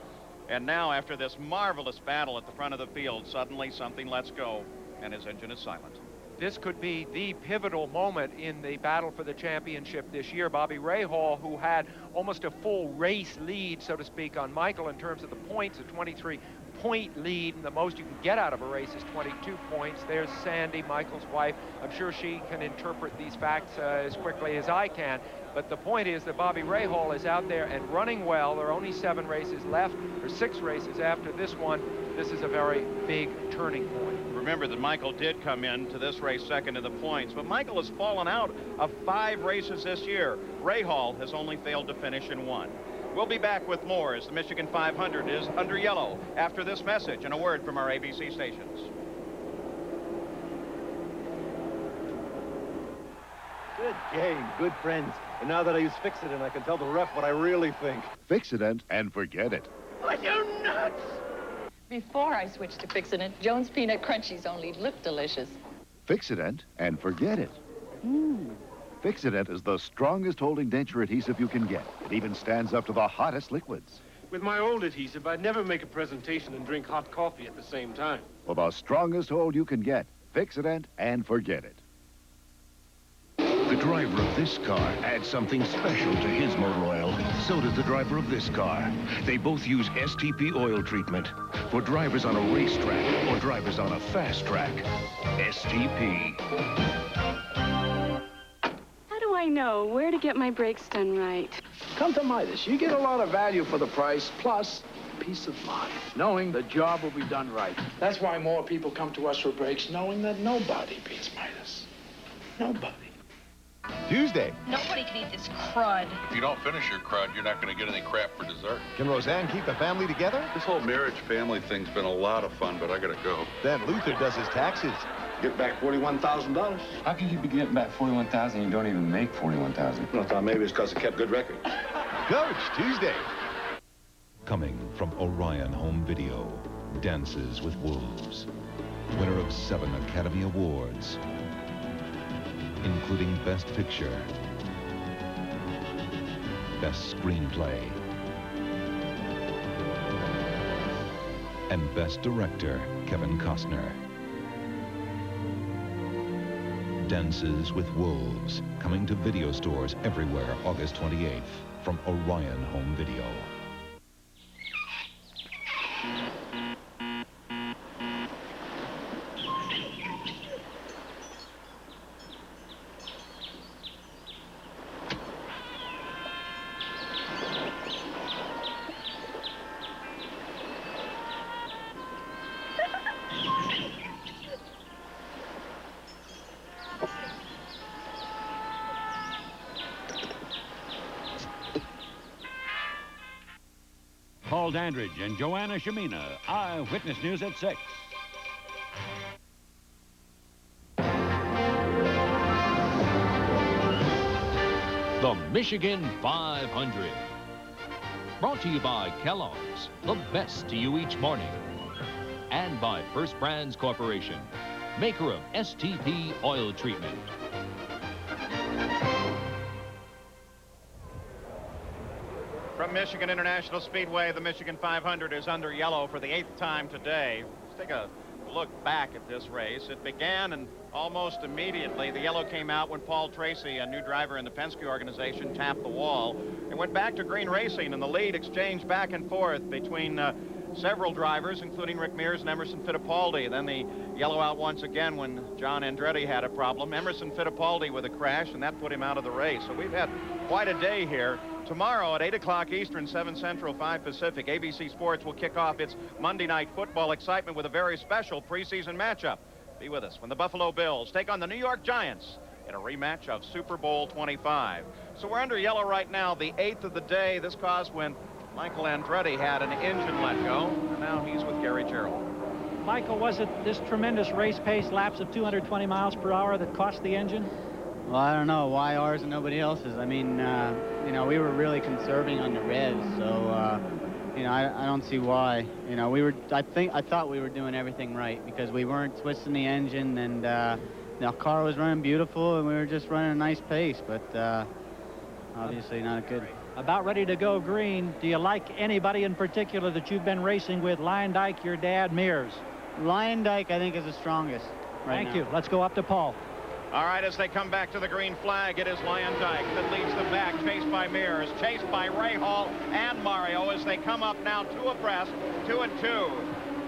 And now, after this marvelous battle at the front of the field, suddenly something lets go, and his engine is silent.
This could be the pivotal moment in the battle for the championship this year. Bobby Rahal, who had almost a full race lead, so to speak, on Michael in terms of the points, a 23-point lead, and the most you can get out of a race is 22 points. There's Sandy, Michael's wife. I'm sure she can interpret these facts as quickly as I can. But the point is that Bobby Rahal is out there and running well. There are only 7 races left, or 6 races after this one. This is a very big turning point.
Remember that Michael did come into this race second in the points, but Michael has fallen out of 5 races this year. Rahal has only failed to finish in 1. We'll be back with more as the Michigan 500 is under yellow after this message and a word from our ABC stations.
Good game, good friends. And now that I use Fix-It-Int, I can tell the ref what I really think.
Fix-It-Int and forget it.
Are you nuts?
Before I switched to Fix-It-Int, Jones Peanut Crunchies only looked delicious.
Fix-It-Int and forget it. Fix-It-Int is the strongest holding denture adhesive you can get. It even stands up to the hottest liquids.
With my old adhesive, I'd never make a presentation and drink hot coffee at the same time.
For the strongest hold you can get. Fix-It-Int and forget it.
The driver of this car adds something special to his motor oil. So does the driver of this car. They both use STP oil treatment for drivers on a racetrack or drivers on a fast track. STP.
How do I know where to get my brakes done right?
Come to Midas. You get a lot of value for the price, plus peace of mind, knowing the job will be done right. That's why more people come to us for brakes, knowing that nobody beats Midas. Nobody.
Tuesday.
Nobody can eat this crud.
If you don't finish your crud, you're not going to get any crap for dessert.
Can Roseanne keep the family together?
This whole marriage family thing's been a lot of fun, but I got to go.
Then Luther does his taxes.
Get back $41,000.
How can you be getting back $41,000 and you don't even make $41,000?
I thought maybe it's because I kept good record.
Coach, Tuesday.
Coming from Orion Home Video, Dances with Wolves. Winner of 7 Academy Awards, including Best Picture, Best Screenplay, and Best Director, Kevin Costner. Dances with Wolves, coming to video stores everywhere August 28th from Orion Home Video.
Paul Dandridge and Joanna Shemina, Eyewitness News at 6.
The Michigan 500. Brought to you by Kellogg's, the best to you each morning. And by First Brands Corporation, maker of STP oil treatment.
From Michigan International Speedway, the Michigan 500 is under yellow for the 8th time today. Let's take a look back at this race. It began, and almost immediately the yellow came out when Paul Tracy, a new driver in the Penske organization, tapped the wall. It went back to green racing, and the lead exchanged back and forth between several drivers, including Rick Mears and Emerson Fittipaldi. Then the yellow out once again when John Andretti had a problem. Emerson Fittipaldi with a crash, and that put him out of the race. So we've had quite a day here. Tomorrow at 8 o'clock Eastern, 7 Central, 5 Pacific, ABC Sports will kick off its Monday Night Football excitement with a very special preseason matchup. Be with us when the Buffalo Bills take on the New York Giants in a rematch of Super Bowl 25. So we're under yellow right now, the 8th of the day. This caused when Michael Andretti had an engine let go, and now he's with Gary Gerald.
Michael, was it this tremendous race pace, laps of 220 miles per hour that cost the engine?
Well, I don't know why ours and nobody else's. I mean, you know, we were really conserving on the revs, so you know, I don't see why. You know, I thought we were doing everything right because we weren't twisting the engine, and the car was running beautiful, and we were just running a nice pace, but obviously not good.
About ready to go green. Do you like anybody in particular that you've been racing with? Lyondike, your dad, Mears?
Lyondike, I think, is the strongest right now.
Thank you. Let's go up to Paul.
All right, as they come back to the green flag, it is Lyondike that leads them back, chased by Mears, chased by Ray Hall and Mario as they come up now 2 abreast, 2 and 2.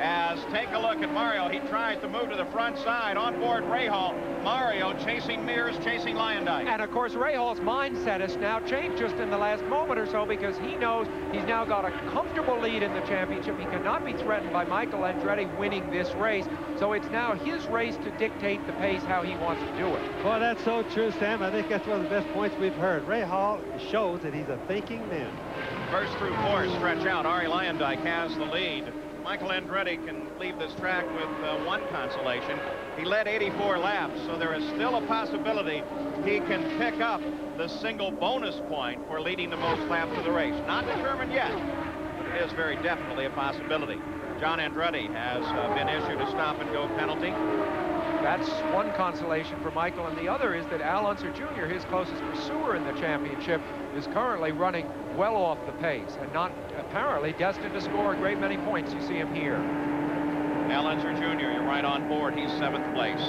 As take a look at Mario, he tries to move to the front side. On board Ray Hall. Mario chasing Mears, chasing Lyondike.
And of course, Ray Hall's mindset has now changed just in the last moment or so because he knows he's now got a comfortable lead in the championship. He cannot be threatened by Michael Andretti winning this race. So it's now his race to dictate the pace how he wants to do it.
Well, that's so true, Sam. I think that's one of the best points we've heard. Ray Hall shows that he's a thinking man.
First through 4 stretch out. Arie Lyondike has the lead. Michael Andretti can leave this track with one consolation. He led 84 laps, so there is still a possibility he can pick up the single bonus point for leading the most laps of the race. Not determined yet, but it is very definitely a possibility. John Andretti has been issued a stop-and-go penalty.
That's one consolation for Michael, and the other is that Al Unser Jr., his closest pursuer in the championship, is currently running well off the pace and not apparently destined to score a great many points. You see him here.
Al Unser Jr., you're right on board. He's 7th place.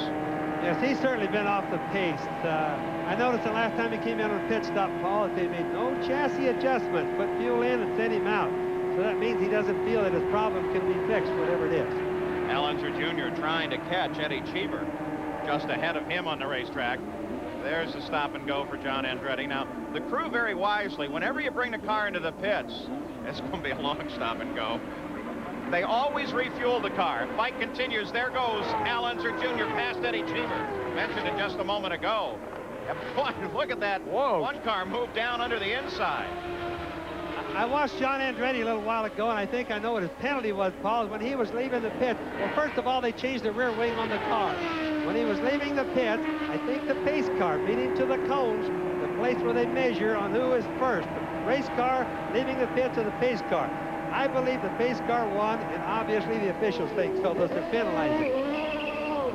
Yes, he's certainly been off the pace. I noticed the last time he came in on a pit stop, Paul, that they made no chassis adjustments, put fuel in and sent him out. So that means he doesn't feel that his problem can be fixed, whatever it is.
Al Unser Jr. trying to catch Eddie Cheever just ahead of him on the racetrack. There's the stop and go for John Andretti. Now, the crew very wisely, whenever you bring the car into the pits, it's going to be a long stop and go. They always refuel the car. Fight continues. There goes Al Unser Jr. past Eddie Cheever. Mentioned it just a moment ago. And boy, look at that.
Whoa.
One car moved down under the inside.
I watched John Andretti a little while ago, and I think I know what his penalty was, Paul, when he was leaving the pit. Well, first of all, they changed the rear wing on the car. When he was leaving the pit, I think the pace car beat him to the cones, the place where they measure on who is first. The race car leaving the pits or the pace car. I believe the pace car won, and obviously the officials think so. Those are penalizing.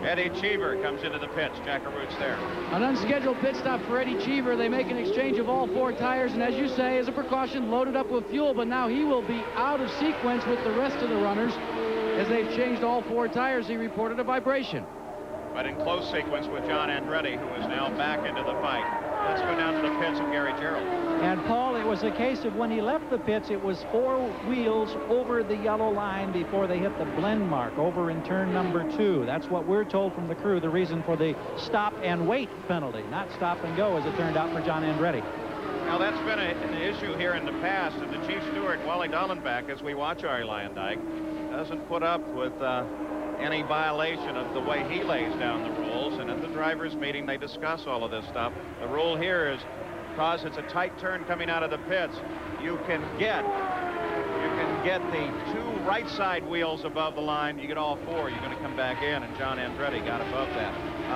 Eddie Cheever comes into the pits. Jack Arut's there.
An unscheduled pit stop for Eddie Cheever. They make an exchange of all 4 tires, and as you say, as a precaution, loaded up with fuel, but now he will be out of sequence with the rest of the runners. As they've changed all 4 tires, he reported a vibration.
But in close sequence with John Andretti, who is now back into the fight. Let's go down to the pits of Gary Gerald.
And Paul, it was a case of when he left the pits, it was 4 wheels over the yellow line before they hit the blend mark over in turn number 2. That's what we're told from the crew, the reason for the stop and wait penalty, not stop and go, as it turned out for John Andretti.
Now, that's been an issue here in the past, and the chief steward, Wally Dallenbach, as we watch Arie Lyondike, doesn't put up with any violation of the way he lays down the rules. And at the drivers' meeting, they discuss all of this stuff. The rule here is, because it's a tight turn coming out of the pits, you can get the 2 right side wheels above the line. You get all 4, you're going to come back in, and John Andretti got above that.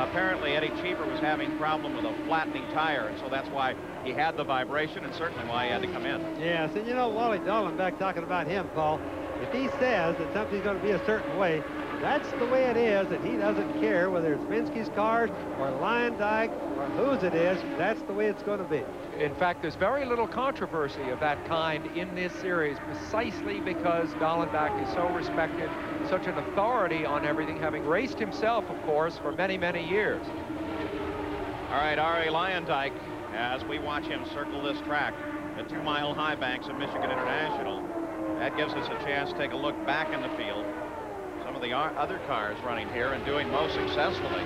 Apparently, Eddie Cheever was having a problem with a flattening tire, and so that's why he had the vibration, and certainly why he had to come in.
Yes, and you know, Wally Dallenbach talking about him, Paul, if he says that something's going to be a certain way, That's the way it is, and he doesn't care whether it's Vinsky's cars or Lyondike or whose it is. That's the way it's going to be.
In fact, there's very little controversy of that kind in this series, precisely because Lyondike is so respected, such an authority on everything, having raced himself, of course, for many, many years.
All right, Ari Lyondike, as we watch him circle this track, the 2-mile high banks of Michigan International, that gives us a chance to take a look back in the field. Some of the other cars running here and doing most successfully.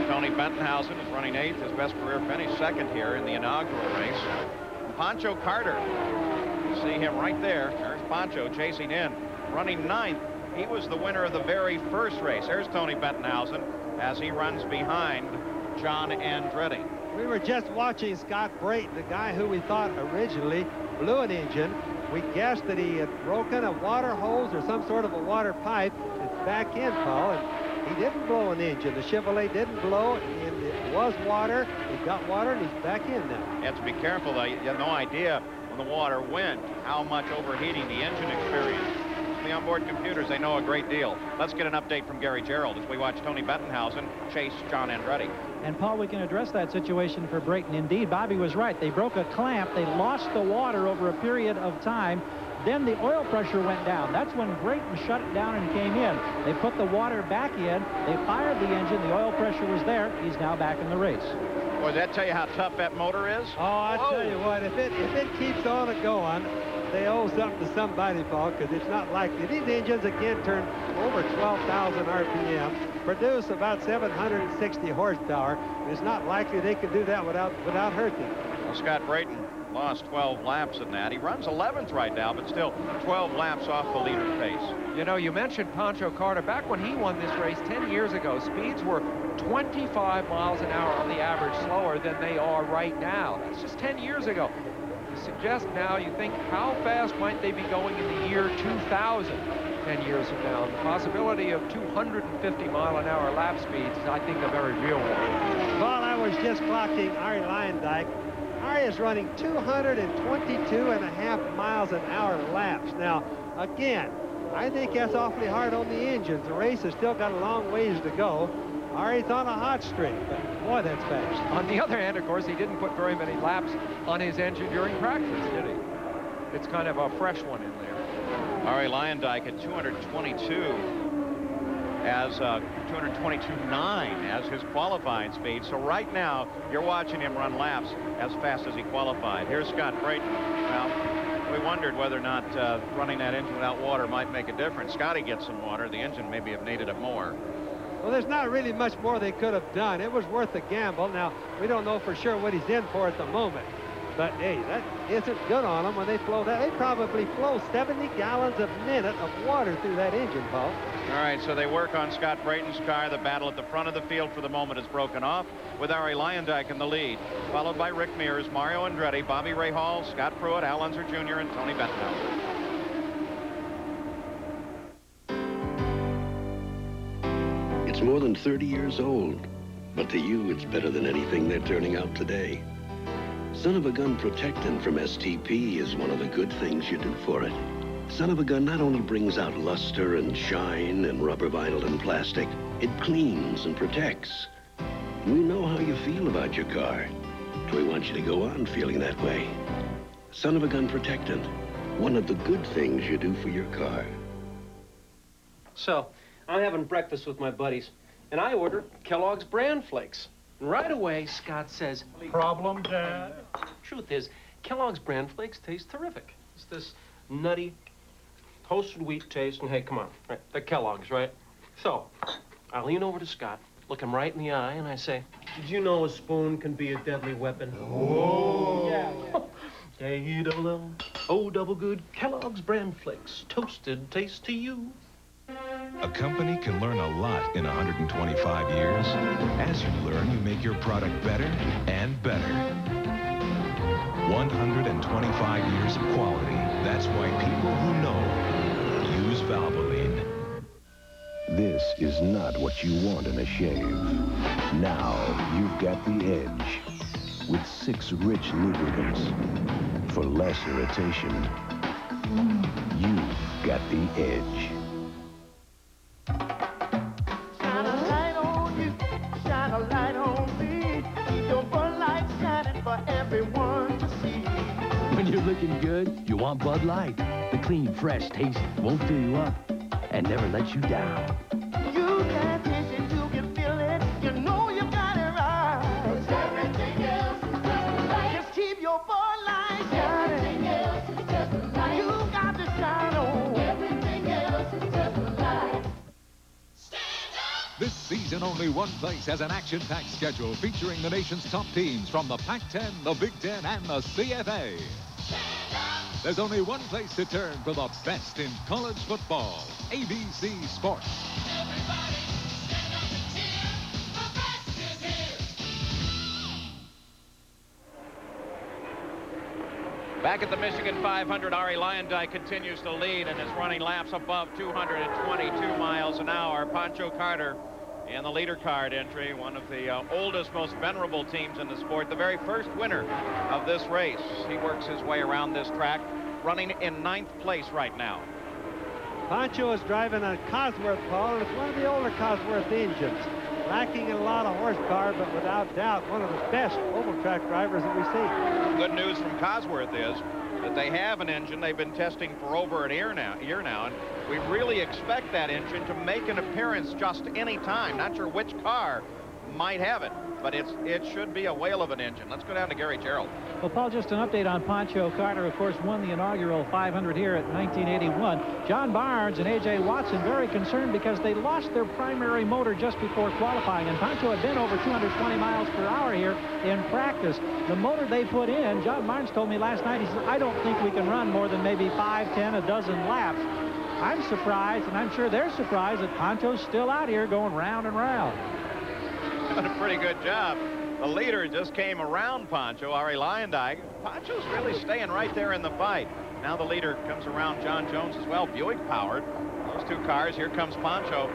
Tony Bentonhausen is running 8th, his best career finish, 2nd here in the inaugural race. And Pancho Carter, you see him right there. There's Pancho chasing in, running 9th. He was the winner of the very first race. There's Tony Bentonhausen as he runs behind John Andretti.
We were just watching Scott Brayton, the guy who we thought originally blew an engine. We guessed that he had broken a water hose or some sort of a water pipe. It's back in, Paul, and he didn't blow an engine. The Chevrolet didn't blow, and it was water. He got water, and he's back in now.
You have to be careful, though. You have no idea when the water went how much overheating the engine experienced. The onboard computers, they know a great deal. Let's get an update from Gary Gerald as we watch Tony Bentonhausen chase John Andretti.
And, Paul, we can address that situation for Brayton. Indeed, Bobby was right. They broke a clamp. They lost the water over a period of time. Then the oil pressure went down. That's when Brayton shut it down and came in. They put the water back in. They fired the engine. The oil pressure was there. He's now back in the race.
Boy, does that tell you how tough that motor is?
Oh, I tell you what, if it keeps on going, they owe something to somebody, Paul, because it's not likely. These engines, again, turn over 12,000 RPM, produce about 760 horsepower, and it's not likely they can do that without hurting.
Well, Scott Brayton lost 12 laps in that. He runs 11th right now, but still 12 laps off the leader pace.
You know, you mentioned Pancho Carter. Back when he won this race 10 years ago, speeds were 25 miles an hour on the average slower than they are right now. That's just 10 years ago. To suggest now, you think, how fast might they be going in the year 2000, 10 years from now? The possibility of 250-mile-an-hour lap speeds is, I think, a very real one.
Paul, I was just clocking Ari Lyondike. Ari is running 222.5 miles an hour laps. Now, again, I think that's awfully hard on the engines. The race has still got a long ways to go. Ari's on a hot streak, but boy, that's fast.
On the other hand, of course, he didn't put very many laps on his engine during practice, did he? It's kind of a fresh one in there.
Ari Lyondike at 222 as 222.9 as his qualifying speed. So right now, you're watching him run laps as fast as he qualified. Here's Scott Brayton. Well, we wondered whether or not running that engine without water might make a difference. Scotty gets some water. The engine maybe have needed it more.
Well, there's not really much more they could have done. It was worth a gamble. Now, we don't know for sure what he's in for at the moment. But, hey, that isn't good on them when they flow that. They probably flow 70 gallons a minute of water through that engine, Paul.
All right, so they work on Scott Brayton's car. The battle at the front of the field for the moment is broken off with Ari Lyondike in the lead, followed by Rick Mears, Mario Andretti, Bobby Ray Hall, Scott Pruitt, Al Unser Jr., and Tony Bentonhausen.
It's more than 30 years old, but to you, it's better than anything they're turning out today. Son of a Gun Protectant from STP is one of the good things you do for it. Son of a Gun not only brings out luster and shine and rubber vinyl and plastic, it cleans and protects. We know how you feel about your car, and we want you to go on feeling that way. Son of a Gun Protectant, one of the good things you do for your car.
So, I'm having breakfast with my buddies, and I order Kellogg's Bran Flakes. And right away, Scott says, "Problem, Dad?" Truth is, Kellogg's Bran Flakes taste terrific. It's this nutty, toasted wheat taste, and hey, come on, right? They're Kellogg's, right? So, I lean over to Scott, look him right in the eye, and I say, "Did you know a spoon can be a deadly weapon?" Oh! Yeah. K-double-L-O double good Kellogg's Bran Flakes. Toasted taste to you.
A company can learn a lot in 125 years. As you learn, you make your product better and better. 125 years of quality. That's why people who know use Valvoline.
This is not what you want in a shave. Now you've got the edge. With 6 rich lubricants. For less irritation, you've got the edge.
on Bud Light. The clean, fresh taste won't fill you up and never let you down.
You can taste it, you can feel it, you know you got it right. 'Cause everything else is just right. Just keep your Bud Light shining. Everything else is just right. You got to shine on. Everything else is just right.
This season, only one place has an action-packed schedule featuring the nation's top teams from the Pac-10, the Big Ten, and the CFA. There's only one place to turn for the best in college football. ABC Sports.
Back at the Michigan 500, Ari Lyondike continues to lead and is running laps above 222 miles an hour. Pancho Carter in the leader card entry, one of the oldest, most venerable teams in the sport, the very first winner of this race. He works his way around this track, running in 9th place right now.
Pancho is driving a Cosworth, Paul, and it's one of the older Cosworth engines. Lacking in a lot of horsepower, but without doubt, one of the best oval track drivers that we see.
Good news from Cosworth is that they have an engine they've been testing for over a year now, and we really expect that engine to make an appearance just any time. Not sure which car might have it, but it should be a whale of an engine. Let's go down to Gary Gerald.
Well, Paul, just an update on Pancho Carter. Of course, won the inaugural 500 here at 1981. John Barnes and A.J. Watson very concerned because they lost their primary motor just before qualifying, and Pancho had been over 220 miles per hour here in practice. The motor they put in, John Barnes told me last night, he said, I don't think we can run more than maybe 5, 10, a dozen laps. I'm surprised, and I'm sure they're surprised that Pancho's still out here going round and round.
Done a pretty good job. The leader just came around Pancho, Ari Lyondike. Pancho's really staying right there in the fight. Now the leader comes around John Jones as well, Buick powered. Those two cars, here comes Pancho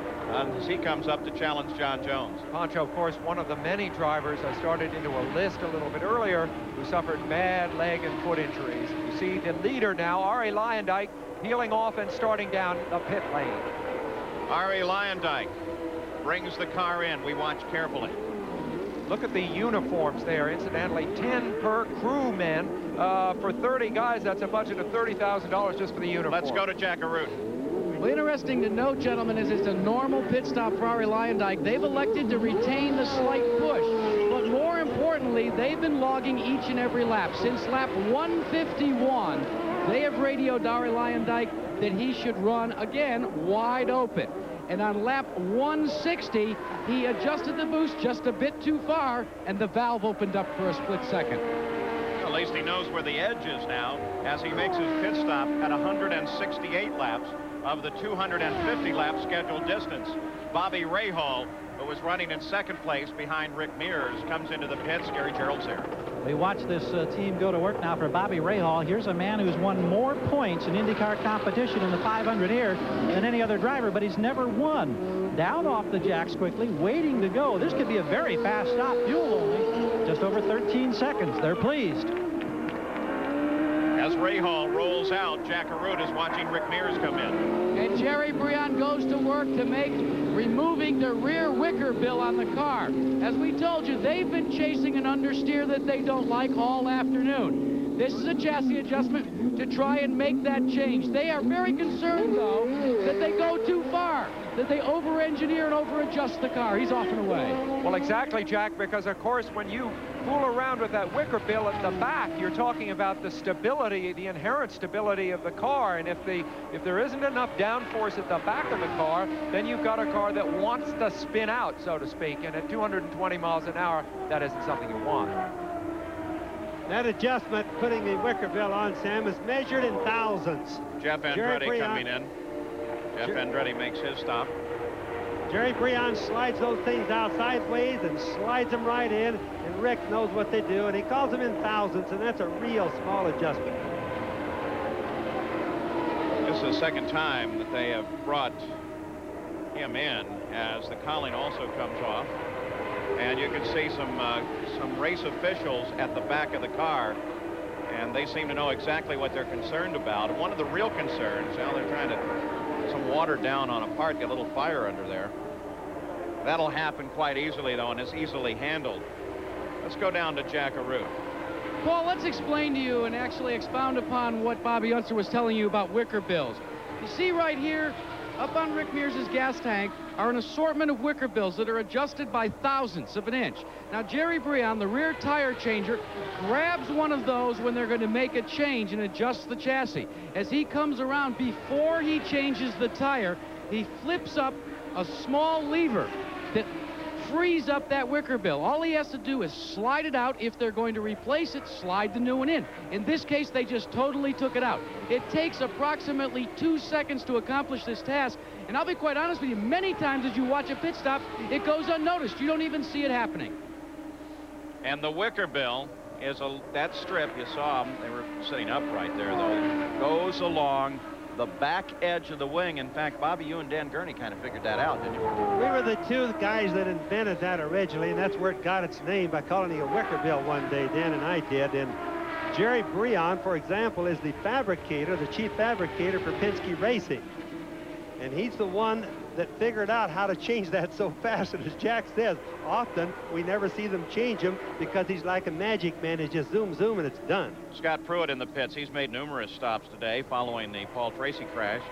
as he comes up to challenge John Jones.
Pancho, of course, one of the many drivers I started into a list a little bit earlier who suffered bad leg and foot injuries. You see the leader now, Ari Lyondike, peeling off and starting down the pit lane.
Ari Lyondike brings the car in. We watch carefully.
Look at the uniforms there. Incidentally, 10 per crewman. For 30 guys, that's a budget of $30,000 just for the uniform.
Let's go to Jack Arute.
Well, interesting to note, gentlemen, is it's a normal pit stop for Ari Lyondike. They've elected to retain the slight push. But more importantly, they've been logging each and every lap. Since lap 151, they have radioed Ari Lyondike that he should run, again, wide open. And on lap 160, he adjusted the boost just a bit too far, and the valve opened up for a split second.
At least he knows where the edge is now as he makes his pit stop at 168 laps of the 250 lap scheduled distance. Bobby Rahal, who was running in 2nd place behind Rick Mears, comes into the pits. Gary Gerald's there.
We watch this team go to work now for Bobby Rahal. Here's a man who's won more points in IndyCar competition in the 500 here than any other driver, but he's never won. Down off the jacks quickly, waiting to go. This could be a very fast stop. Fuel only just over 13 seconds. They're pleased.
As Rahal rolls out, Jack Arute is watching Rick Mears come in.
And Jerry Brion goes to work to make removing the rear wicker bill on the car. As we told you, they've been chasing an understeer that they don't like all afternoon. This is a chassis adjustment to try and make that change. They are very concerned, though, that they go too far, that they over-engineer and over-adjust the car. He's off and away.
Well, exactly, Jack, because, of course, when you fool around with that wicker bill at the back, you're talking about the stability, the inherent stability of the car. And if there isn't enough downforce at the back of the car, then you've got a car that wants to spin out, so to speak. And at 220 miles an hour, that isn't something you want.
That adjustment, putting the wicker bill on, Sam, is measured in thousands.
Jeff Andretti coming in. Jeff Andretti makes his stop.
Jerry Brion slides those things out sideways and slides them right in, and Rick knows what they do, and he calls them in thousands, and that's a real small adjustment.
This is the second time that they have brought him in as the cowling also comes off. And you can see some race officials at the back of the car, and they seem to know exactly what they're concerned about. And one of the real concerns, now they're trying to put some water down on a part, get a little fire under there. That'll happen quite easily, though, and it's easily handled. Let's go down to Jack Arute.
Paul, let's explain to you and actually expound upon what Bobby Unser was telling you about wicker bills. You see right here, up on Rick Mears' gas tank, are an assortment of wicker bills that are adjusted by thousandths of an inch. Now, Jerry Breon, the rear tire changer, grabs one of those when they're going to make a change and adjust the chassis. As he comes around, before he changes the tire, he flips up a small lever that frees up that wicker bill. All he has to do is slide it out. If they're going to replace it, slide the new one in. In this case, they just totally took it out. It takes approximately 2 seconds to accomplish this task, and I'll be quite honest with you, many times as you watch a pit stop, it goes unnoticed. You don't even see it happening.
And the wicker bill is that strip, you saw them, they were sitting up right there, though, goes along the back edge of the wing. In fact, Bobby, you and Dan Gurney kind of figured that out, didn't you?
We were the two guys that invented that originally, and that's where it got its name, by calling it a wicker bill one day. Dan and I did. And Jerry Breon, for example, is the fabricator, the chief fabricator for Penske Racing. And he's the one that figured out how to change that so fast. And as Jack says, often we never see them change them because he's like a magic man. It's just zoom, zoom, and it's done.
Scott Pruitt in the pits. He's made numerous stops today following the Paul Tracy crash.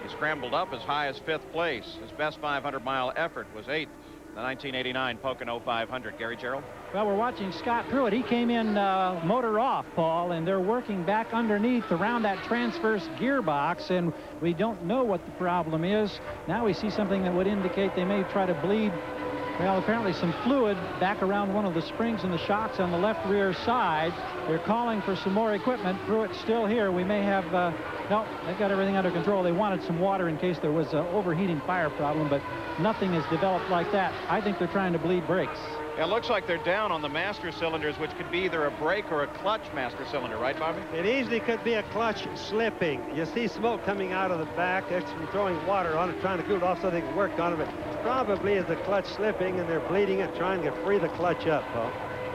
He scrambled up as high as 5th place. His best 500-mile effort was 8th, the 1989 Pocono 500. Gary Gerald?
Well, we're watching Scott Pruitt. He came in motor off, Paul, and they're working back underneath around that transverse gearbox, and we don't know what the problem is. Now we see something that would indicate they may try to bleed, well, apparently some fluid back around one of the springs and the shocks on the left rear side. They're calling for some more equipment. Pruitt's still here. We may have, no, they've got everything under control. They wanted some water in case there was an overheating fire problem, but nothing has developed like that. I think they're trying to bleed brakes.
It looks like they're down on the master cylinders, which could be either a brake or a clutch master cylinder, right, Bobby?
It easily could be a clutch slipping. You see smoke coming out of the back. That's from throwing water on it, trying to cool it off so they can work on it. But probably is the clutch slipping, and they're bleeding it, trying to free the clutch up, Paul.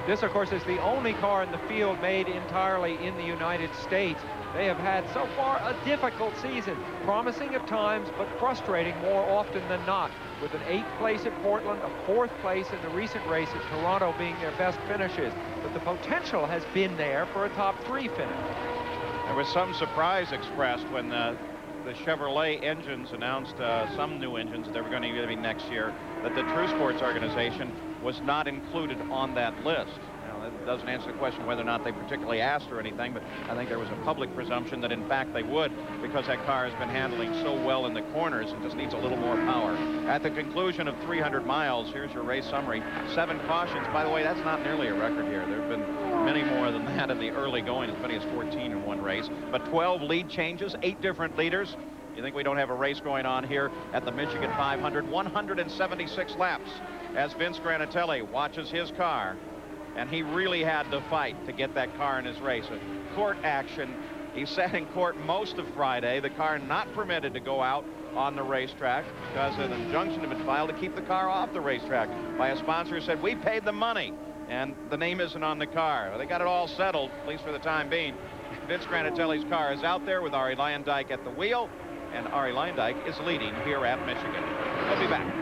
This, of course, is the only car in the field made entirely in the United States. They have had so far a difficult season, promising at times, but frustrating more often than not, with an 8th place at Portland, a 4th place in the recent race at Toronto being their best finishes. But the potential has been there for a top 3 finish.
There was some surprise expressed when the Chevrolet engines announced some new engines that they were going to be next year, that the True Sports organization was not included on that list. Now, that doesn't answer the question whether or not they particularly asked or anything, but I think there was a public presumption that in fact they would, because that car has been handling so well in the corners and just needs a little more power. At the conclusion of 300 miles, here's your race summary. 7 cautions. By the way, that's not nearly a record here. There have been many more than that in the early going, as many as 14 in one race. But 12 lead changes, 8 different leaders. You think we don't have a race going on here at the Michigan 500? 176 laps as Vince Granatelli watches his car, and he really had to fight to get that car in his race. A court action. He sat in court most of Friday. The car not permitted to go out on the racetrack because an injunction had been filed to keep the car off the racetrack by a sponsor who said, we paid the money, and the name isn't on the car. Well, they got it all settled, at least for the time being. Vince Granatelli's car is out there with Arie Luyendyk at the wheel, and Arie Luyendyk is leading here at Michigan. We'll be back.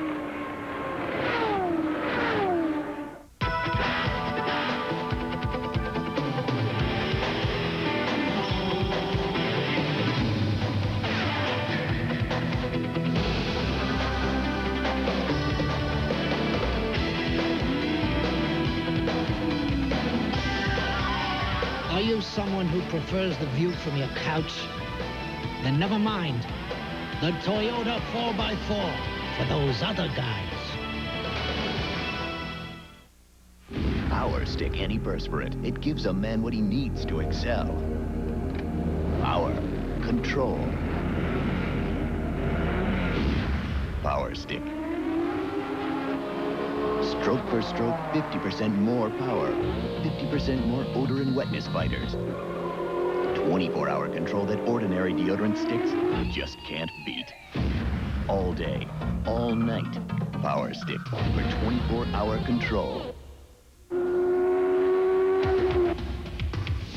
Are you someone who prefers the view from your couch? Then never mind. The Toyota 4x4 for those other guys.
Power Stick antiperspirant. It gives a man what he needs to excel. Power. Control. Power Stick. Stroke per stroke, 50% more power. 50% more odor and wetness fighters. 24-hour control that ordinary deodorant sticks just can't beat. All day, all night. Power Stick for 24-hour control.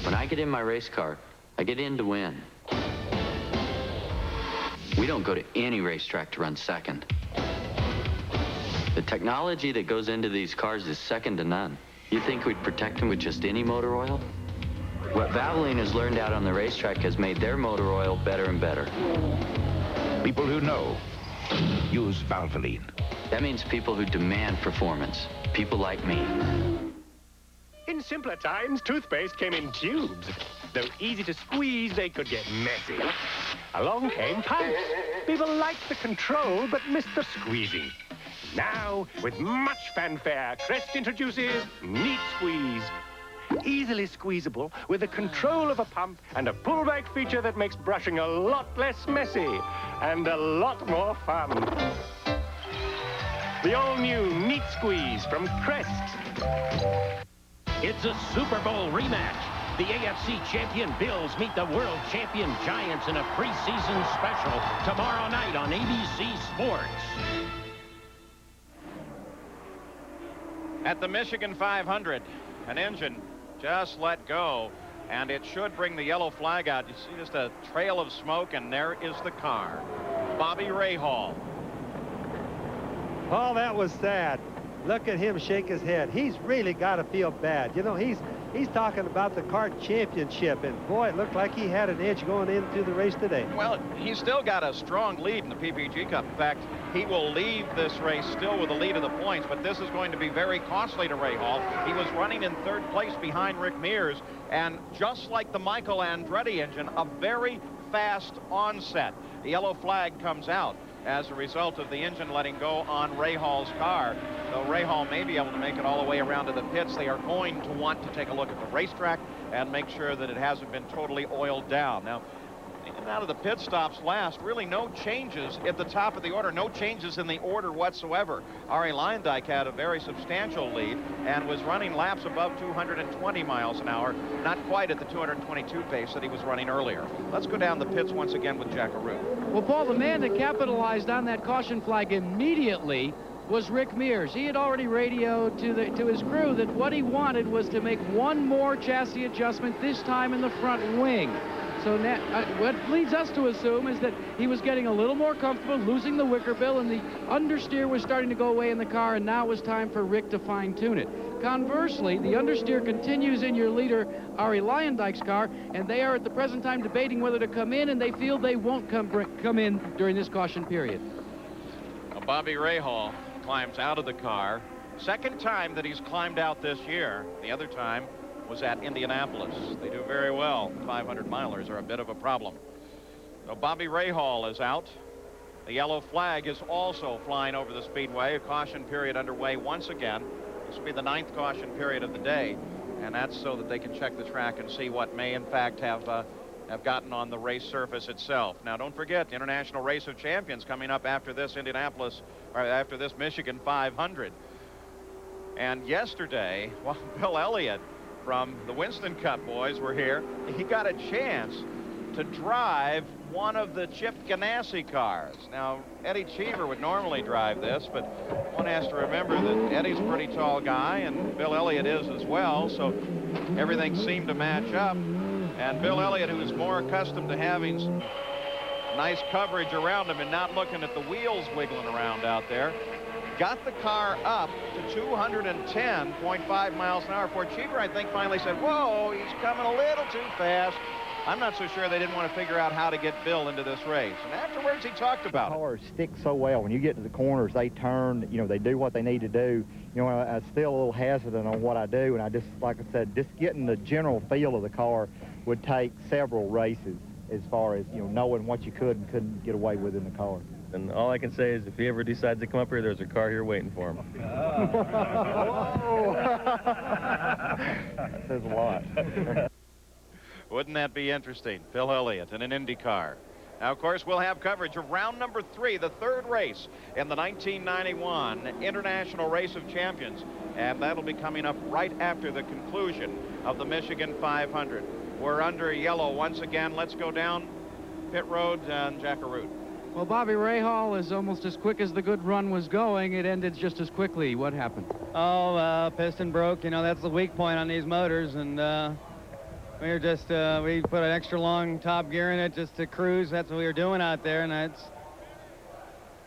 When I get in my race car, I get in to win. We don't go to any racetrack to run second. The technology that goes into these cars is second to none. You think we'd protect them with just any motor oil? What Valvoline has learned out on the racetrack has made their motor oil better and better.
People who know use Valvoline.
That means people who demand performance. People like me.
In simpler times, toothpaste came in tubes. Though easy to squeeze, they could get messy. Along came pumps. People liked the control, but missed the squeezing. Now, with much fanfare, Crest introduces Neat Squeeze. Easily squeezable with the control of a pump and a pullback feature that makes brushing a lot less messy and a lot more fun. The all-new Neat Squeeze from Crest.
It's a Super Bowl rematch. The AFC champion Bills meet the world champion Giants in a preseason special tomorrow night on ABC Sports.
At the Michigan 500, an engine just let go, and it should bring the yellow flag out. You see just a trail of smoke, and there is the car. Bobby Rahal.
Oh, that was sad. Look at him shake his head. He's really got to feel bad. You know, he's talking about the CART championship, and boy, it looked like he had an edge going into the race today.
Well, he's still got a strong lead in the PPG Cup. In fact, he will leave this race still with a lead of the points, but this is going to be very costly to Rahal. He was running in third place behind Rick Mears, and just like the Michael Andretti engine, a very fast onset. The yellow flag comes out as a result of the engine letting go on Rahal's car. So Rahal may be able to make it all the way around to the pits. They are going to want to take a look at the racetrack and make sure that it hasn't been totally oiled down. Now, in and out of the pit stops last, really no changes at the top of the order, no changes in the order whatsoever. Arie Luyendyk had a very substantial lead and was running laps above 220 miles an hour, not quite at the 222 pace that he was running earlier. Let's go down the pits once again with Jack Arute.
Well, Paul, the man that capitalized on that caution flag immediately was Rick Mears. He had already radioed to his crew that what he wanted was to make one more chassis adjustment, this time in the front wing. So now, what leads us to assume is that he was getting a little more comfortable, losing the wicker bill, and the understeer was starting to go away in the car, and now it was time for Rick to fine-tune it. Conversely, the understeer continues in your leader, Arie Luyendyk's car, and they are at the present time debating whether to come in, and they feel they won't come in during this caution period.
Well, Bobby Rahal climbs out of the car. Second time that he's climbed out this year. The other time was at Indianapolis. They do very well. 500 milers are a bit of a problem. So Bobby Rahal is out. The yellow flag is also flying over the speedway. A caution period underway once again. This will be the 9th caution period of the day, and that's so that they can check the track and see what may in fact have gotten on the race surface itself. Now, don't forget the International Race of Champions coming up after this Indianapolis, or after this Michigan 500. And yesterday, well, Bill Elliott from the Winston Cup boys were here. He got a chance to drive one of the Chip Ganassi cars. Now, Eddie Cheever would normally drive this, but one has to remember that Eddie's a pretty tall guy, and Bill Elliott is as well, so everything seemed to match up. And Bill Elliott, who is more accustomed to having some nice coverage around him and not looking at the wheels wiggling around out there, got the car up to 210.5 miles an hour. Ford Cheever, I think, finally said, whoa, he's coming a little too fast. I'm not so sure they didn't want to figure out how to get Bill into this race. And afterwards, he talked about it.
Cars stick so well. When you get to the corners, they turn, you know, they do what they need to do. You know, I'm still a little hesitant on what I do, and I just, like I said, just getting the general feel of the car would take several races as far as, you know, knowing what you could and couldn't get away with in the car.
And all I can say is if he ever decides to come up here, there's a car here waiting for him.
That says a lot.
Wouldn't that be interesting? Phil Elliott in an Indy car. Now, of course, we'll have coverage of round number 3, the 3rd race in the 1991 International Race of Champions. And that'll be coming up right after the conclusion of the Michigan 500. We're under yellow once again. Let's go down pit road and Jack Arute.
Well, Bobby Rahal is almost as quick as the good run was going. It ended just as quickly. What happened?
Oh, piston broke. You know, that's the weak point on these motors, and we were just, we put an extra long top gear in it just to cruise. That's what we were doing out there, and that's,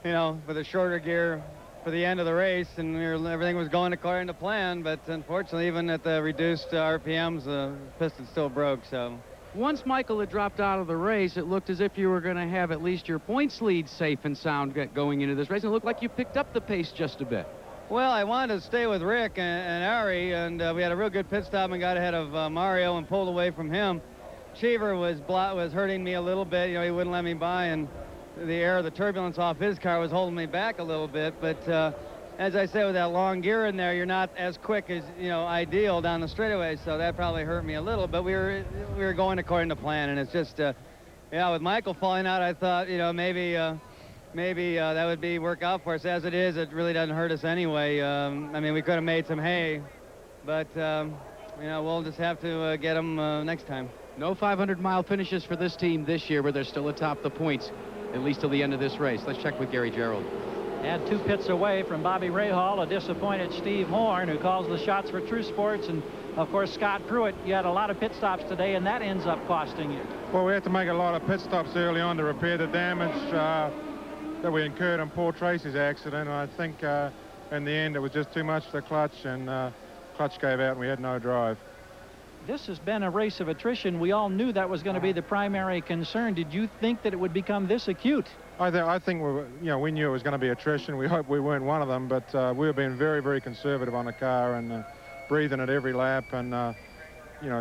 you know, with a shorter gear,
for the end of the race, and everything was going according to plan, but unfortunately, even at the reduced RPMs, the piston still broke, so.
Once Michael had dropped out of the race, it looked as if you were going to have at least your points lead safe and sound going into this race, and it looked like you picked up the pace just a bit.
Well, I wanted to stay with Rick and Ari, and we had a real good pit stop and got ahead of Mario and pulled away from him. Cheever was hurting me a little bit. You know, he wouldn't let me by, and the turbulence off his car was holding me back a little bit. But as I say, with that long gear in there, you're not as quick as, you know, ideal down the straightaway, so that probably hurt me a little. But we were going according to plan, and it's just, yeah, with Michael falling out, I thought, you know, maybe that would work out for us. As it is, it really doesn't hurt us anyway. I mean, we could have made some hay, but you know, we'll just have to get them next time.
No 500-mile finishes for this team this year, but they're still atop the points, at least till the end of this race. Let's check with Gary Gerald.
And 2 pits away from Bobby Rahal, a disappointed Steve Horn, who calls the shots for True Sports, and of course Scott Pruitt. You had a lot of pit stops today, and that ends up costing you.
Well, we had to make a lot of pit stops early on to repair the damage that we incurred on Paul Tracy's accident. And I think in the end it was just too much for the clutch, and clutch gave out and we had no drive.
This has been a race of attrition. We all knew that was going to be the primary concern. Did you think that it would become this acute?
I think we knew it was going to be attrition. We hoped we weren't one of them, but we were being very, very conservative on the car and breathing at every lap, and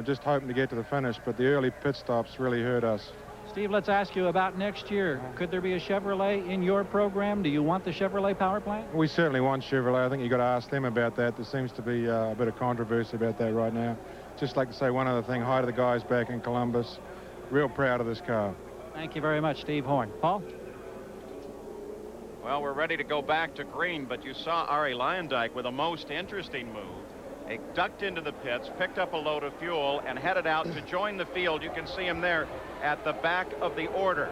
just hoping to get to the finish. But the early pit stops really hurt us.
Steve, let's ask you about next year. Could there be a Chevrolet in your program? Do you want the Chevrolet power plant?
We certainly want Chevrolet. I think you've got to ask them about that. There seems to be a bit of controversy about that right now. Just like to say one other thing. Hi to the guys back in Columbus. Real proud of this car.
Thank you very much, Steve Horn. Paul?
Well, we're ready to go back to green, but you saw Ari Luyendyk with a most interesting move. He ducked into the pits, picked up a load of fuel, and headed out to join the field. You can see him there at the back of the order.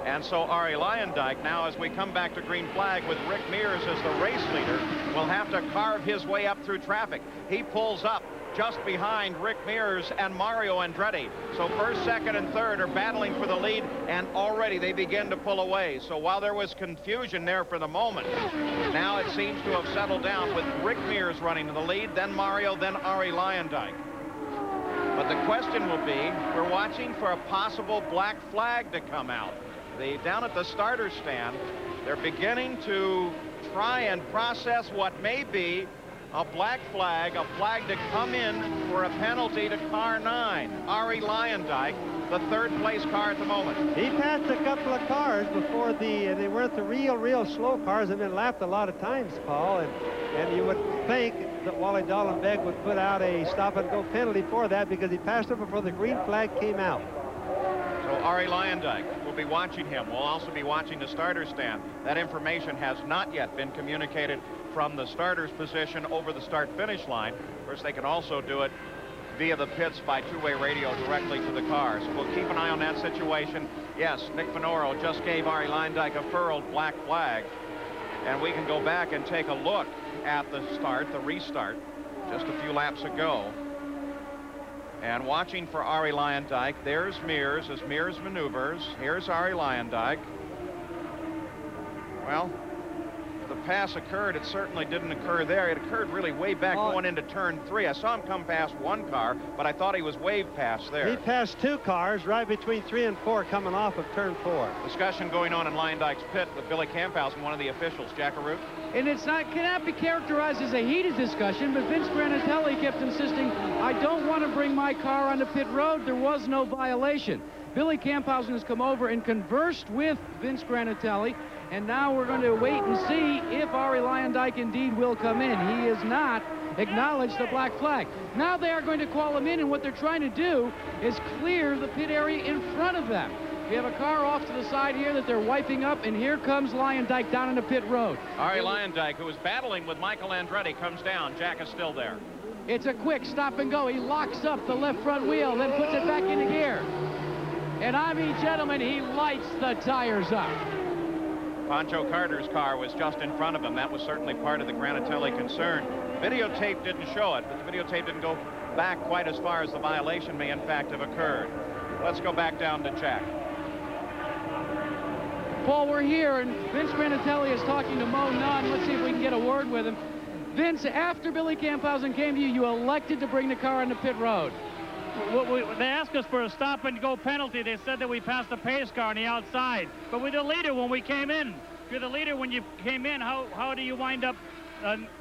And so Ari Luyendyk, now as we come back to green flag with Rick Mears as the race leader, will have to carve his way up through traffic. He pulls up just behind Rick Mears and Mario Andretti. So first, second, and third are battling for the lead, and already they begin to pull away. So while there was confusion there for the moment, now it seems to have settled down with Rick Mears running to the lead, then Mario, then Ari Luyendyk. But the question will be, we're watching for a possible black flag to come out. Down at the starter stand, they're beginning to try and process what may be a black flag, a flag to come in for a penalty to car 9. Ari Luyendyk, the third-place car at the moment.
He passed a couple of cars before they weren't the real slow cars. They've been lapped a lot of times, Paul, and you would think that Wally Dallenbach would put out a stop-and-go penalty for that because he passed him before the green flag came out.
So Ari Luyendyk, we'll be watching him. We'll also be watching the starter stand. That information has not yet been communicated from the starter's position over the start-finish line. Of course, they can also do it via the pits by two-way radio directly to the car. So we'll keep an eye on that situation. Yes, Nick Finoro just gave Ari Luyendyk a furled black flag. And we can go back and take a look at the restart, just a few laps ago. And watching for Ari Luyendyk, there's Mears as Mears maneuvers. Here's Ari Luyendyk. Well, the pass occurred. It certainly didn't occur there. It occurred really way back going into turn 3. I saw him come past one car, but I thought he was waved past there.
He passed 2 cars right between 3 and 4 coming off of turn 4.
Discussion going on in Luyendyk's pit with Billy Camphausen, one of the officials. Jack Arute.
And cannot be characterized as a heated discussion, but Vince Granatelli kept insisting, I don't want to bring my car onto pit road. There was no violation. Billy Camphausen has come over and conversed with Vince Granatelli, and now we're going to wait and see if Ari Luyendyk indeed will come in. He has not acknowledged the black flag. Now they are going to call him in, and what they're trying to do is clear the pit area in front of them. We have a car off to the side here that they're wiping up, and here comes Luyendyk down into pit road.
Ari Luyendyk, who was battling with Michael Andretti, comes down. Jack is still there.
It's a quick stop and go. He locks up the left front wheel, then puts it back into gear. And I mean, gentlemen, he lights the tires up.
Pancho Carter's car was just in front of him. That was certainly part of the Granatelli concern. Videotape didn't show it, but the videotape didn't go back quite as far as the violation may in fact have occurred. Let's go back down to Jack.
Paul, we're here, and Vince Granatelli is talking to Mo Nunn. Let's see if we can get a word with him. Vince, after Billy Camphausen came to you, you elected to bring the car into pit road.
They asked us for a stop-and-go penalty. They said that we passed the pace car on the outside. But we're the leader when we came in. If you're the leader when you came in, how do you wind up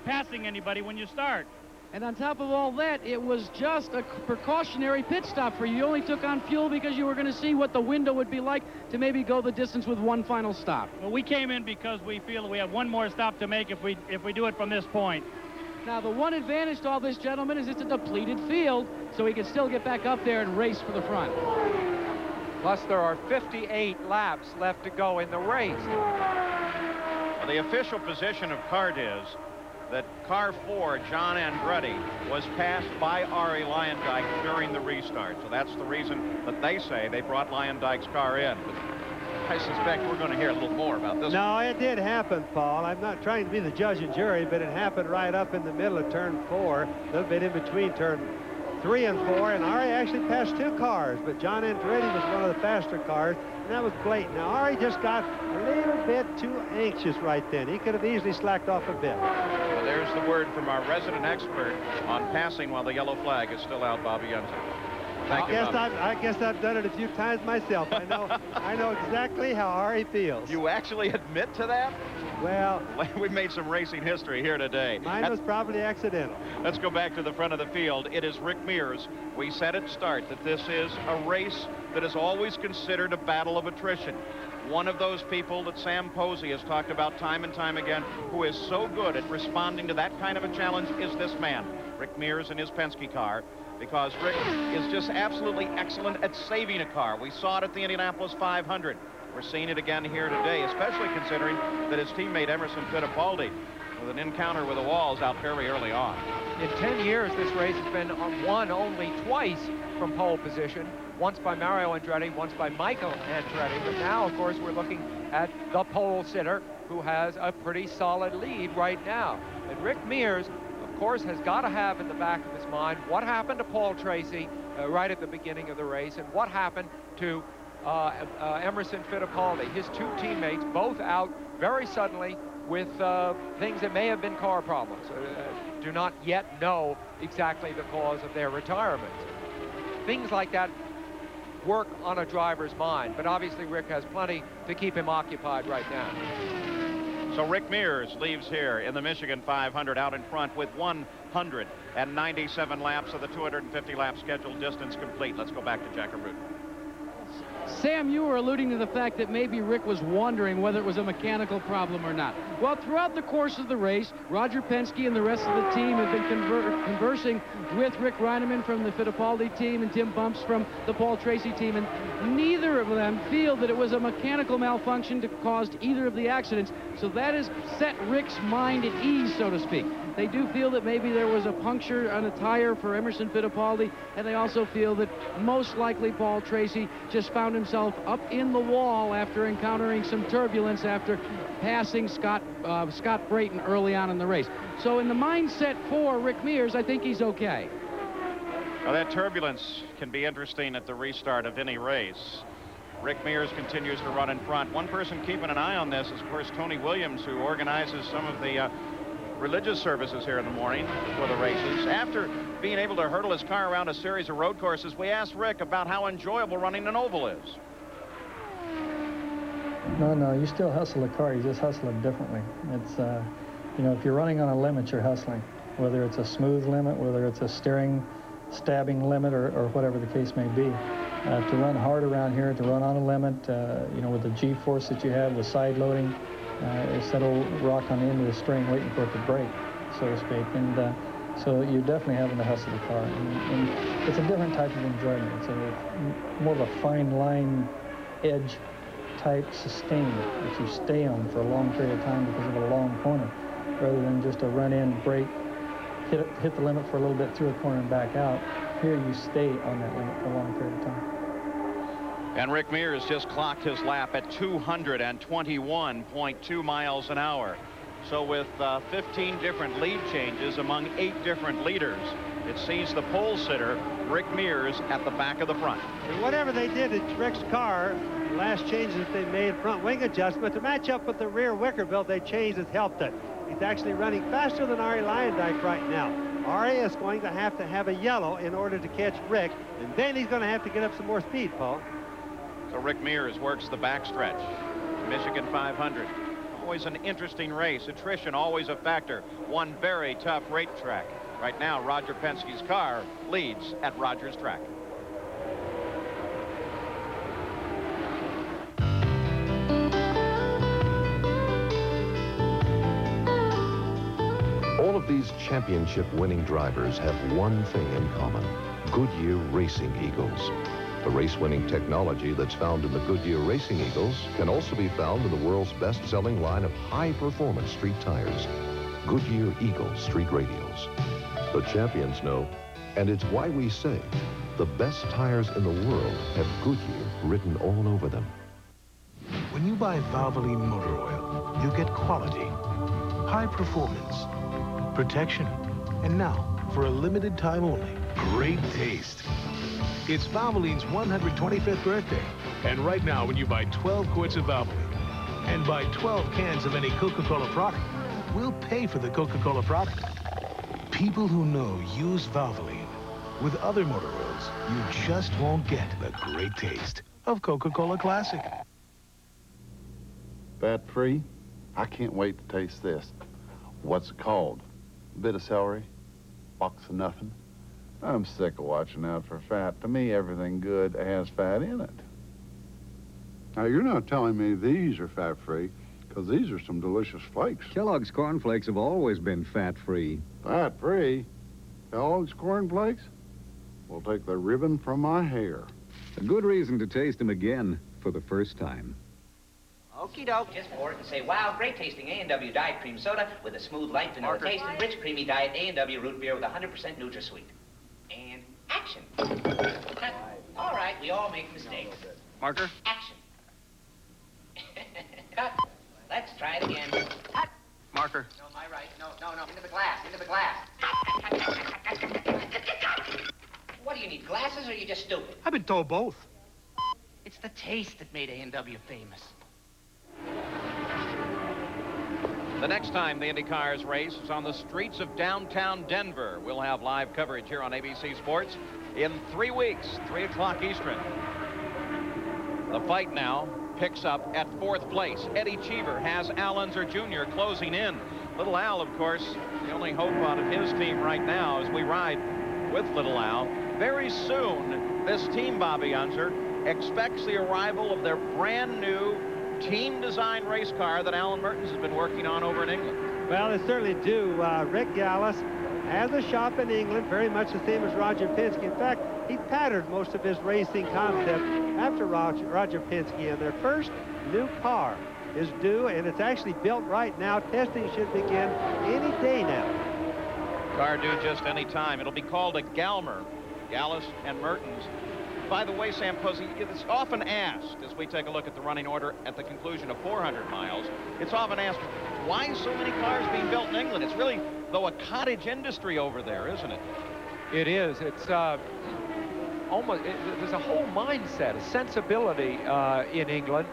passing anybody when you start?
And on top of all that, it was just a precautionary pit stop for you. You only took on fuel because you were going to see what the window would be like to maybe go the distance with one final stop.
Well, we came in because we feel that we have one more stop to make if we do it from this point.
Now, the one advantage to all this, gentlemen, is it's a depleted field, so he can still get back up there and race for the front.
Plus, there are 58 laps left to go in the race.
Well, the official position of CART is that car 4, John Andretti, was passed by Arie Luyendyk during the restart. So that's the reason that they say they brought Luyendyck's car in. But I suspect we're going to hear a little more about this.
No, it did happen, Paul. I'm not trying to be the judge and jury, but it happened right up in the middle of turn 4, a little bit in between turn 3 and 4, and Arie actually passed 2 cars, but John Andretti was one of the faster cars, and that was blatant. Now, Arie just got a little bit too anxious right then. He could have easily slacked off a bit.
Well, there's the word from our resident expert on passing while the yellow flag is still out, Bobby Jensen. Thank you, Bobby.
I guess I've done it a few times myself. I know exactly how Arie feels.
You actually admit to that?
Well,
we made some racing history here today.
Mine was probably accidental.
Let's go back to the front of the field. It is Rick Mears. We said at start that this is a race that is always considered a battle of attrition. One of those people that Sam Posey has talked about time and time again, who is so good at responding to that kind of a challenge, is this man, Rick Mears in his Penske car, because Rick is just absolutely excellent at saving a car. We saw it at the Indianapolis 500. We're seeing it again here today, especially considering that his teammate Emerson Fittipaldi, with an encounter with the walls out very early on.
In 10 years, this race has been won only twice from pole position, once by Mario Andretti, once by Michael Andretti. But now, of course, we're looking at the pole sitter, who has a pretty solid lead right now. And Rick Mears, of course, has got to have in the back of his mind what happened to Paul Tracy right at the beginning of the race, and what happened to Emerson Fittipaldi, his 2 teammates, both out very suddenly with things that may have been car problems. Do not yet know exactly the cause of their retirement. Things like that work on a driver's mind, but obviously Rick has plenty to keep him occupied right now.
So Rick Mears leaves here in the Michigan 500 out in front with 197 laps of the 250-lap scheduled distance complete. Let's go back to Jack Arute.
Sam, you were alluding to the fact that maybe Rick was wondering whether it was a mechanical problem or not. Well, throughout the course of the race, Roger Penske and the rest of the team have been conversing with Rick Reineman from the Fittipaldi team and Tim Bumps from the Paul Tracy team, and neither of them feel that it was a mechanical malfunction that caused either of the accidents. So that has set Rick's mind at ease, so to speak. They do feel that maybe there was a puncture on a tire for Emerson Fittipaldi, and they also feel that most likely Paul Tracy just found himself up in the wall after encountering some turbulence after passing Scott Brayton early on in the race. So in the mindset for Rick Mears, I think he's okay.
Well, that turbulence can be interesting at the restart of any race. Rick Mears continues to run in front. One person keeping an eye on this is, of course, Tony Williams, who organizes some of the religious services here in the morning for the races. After being able to hurdle his car around a series of road courses, we asked Rick about how enjoyable running an oval is.
No, you still hustle a car, you just hustle it differently. It's, you know, if you're running on a limit, you're hustling. Whether it's a smooth limit, whether it's a stabbing limit, or whatever the case may be. To run hard around here, to run on a limit, you know, with the G-force that you have, with side loading, it's that old rock on the end of the string waiting for it to break, so to speak. And so you're definitely having to hustle the car. And it's a different type of enjoyment. It's more of a fine line edge type sustain that you stay on for a long period of time because of a long corner, rather than just a run in, break, hit the limit for a little bit through a corner and back out. Here you stay on that limit for a long period of time.
And Rick Mears just clocked his lap at 221.2 miles an hour. So with 15 different lead changes among 8 different leaders, it sees the pole sitter, Rick Mears, at the back of the front.
And whatever they did to Rick's car last changes that they made, front wing adjustment, to match up with the rear wicker belt they changed has helped it. He's actually running faster than Ari Lyondike right now. Ari is going to have a yellow in order to catch Rick, and then he's going to have to get up some more speed, Paul.
So Rick Mears works the backstretch. Michigan 500. Always an interesting race. Attrition always a factor. One very tough racetrack. Right now, Roger Penske's car leads at Rogers Track.
All of these championship-winning drivers have one thing in common: Goodyear Racing Eagles. The race-winning technology that's found in the Goodyear Racing Eagles can also be found in the world's best-selling line of high-performance street tires, Goodyear Eagle Street Radials. The champions know, and it's why we say the best tires in the world have Goodyear written all over them.
When you buy Valvoline motor oil, you get quality, high performance, protection, and now, for a limited time only, great taste. It's Valvoline's 125th birthday. And right now, when you buy 12 quarts of Valvoline and buy 12 cans of any Coca-Cola product, we'll pay for the Coca-Cola product. People who know use Valvoline. With other motor oils, you just won't get the great taste of Coca-Cola Classic.
Fat-free? I can't wait to taste this. What's it called? A bit of celery? Box of nothing? I'm sick of watching out for fat. To me, everything good has fat in it. Now, you're not telling me these are fat-free, because these are some delicious flakes.
Kellogg's Corn Flakes have always been fat-free.
Fat-free? Kellogg's Corn Flakes? Will take the ribbon from my hair.
A good reason to taste them again for the first time.
Okie doke, just pour it and say, wow, great tasting A&W Diet Cream Soda with a smooth, light vanilla taste and rich, creamy diet A&W Root Beer with 100% NutraSweet. And action. Cut. All right, we all make mistakes.
Marker?
Action. Cut. Let's try it again. Cut.
Marker.
No, my right. No, into the glass, into the glass. What do you need, glasses or are you just stupid?
I've been told both.
It's the taste that made A&W famous.
The next time the Indy Cars race is on the streets of downtown Denver. We'll have live coverage here on ABC Sports in 3 weeks, 3 o'clock Eastern. The fight now picks up at 4th place. Eddie Cheever has Al Unser Jr. closing in. Little Al, of course, the only hope out of his team right now as we ride with Little Al. Very soon, this team, Bobby Unser, expects the arrival of their brand new team-designed race car that Alan Mertens has been working on over in England.
Well, they certainly do. Rick Gallus has a shop in England, very much the same as Roger Penske. In fact, he patterned most of his racing concept after Roger Penske, and their first new car is due, and it's actually built right now. Testing should begin any day now.
Car due just any time. It'll be called a Galmer, Gallus and Mertens. By the way, Sam Posey, it's often asked, as we take a look at the running order at the conclusion of 400 miles, it's often asked, why so many cars being built in England? It's really, though, a cottage industry over there, isn't it?
It is. It's there's a whole mindset, a sensibility in England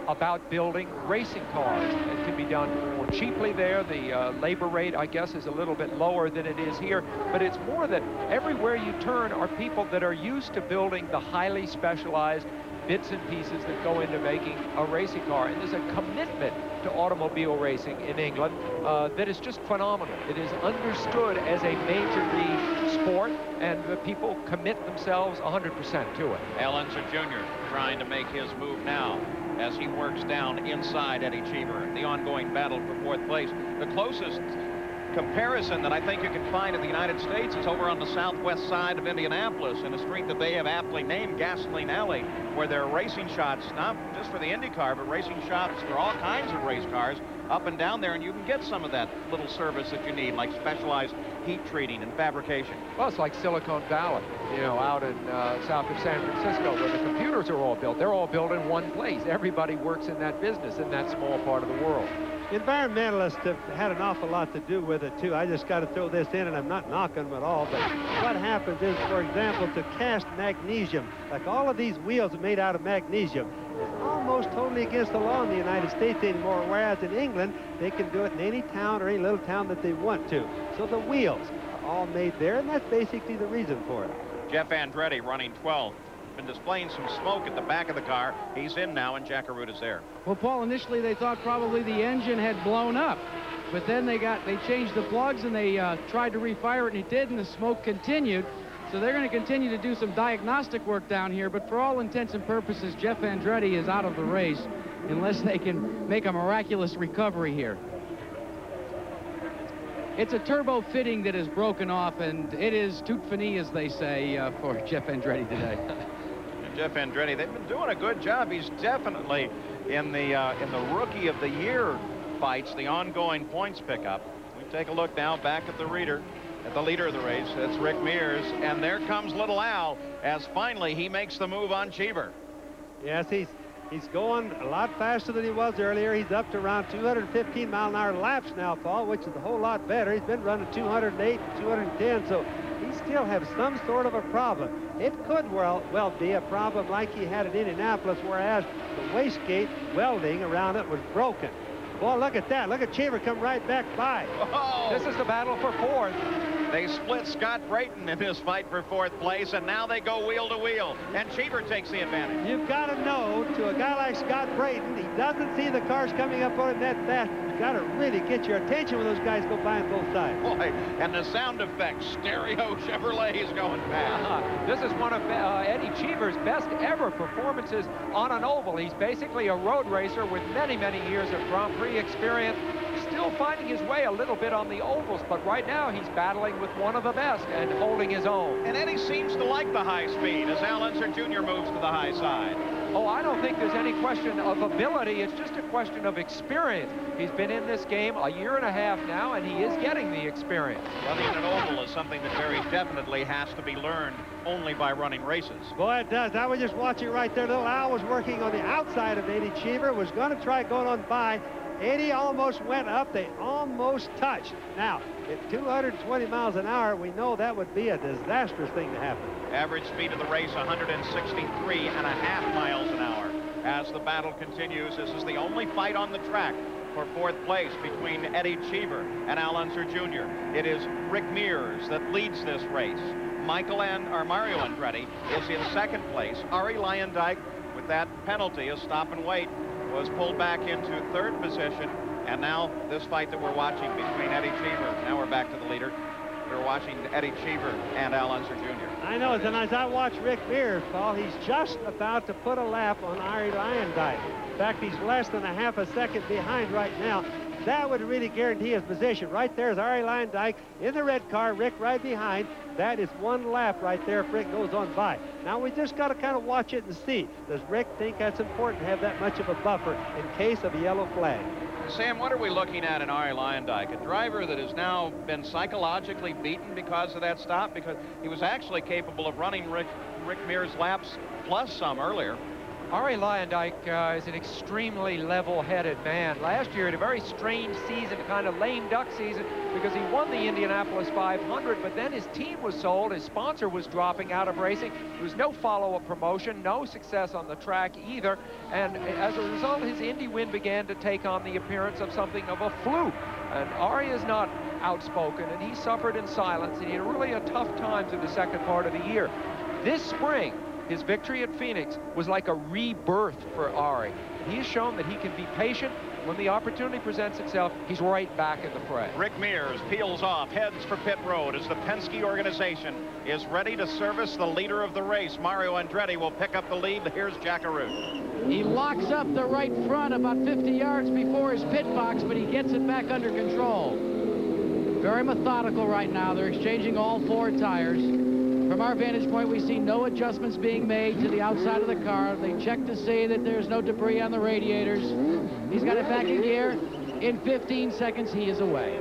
about building racing cars. It can be done more cheaply there. The labor rate, I guess, is a little bit lower than it is here. But it's more that everywhere you turn are people that are used to building the highly specialized bits and pieces that go into making a racing car. And there's a commitment to automobile racing in England that is just phenomenal. It is understood as a major league sport, and the people commit themselves 100% to it.
Al Unser Jr. trying to make his move now as he works down inside Eddie Cheever. The ongoing battle for 4th place. The closest comparison that I think you can find in the United States is over on the southwest side of Indianapolis in a street that they have aptly named Gasoline Alley, where there are racing shots, not just for the IndyCar, but racing shots for all kinds of race cars up and down there, and you can get some of that little service that you need, like specialized heat treating and fabrication.
Well, it's like Silicon Valley, you know, out in south of San Francisco, where the computers are all built. They're all built in one place. Everybody works in that business in that small part of the world.
Environmentalists have had an awful lot to do with it, too. I just got to throw this in, and I'm not knocking them at all, but what happens is, for example, to cast magnesium, like all of these wheels are made out of magnesium, is almost totally against the law in the United States anymore, whereas in England, they can do it in any town or any little town that they want to. So the wheels are all made there, and that's basically the reason for it.
Jeff Andretti running 12th. Been displaying some smoke at the back of the car. He's in now, and Jack Arute is there.
Well, Paul, initially they thought probably the engine had blown up, but then they changed the plugs and they tried to refire it, and it did, and the smoke continued. So they're going to continue to do some diagnostic work down here, but for all intents and purposes, Jeff Andretti is out of the race unless they can make a miraculous recovery here. It's a turbo fitting that is broken off, and it is tout fini, as they say, for Jeff Andretti today.
And Jeff Andretti, they've been doing a good job. He's definitely in the Rookie of the Year fights, the ongoing points pickup. We take a look now back at the leader of the race. That's Rick Mears, and there comes Little Al as finally he makes the move on Cheever.
Yes, he's going a lot faster than he was earlier. He's up to around 215 mile-an-hour laps now, Paul, which is a whole lot better. He's been running 208, 210, so he still has some sort of a problem. It could well be a problem like he had at Indianapolis, whereas the wastegate welding around it was broken. Boy, look at that. Look at Cheever come right back by.
Whoa.
This is the battle for fourth.
They split Scott Brayton in his fight for fourth place, and now they go wheel to wheel, and Cheever takes the advantage.
You've got to know, to a guy like Scott Brayton, he doesn't see the cars coming up on him that fast. You've got to really get your attention when those guys go by on both sides.
Boy, and the sound effects, stereo Chevrolet is going fast.
This is one of Eddie Cheever's best ever performances on an oval. He's basically a road racer with many, many years of Grand Prix experience. Still finding his way a little bit on the ovals, but right now he's battling with one of the best and holding his own.
And Eddie seems to like the high speed as Al Unser Jr. moves to the high side.
Oh, I don't think there's any question of ability. It's just a question of experience. He's been in this game a year and a half now, and he is getting the experience.
Running an oval is something that very definitely has to be learned only by running races.
Boy, it does. I was just watching right there. Little Al was working on the outside of Eddie Cheever, was going to try going on by. Eddie almost went up. They almost touched. Now, at 220 miles an hour, we know that would be a disastrous thing to happen.
Average speed of the race, 163.5 miles an hour. As the battle continues, this is the only fight on the track for fourth place between Eddie Cheever and Al Unser Jr. It is Rick Mears that leads this race. Mario Andretti is in second place. Ari Luyendyk, with that penalty, a stop and wait, was pulled back into third position. And now this fight that we're watching between Eddie Cheever. Now we're back to the leader. We're watching Eddie Cheever and Al Unser Jr.
I know, and as I watch Rick Mears, Paul, he's just about to put a lap on Ari Luyendyk. In fact, he's less than a half a second behind right now. That would really guarantee his position. Right there is Ari Luyendyk in the red car, Rick right behind. That is one lap right there if Rick goes on by. Now we just got to kind of watch it and see. Does Rick think that's important to have that much of a buffer in case of a yellow flag?
Sam, what are we looking at in Ari Luyendyk? A driver that has now been psychologically beaten because of that stop, because he was actually capable of running Rick Mears' laps plus some earlier.
Ari Luyendyk is an extremely level-headed man. Last year, he had a very strange season, kind of lame duck season, because he won the Indianapolis 500, but then his team was sold, his sponsor was dropping out of racing. There was no follow-up promotion, no success on the track either, and as a result, his Indy win began to take on the appearance of something of a fluke. And Ari is not outspoken, and he suffered in silence, and he had really a tough time through the second part of the year. This spring, his victory at Phoenix was like a rebirth for Ari. He has shown that he can be patient. When the opportunity presents itself, he's right back in the fray.
Rick Mears peels off, heads for pit road as the Penske organization is ready to service the leader of the race. Mario Andretti will pick up the lead. Here's Jack Arute.
He locks up the right front about 50 yards before his pit box, but he gets it back under control. Very methodical right now. They're exchanging all four tires. From our vantage point, we see no adjustments being made to the outside of the car. They check to see that there's no debris on the radiators. He's got it back in gear. In 15 seconds, he is away.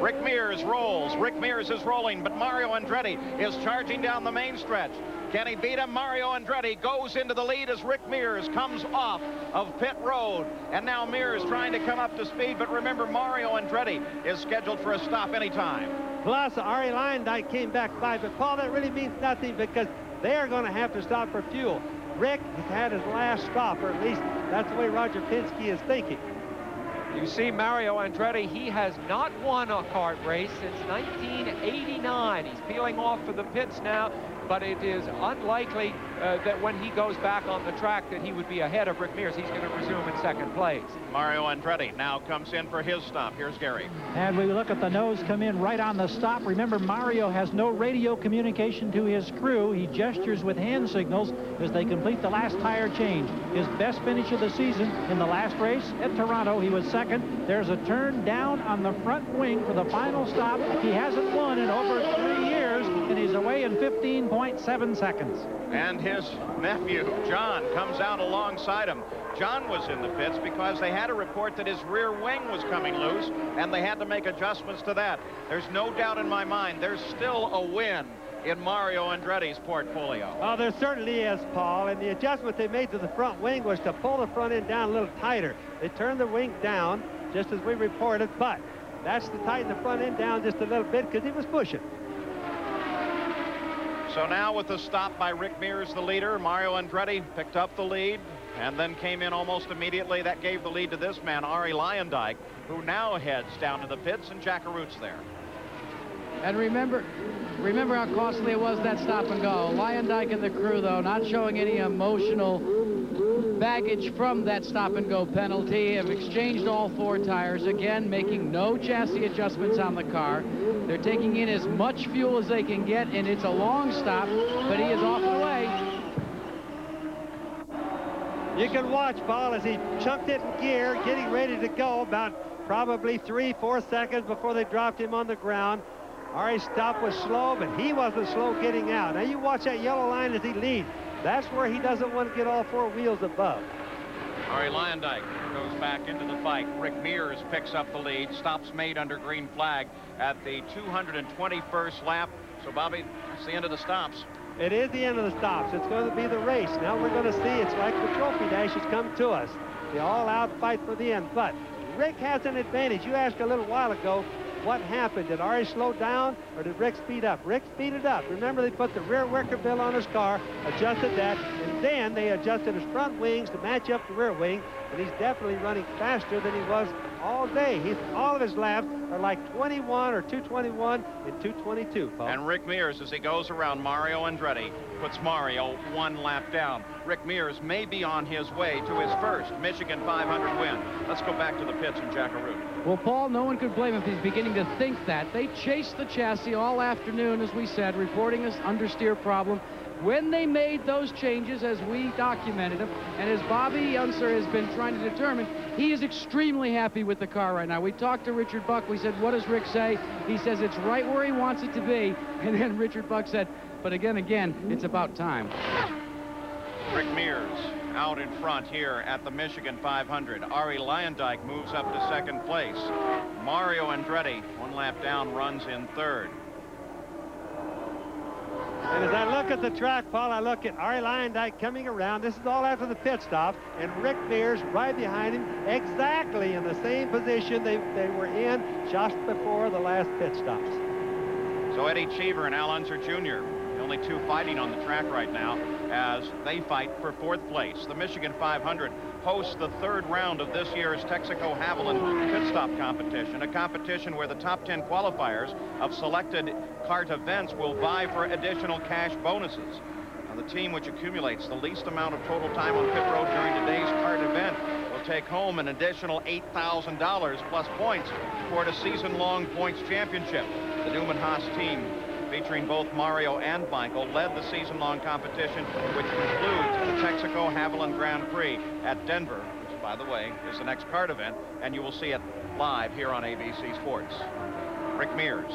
Rick Mears rolls. Rick Mears is rolling, but Mario Andretti is charging down the main stretch. Can he beat him? Mario Andretti goes into the lead as Rick Mears comes off of pit road. And now Mears trying to come up to speed, but remember, Mario Andretti is scheduled for a stop anytime.
Plus, Ari Luyendyk came back by, but Paul, that really means nothing because they are going to have to stop for fuel. Rick has had his last stop, or at least that's the way Roger Penske is thinking.
You see Mario Andretti, he has not won a kart race since 1989. He's peeling off for the pits now, but it is unlikely that when he goes back on the track that he would be ahead of Rick Mears. He's going to resume in second place.
Mario Andretti now comes in for his stop. Here's Gary.
And we look at the nose come in right on the stop. Remember, Mario has no radio communication to his crew. He gestures with hand signals as they complete the last tire change. His best finish of the season in the last race at Toronto, he was second. There's a turn down on the front wing for the final stop. He hasn't won in over 3 years, and he's away in 15.7 seconds.
And his nephew, John, comes out alongside him. John was in the pits because they had a report that his rear wing was coming loose, and they had to make adjustments to that. There's no doubt in my mind there's still a win in Mario Andretti's portfolio.
Oh, there certainly is, Paul, and the adjustment they made to the front wing was to pull the front end down a little tighter. They turned the wing down, just as we reported, but that's to tighten the front end down just a little bit because he was pushing.
So now with the stop by Rick Mears, the leader, Mario Andretti picked up the lead and then came in almost immediately. That gave the lead to this man, Arie Luyendyk, who now heads down to the pits, and Jack Arut's there.
And remember how costly it was, that stop and go. Luyendyk and the crew, though, not showing any emotional baggage from that stop and go penalty, have exchanged all 4 tires, again making no chassis adjustments on the car. They're taking in as much fuel as they can get, and it's a long stop, but he is off and away.
You can watch, Paul, as he chunked it in gear, getting ready to go about probably 3-4 seconds before they dropped him on the ground. Arie's stop was slow, but he wasn't slow getting out. Now you watch that yellow line as he leads. That's where he doesn't want to get all 4 wheels above.
Arie Luyendyk goes back into the fight. Rick Mears picks up the lead. Stops made under green flag at the 221st lap. So, Bobby, that's the end of the stops.
It is the end of the stops. It's going to be the race. Now we're going to see. It's like the trophy dash has come to us. The all-out fight for the end. But Rick has an advantage. You asked a little while ago, what happened? Did Arie slow down or did Rick speed up? Rick speeded up. Remember, they put the rear wicker bill on his car, adjusted that, and then they adjusted his front wings to match up the rear wing, and he's definitely running faster than he was all day. All of his laps are like 21 or 221 and 222, Paul.
And Rick Mears, as he goes around Mario Andretti, puts Mario 1 lap down. Rick Mears may be on his way to his first Michigan 500 win. Let's go back to the pits and Jack Arut.
Well, Paul, no one could blame him if he's beginning to think that. They chased the chassis all afternoon, as we said, reporting this understeer problem. When they made those changes, as we documented them, and as Bobby Unser has been trying to determine, he is extremely happy with the car right now. We talked to Richard Buck. We said, what does Rick say? He says it's right where he wants it to be. And then Richard Buck said, but again, it's about time.
Rick Mears out in front here at the Michigan 500. Arie Luyendyk moves up to second place. Mario Andretti, 1 lap down, runs in third.
And as I look at the track, Paul, I look at Arie Luyendyk coming around. This is all after the pit stop, and Rick Mears right behind him, exactly in the same position they were in just before the last pit stops.
So Eddie Cheever and Al Unser Jr., the only 2 fighting on the track right now, as they fight for 4th place. The Michigan 500 hosts the 3rd round of this year's Texaco Haviland pit stop competition, a competition where the top 10 qualifiers of selected CART events will vie for additional cash bonuses. Now, the team which accumulates the least amount of total time on pit road during today's CART event will take home an additional $8,000 plus points toward a season-long points championship. The Newman Haas team, featuring both Mario and Michael, led the season-long competition, which concludes the Texaco Haviland Grand Prix at Denver, which, by the way, is the next CART event, and you will see it live here on ABC Sports. Rick Mears,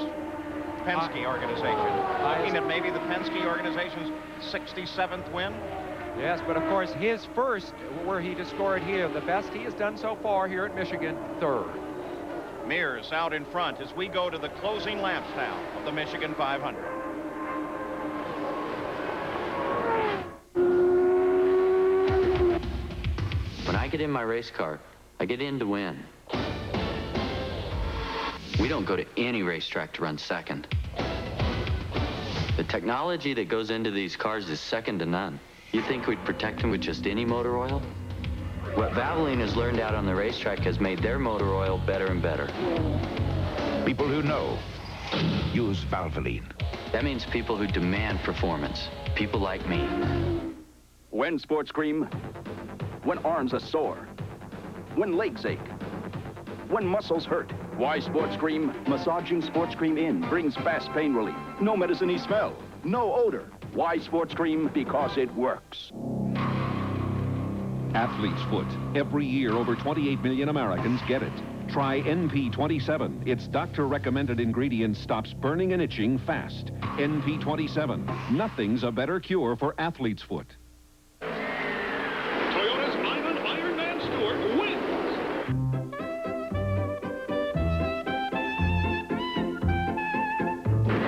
Penske organization. Looking at maybe the Penske organization's 67th win.
Yes, but of course his first, where he scored here, the best he has done so far here at Michigan, 3rd.
Mears out in front as we go to the closing laps now of the Michigan 500.
When I get in my race car, I get in to win. We don't go to any racetrack to run second. The technology that goes into these cars is second to none. You think we'd protect him with just any motor oil? What Valvoline has learned out on the racetrack has made their motor oil better and better.
People who know use Valvoline.
That means people who demand performance. People like me.
When sports cream, when arms are sore, when legs ache, when muscles hurt. Why sports cream? Massaging sports cream in brings fast pain relief. No medicine-y smell, no odor. Why sports cream? Because it works.
Athlete's Foot. Every year, over 28 million Americans get it. Try NP27. Its doctor-recommended ingredient stops burning and itching fast. NP27. Nothing's a better cure for athlete's foot.
Toyota's Ivan Iron Man Stewart wins.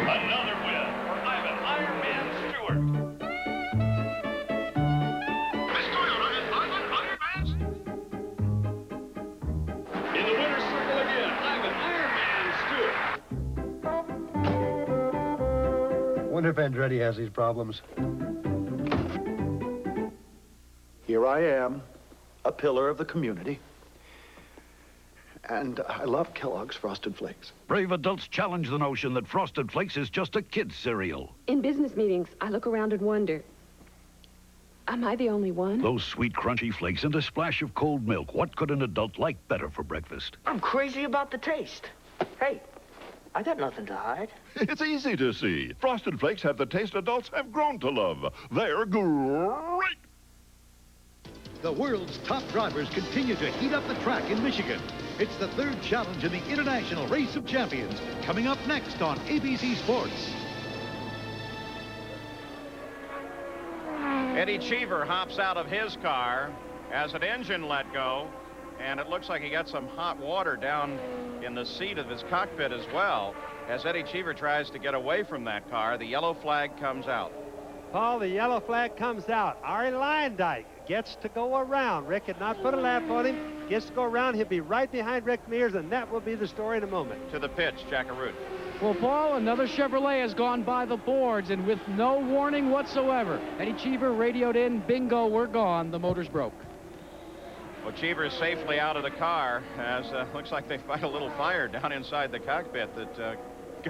Another win for Ivan Iron Man Stewart. This Toyota is Ivan Iron Man Stewart. In the winner's circle again, Ivan Iron Man Stewart.
Wonder if Andretti has these problems.
Here I am, a pillar of the community. And I love Kellogg's Frosted Flakes.
Brave adults challenge the notion that Frosted Flakes is just a kid's cereal.
In business meetings, I look around and wonder, am I the only one?
Those sweet, crunchy flakes and a splash of cold milk. What could an adult like better for breakfast?
I'm crazy about the taste. Hey, I got nothing to hide.
It's easy to see. Frosted Flakes have the taste adults have grown to love. They're great.
The world's top drivers continue to heat up the track in Michigan. It's the third challenge in the International Race of Champions, coming up next on ABC Sports.
Eddie Cheever hops out of his car, has an engine let go, and it looks like he got some hot water down in the seat of his cockpit as well. As Eddie Cheever tries to get away from that car, the yellow flag comes out.
Paul, the yellow flag comes out. Ari Leyendyke gets to go around. Rick had not put a lap on him. Gets to go around. He'll be right behind Rick Mears, and that will be the story in a moment.
To the pitch, Jackaroo.
Well, Paul, another Chevrolet has gone by the boards, and with no warning whatsoever. Eddie Cheever radioed in, bingo, we're gone. The motor's broke.
Well, Cheever's safely out of the car, as looks like they fight a little fire down inside the cockpit that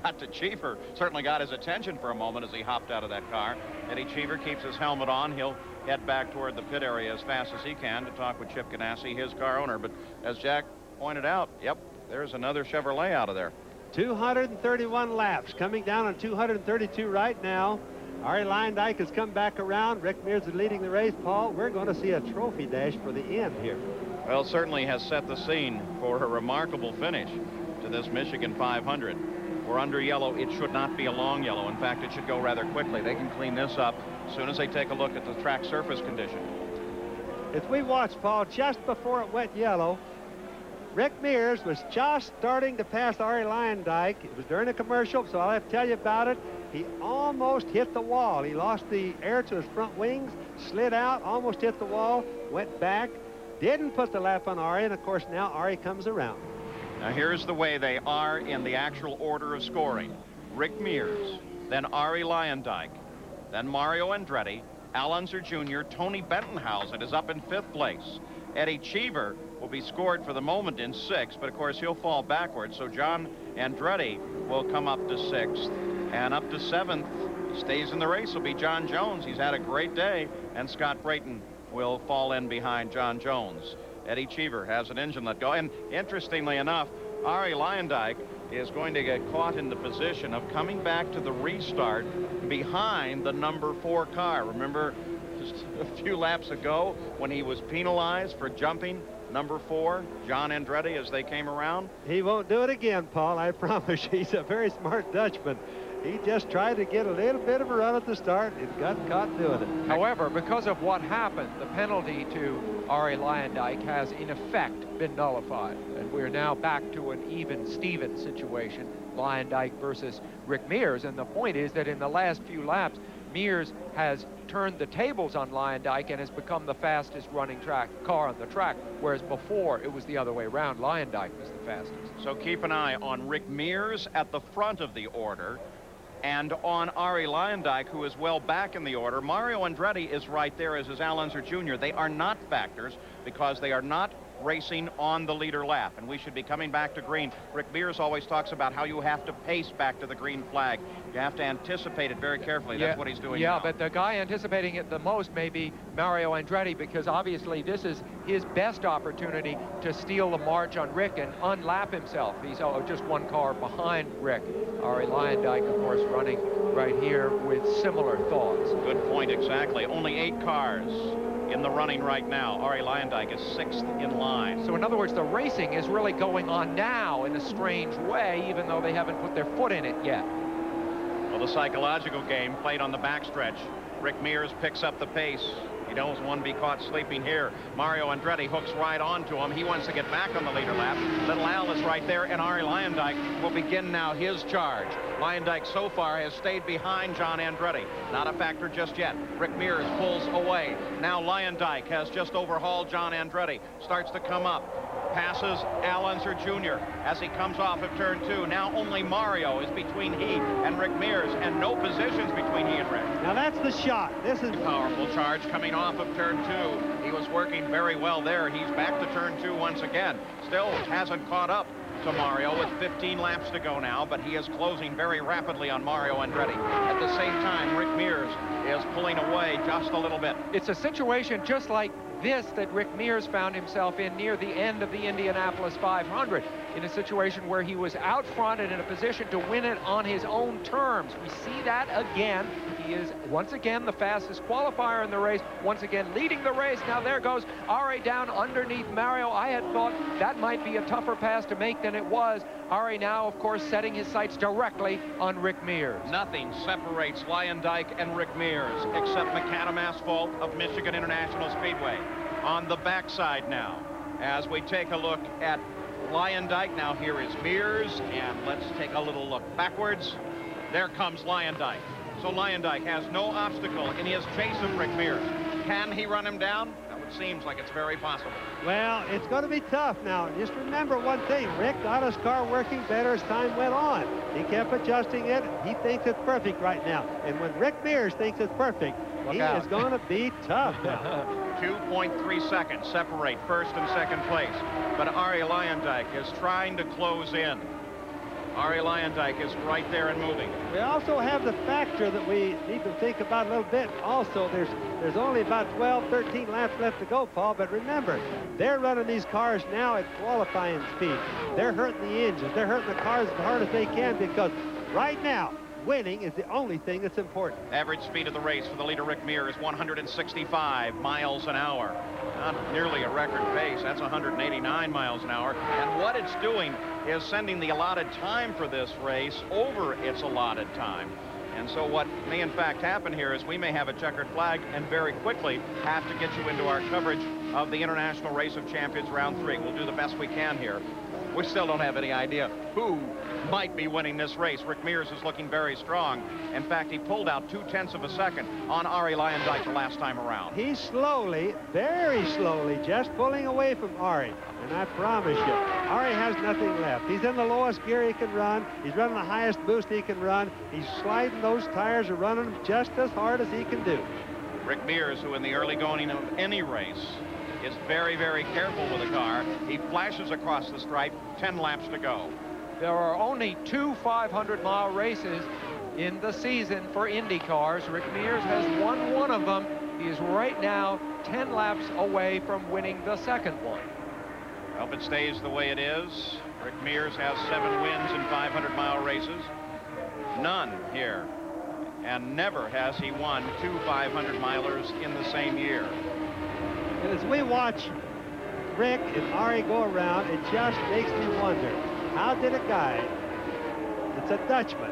got to Cheever. Certainly got his attention for a moment as he hopped out of that car. Eddie Cheever keeps his helmet on. He'll head back toward the pit area as fast as he can to talk with Chip Ganassi, his car owner. But as Jack pointed out, yep, there's another Chevrolet out of there.
231 laps, coming down on 232 right now. Ari Leyendyke has come back around. Rick Mears is leading the race. Paul, we're going to see a trophy dash for the end here.
Well, certainly has set the scene for a remarkable finish to this Michigan 500. We're under yellow. It should not be a long yellow. In fact, it should go rather quickly. They can clean this up as soon as they take a look at the track surface condition.
As we watched, Paul, just before it went yellow, Rick Mears was just starting to pass Ari Leyendyke. It was during a commercial, so I'll have to tell you about it. He almost hit the wall. He lost the air to his front wings, slid out, almost hit the wall, went back, didn't put the lap on Ari, and of course now Ari comes around.
Now here's the way they are in the actual order of scoring. Rick Mears, then Ari Leyendyke, then Mario Andretti, Al Unser Jr., Tony Bettenhausen is up in 5th place. Eddie Cheever will be scored for the moment in 6th, but of course he'll fall backwards, so John Andretti will come up to 6th, and up to 7th, stays in the race, will be John Jones. He's had a great day, and Scott Brayton will fall in behind John Jones. Eddie Cheever has an engine let go, and interestingly enough, Ari Leyendyke is going to get caught in the position of coming back to the restart behind the number 4 car. Remember just a few laps ago when he was penalized for jumping number 4, John Andretti, as they came around?
He won't do it again, Paul, I promise. He's a very smart Dutchman. He just tried to get a little bit of a run at the start and got caught doing it.
However, because of what happened, the penalty to Ari Leyendyke has in effect been nullified. And we're now back to an even-Steven situation, Leyendyke versus Rick Mears. And the point is that in the last few laps, Mears has turned the tables on Leyendyke and has become the fastest running car on the track, whereas before it was the other way around. Leyendyke was the fastest.
So keep an eye on Rick Mears at the front of the order. And on Ari Leyendyke, who is well back in the order, Mario Andretti is right there, as is Al Unser Jr. They are not factors because they are not racing on the leader lap, and we should be coming back to green. Rick Mears always talks about how you have to pace back to the green flag. You have to anticipate it very carefully. That's what he's doing now.
Yeah, but the guy anticipating it the most may be Mario Andretti, because obviously this is his best opportunity to steal the march on Rick and unlap himself. He's just one car behind Rick. Ari Leyendyke, of course, running right here with similar thoughts.
Good point, exactly. Only 8 cars in the running right now. Ari Leyendyke is 6th in line.
So in other words, the racing is really going on now in a strange way, even though they haven't put their foot in it yet.
Well, the psychological game played on the backstretch. Rick Mears picks up the pace. He doesn't want to be caught sleeping here. Mario Andretti hooks right onto him. He wants to get back on the leader lap. Little Al is right there, and Ari Leyendyke will begin now his charge. Leyendyke so far has stayed behind John Andretti. Not a factor just yet. Rick Mears pulls away. Now Leyendyke has just overhauled John Andretti. Starts to come up. Passes Al Unser Jr. as he comes off of turn 2. Now only Mario is between he and Rick Mears, and no positions between he and Rick.
Now that's the shot. This is
a powerful charge coming off of turn 2. He was working very well there. He's back to turn 2 once again. Still hasn't caught up to Mario with 15 laps to go now, but he is closing very rapidly on Mario Andretti. At the same time, Rick Mears is pulling away just a little bit.
It's a situation just like this that Rick Mears found himself in near the end of the Indianapolis 500, in a situation where he was out front and in a position to win it on his own terms. We see that again. He is once again the fastest qualifier in the race, once again leading the race. Now there goes Ari down underneath Mario. I had thought that might be a tougher pass to make than it was. Ari now, of course, setting his sights directly on Rick Mears.
Nothing separates Leyendyke and Rick Mears except macadam asphalt of Michigan International Speedway. On the backside now, as we take a look at Leyendyke. Now here is Mears, and let's take a little look backwards. There comes Leyendyke. So Leyendyke has no obstacle in his chase of Rick Mears. Can he run him down? Well, it seems like it's very possible.
Well, it's going to be tough now. Just remember one thing. Rick got his car working better as time went on. He kept adjusting it. He thinks it's perfect right now. And when Rick Mears thinks it's perfect, he is going to be tough now.
2.3 seconds separate first and second place. But Ari Leyendyke is trying to close in. Ari Leyendyke is right there and moving.
We also have the factor that we need to think about a little bit. Also, there's only about 12, 13 laps left to go, Paul. But remember, they're running these cars now at qualifying speed. They're hurting the engines. They're hurting the cars as hard as they can, because right now, winning is the only thing that's important.
Average speed of the race for the leader, Rick Mears, is 165 miles an hour. Not nearly a record pace. That's 189 miles an hour. And what it's doing is sending the allotted time for this race over its allotted time. And so what may in fact happen here is we may have a checkered flag and very quickly have to get you into our coverage of the International Race of Champions Round 3. We'll do the best we can here. We still don't have any idea who might be winning this race. Rick Mears is looking very strong. In fact, he pulled out 0.2 of a second on Ari Leyendyke the last time around.
He's slowly, very slowly, just pulling away from Ari. And I promise you, Ari has nothing left. He's in the lowest gear he can run. He's running the highest boost he can run. He's sliding those tires and running them just as hard as he can do.
Rick Mears, who in the early going of any race is very, very careful with the car. He flashes across the stripe, 10 laps to go.
There are only 2 500-mile races in the season for Indy cars. Rick Mears has won one of them. He is right now 10 laps away from winning the second one.
I hope it stays the way it is. Rick Mears has 7 wins in 500-mile races. None here. And never has he won 2 500-milers in the same year.
And as we watch Rick and Ari go around, it just makes me wonder, how did a guy that's a Dutchman,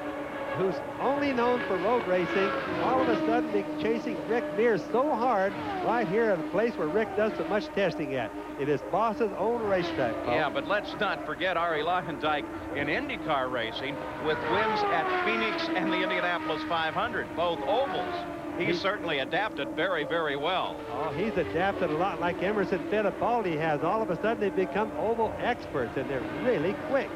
who's only known for road racing, all of a sudden be chasing Rick Mears so hard right here at a place where Rick does so much testing at, in his boss's own racetrack, Paul.
Yeah, but let's not forget Ari Leyendyke in IndyCar racing with wins at Phoenix and the Indianapolis 500, both ovals. He's certainly adapted very, very well.
Oh, he's adapted a lot like Emerson Fittipaldi has. All of a sudden, they've become oval experts, and they're really quick.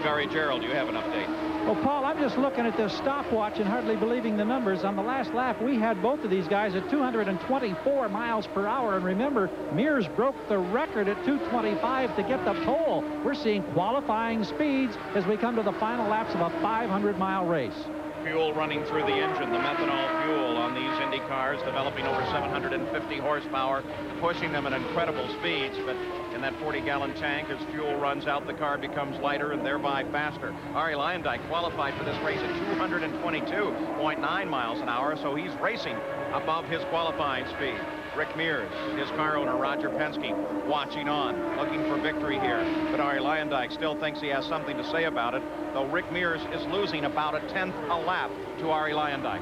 Gary Gerald, you have an update.
Well, Paul, I'm just looking at this stopwatch and hardly believing the numbers. On the last lap, we had both of these guys at 224 miles per hour. And remember, Mears broke the record at 225 to get the pole. We're seeing qualifying speeds as we come to the final laps of a 500-mile race.
Fuel running through the engine, the methanol fuel on these Indy cars, developing over 750 horsepower, pushing them at incredible speeds. But in that 40-gallon tank, as fuel runs out, the car becomes lighter and thereby faster. Arie Luyendyk qualified for this race at 222.9 miles an hour, so he's racing above his qualifying speed. Rick Mears, his car owner, Roger Penske, watching on, looking for victory here. But Arie Luyendyk still thinks he has something to say about it, though Rick Mears is losing about a tenth a lap to Arie Luyendyk.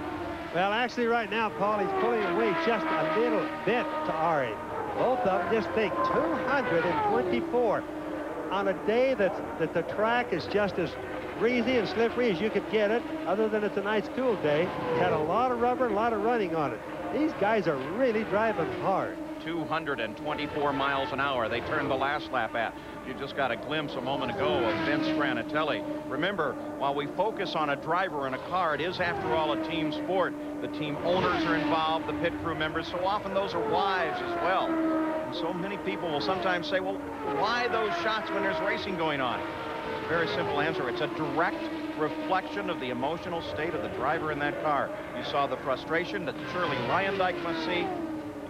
Well, actually, right now, Paul, he's pulling away just a little bit to Arie. Both of them, just think, 224 on a day that the track is just as breezy and slippery as you could get it, other than it's a nice cool day. It had a lot of rubber and a lot of running on it. These guys are really driving hard.
224 miles an hour they turned the last lap at. You just got a glimpse a moment ago of Vince Granatelli. Remember, while we focus on a driver and a car, it is, after all, a team sport. The team owners are involved, the pit crew members. So often those are wives as well. And so many people will sometimes say, well, why those shots when there's racing going on? It's a very simple answer. It's a direct reflection of the emotional state of the driver in that car. You saw the frustration that surely Luyendyk must see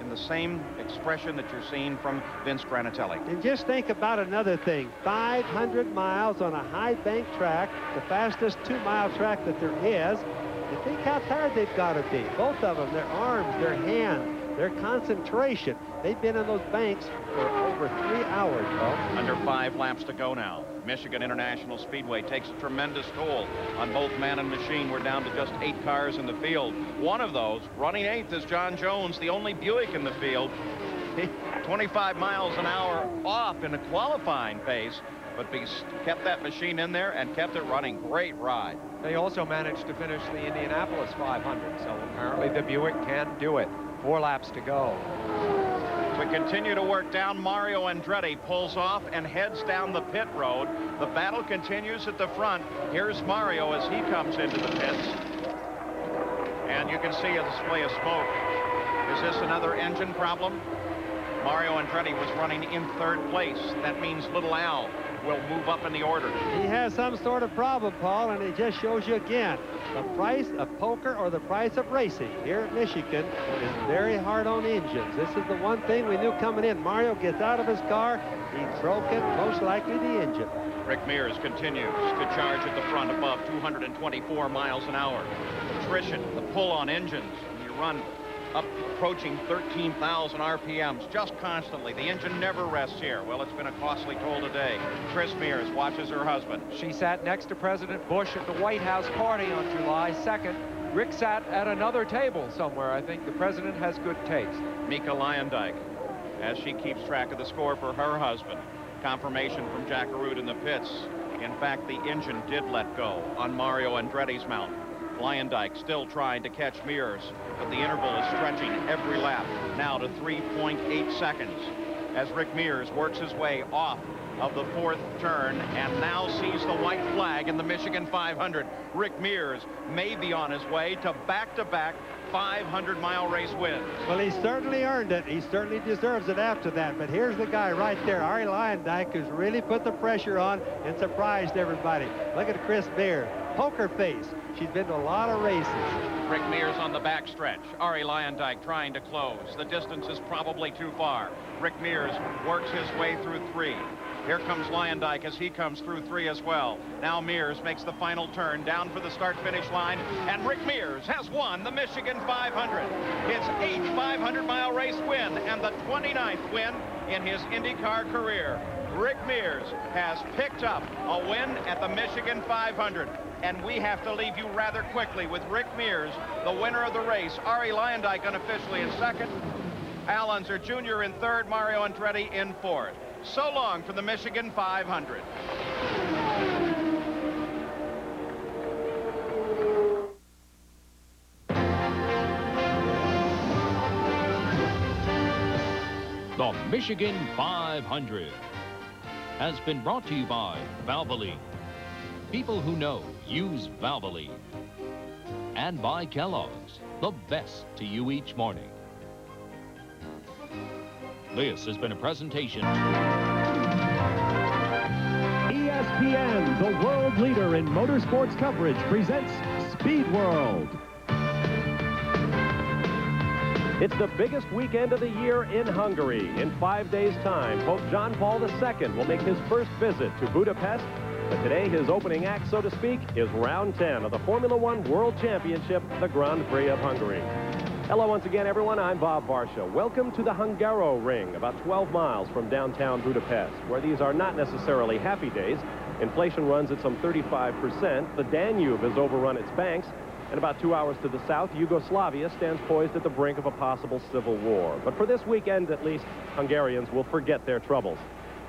in the same expression that you're seeing from Vince Granatelli.
And just think about another thing. 500 miles on a high bank track, the fastest 2-mile track that there is. You think how tired they've got to be. Both of them, their arms, their hands, their concentration. They've been on those banks for over 3 hours, Paul.
Under 5 laps to go now. Michigan International Speedway takes a tremendous toll on both man and machine. We're down to just 8 cars in the field. One of those, running 8th, is John Jones, the only Buick in the field. 25 miles an hour off in a qualifying pace, but kept that machine in there and kept it running. Great ride.
They also managed to finish the Indianapolis 500, so apparently the Buick can do it. 4 laps to go.
We continue to work down. Mario Andretti pulls off and heads down the pit road. The battle continues at the front. Here's Mario as he comes into the pits. And you can see a display of smoke. Is this another engine problem? Mario Andretti was running in 3rd place. That means Little Al will move up in the order.
He has some sort of problem, Paul, and it just shows you again. The price of poker or the price of racing here at Michigan is very hard on engines. This is the one thing we knew coming in. Mario gets out of his car, he's broken, most likely the engine.
Rick Mears continues to charge at the front above 224 miles an hour. Attrition, the pull on engines. When you run up approaching 13,000 RPMs just constantly. The engine never rests here. Well, it's been a costly toll today. Tris Mears watches her husband.
She sat next to President Bush at the White House party on July 2nd. Rick sat at another table somewhere. I think the president has good taste.
Mika Luyendyk, as she keeps track of the score for her husband. Confirmation from Jack Arute in the pits. In fact, the engine did let go on Mario Andretti's mount. Luyendyk still trying to catch Mears, but the interval is stretching every lap, now to 3.8 seconds, as Rick Mears works his way off of the 4th turn and now sees the white flag in the Michigan 500. Rick Mears may be on his way to back-to-back 500-mile race wins.
Well, he certainly earned it. He certainly deserves it after that. But here's the guy right there, Arie Luyendyk, who's really put the pressure on and surprised everybody. Look at Chris Mears. Poker face. She's been to a lot of races.
Rick Mears on the backstretch. Arie Luyendyk trying to close. The distance is probably too far. Rick Mears works his way through 3. Here comes Luyendyk as he comes through 3 as well. Now Mears makes the final turn down for the start-finish line, and Rick Mears has won the Michigan 500. His 8th 500-mile race win and the 29th win in his IndyCar career. Rick Mears has picked up a win at the Michigan 500. And we have to leave you rather quickly with Rick Mears, the winner of the race. Arie Luyendyk unofficially in 2nd. Al Unser Jr. in 3rd. Mario Andretti in 4th. So long for the Michigan 500.
The Michigan 500 has been brought to you by Valvoline. People who know use Valvoline. And by Kellogg's, the best to you each morning. This has been a presentation.
ESPN, the world leader in motorsports coverage, presents Speed World. It's the biggest weekend of the year in Hungary. In 5 days' time, Pope John Paul II will make his first visit to Budapest. But today, his opening act, so to speak, is round 10 of the Formula One World Championship, the Grand Prix of Hungary. Hello once again, everyone. I'm Bob Varsha. Welcome to the Hungaroring, about 12 miles from downtown Budapest, where these are not necessarily happy days. Inflation runs at some 35%. The Danube has overrun its banks. And about 2 hours to the south, Yugoslavia stands poised at the brink of a possible civil war. But for this weekend, at least, Hungarians will forget their troubles.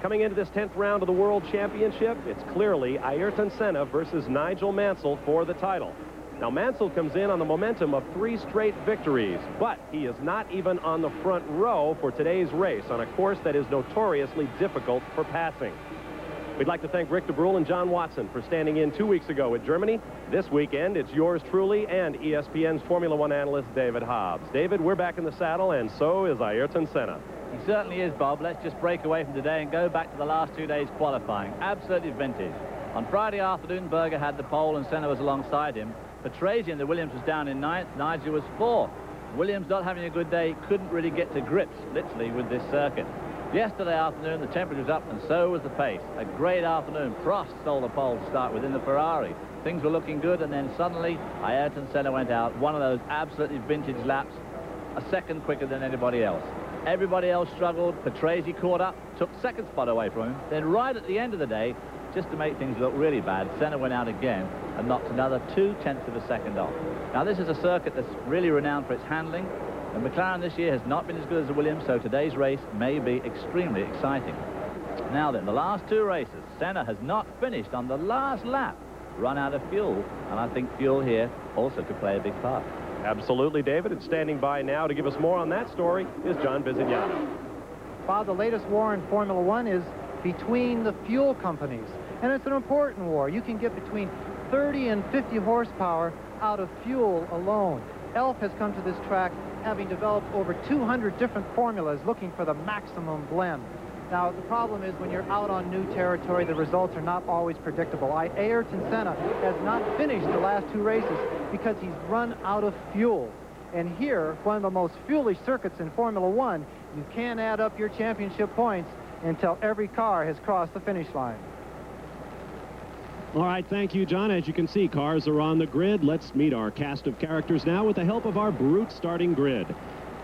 Coming into this 10th round of the World Championship, it's clearly Ayrton Senna versus Nigel Mansell for the title. Now, Mansell comes in on the momentum of 3 straight victories, but he is not even on the front row for today's race on a course that is notoriously difficult for passing. We'd like to thank Rick DeBrule and John Watson for standing in 2 weeks ago in Germany. This weekend, it's yours truly and ESPN's Formula One analyst, David Hobbs. David, we're back in the saddle, and so is Ayrton Senna.
He certainly is, Bob. Let's just break away from today and go back to the last 2 days qualifying. Absolutely vintage. On Friday afternoon, Berger had the pole and Senna was alongside him. Patrese and the Williams was down in 9th. Nigel was 4th. Williams, not having a good day, couldn't really get to grips, literally, with this circuit. Yesterday afternoon, the temperature was up, and so was the pace. A great afternoon. Prost stole the pole to start with in the Ferrari. Things were looking good, and then suddenly, Ayrton Senna went out. One of those absolutely vintage laps, a second quicker than anybody else. Everybody else struggled. Patrese caught up, took second spot away from him. Then right at the end of the day, just to make things look really bad, Senna went out again and knocked another 0.2 of a second off. Now, this is a circuit that's really renowned for its handling. And McLaren this year has not been as good as the Williams, so today's race may be extremely exciting. Now then, the last 2 races, Senna has not finished on the last lap, run out of fuel, and I think fuel here also could play a big part.
Absolutely, David. And standing by now to give us more on that story is John Bizignano.
Bob, the latest war in Formula One is between the fuel companies, and it's an important war. You can get between 30 and 50 horsepower out of fuel alone. Elf has come to this track having developed over 200 different formulas looking for the maximum blend. Now, the problem is when you're out on new territory, the results are not always predictable. Ayrton Senna has not finished the last 2 races because he's run out of fuel. And here, one of the most fuelish circuits in Formula One, you can't add up your championship points until every car has crossed the finish line.
All right, thank you, John. As you can see, cars are on the grid. Let's meet our cast of characters now with the help of our brute starting grid.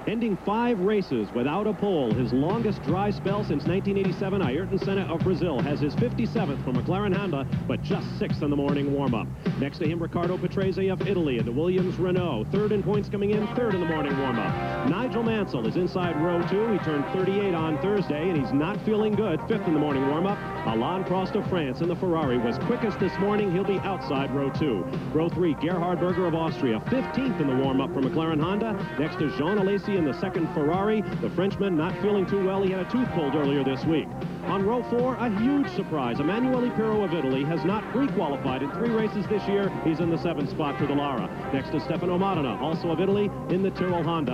Ending 5 races without a pole, his longest dry spell since 1987, Ayrton Senna of Brazil has his 57th from McLaren Honda, but just 6th in the morning warm-up. Next to him, Riccardo Patrese of Italy in the Williams Renault. 3rd in points coming in, 3rd in the morning warm-up. Nigel Mansell is inside row 2. He turned 38 on Thursday, and he's not feeling good. 5th in the morning warm-up. Alain Prost of France in the Ferrari was quickest this morning. He'll be outside row 2. Row 3, Gerhard Berger of Austria, 15th in the warm-up for McLaren Honda. Next to Jean Alesi in the 2nd Ferrari. The Frenchman not feeling too well. He had a tooth pulled earlier this week. On row 4, a huge surprise. Emanuele Pirro of Italy has not pre-qualified in 3 races this year. He's in the 7th spot for the Lara. Next to Stefano Modena, also of Italy, in the Tyrrell Honda.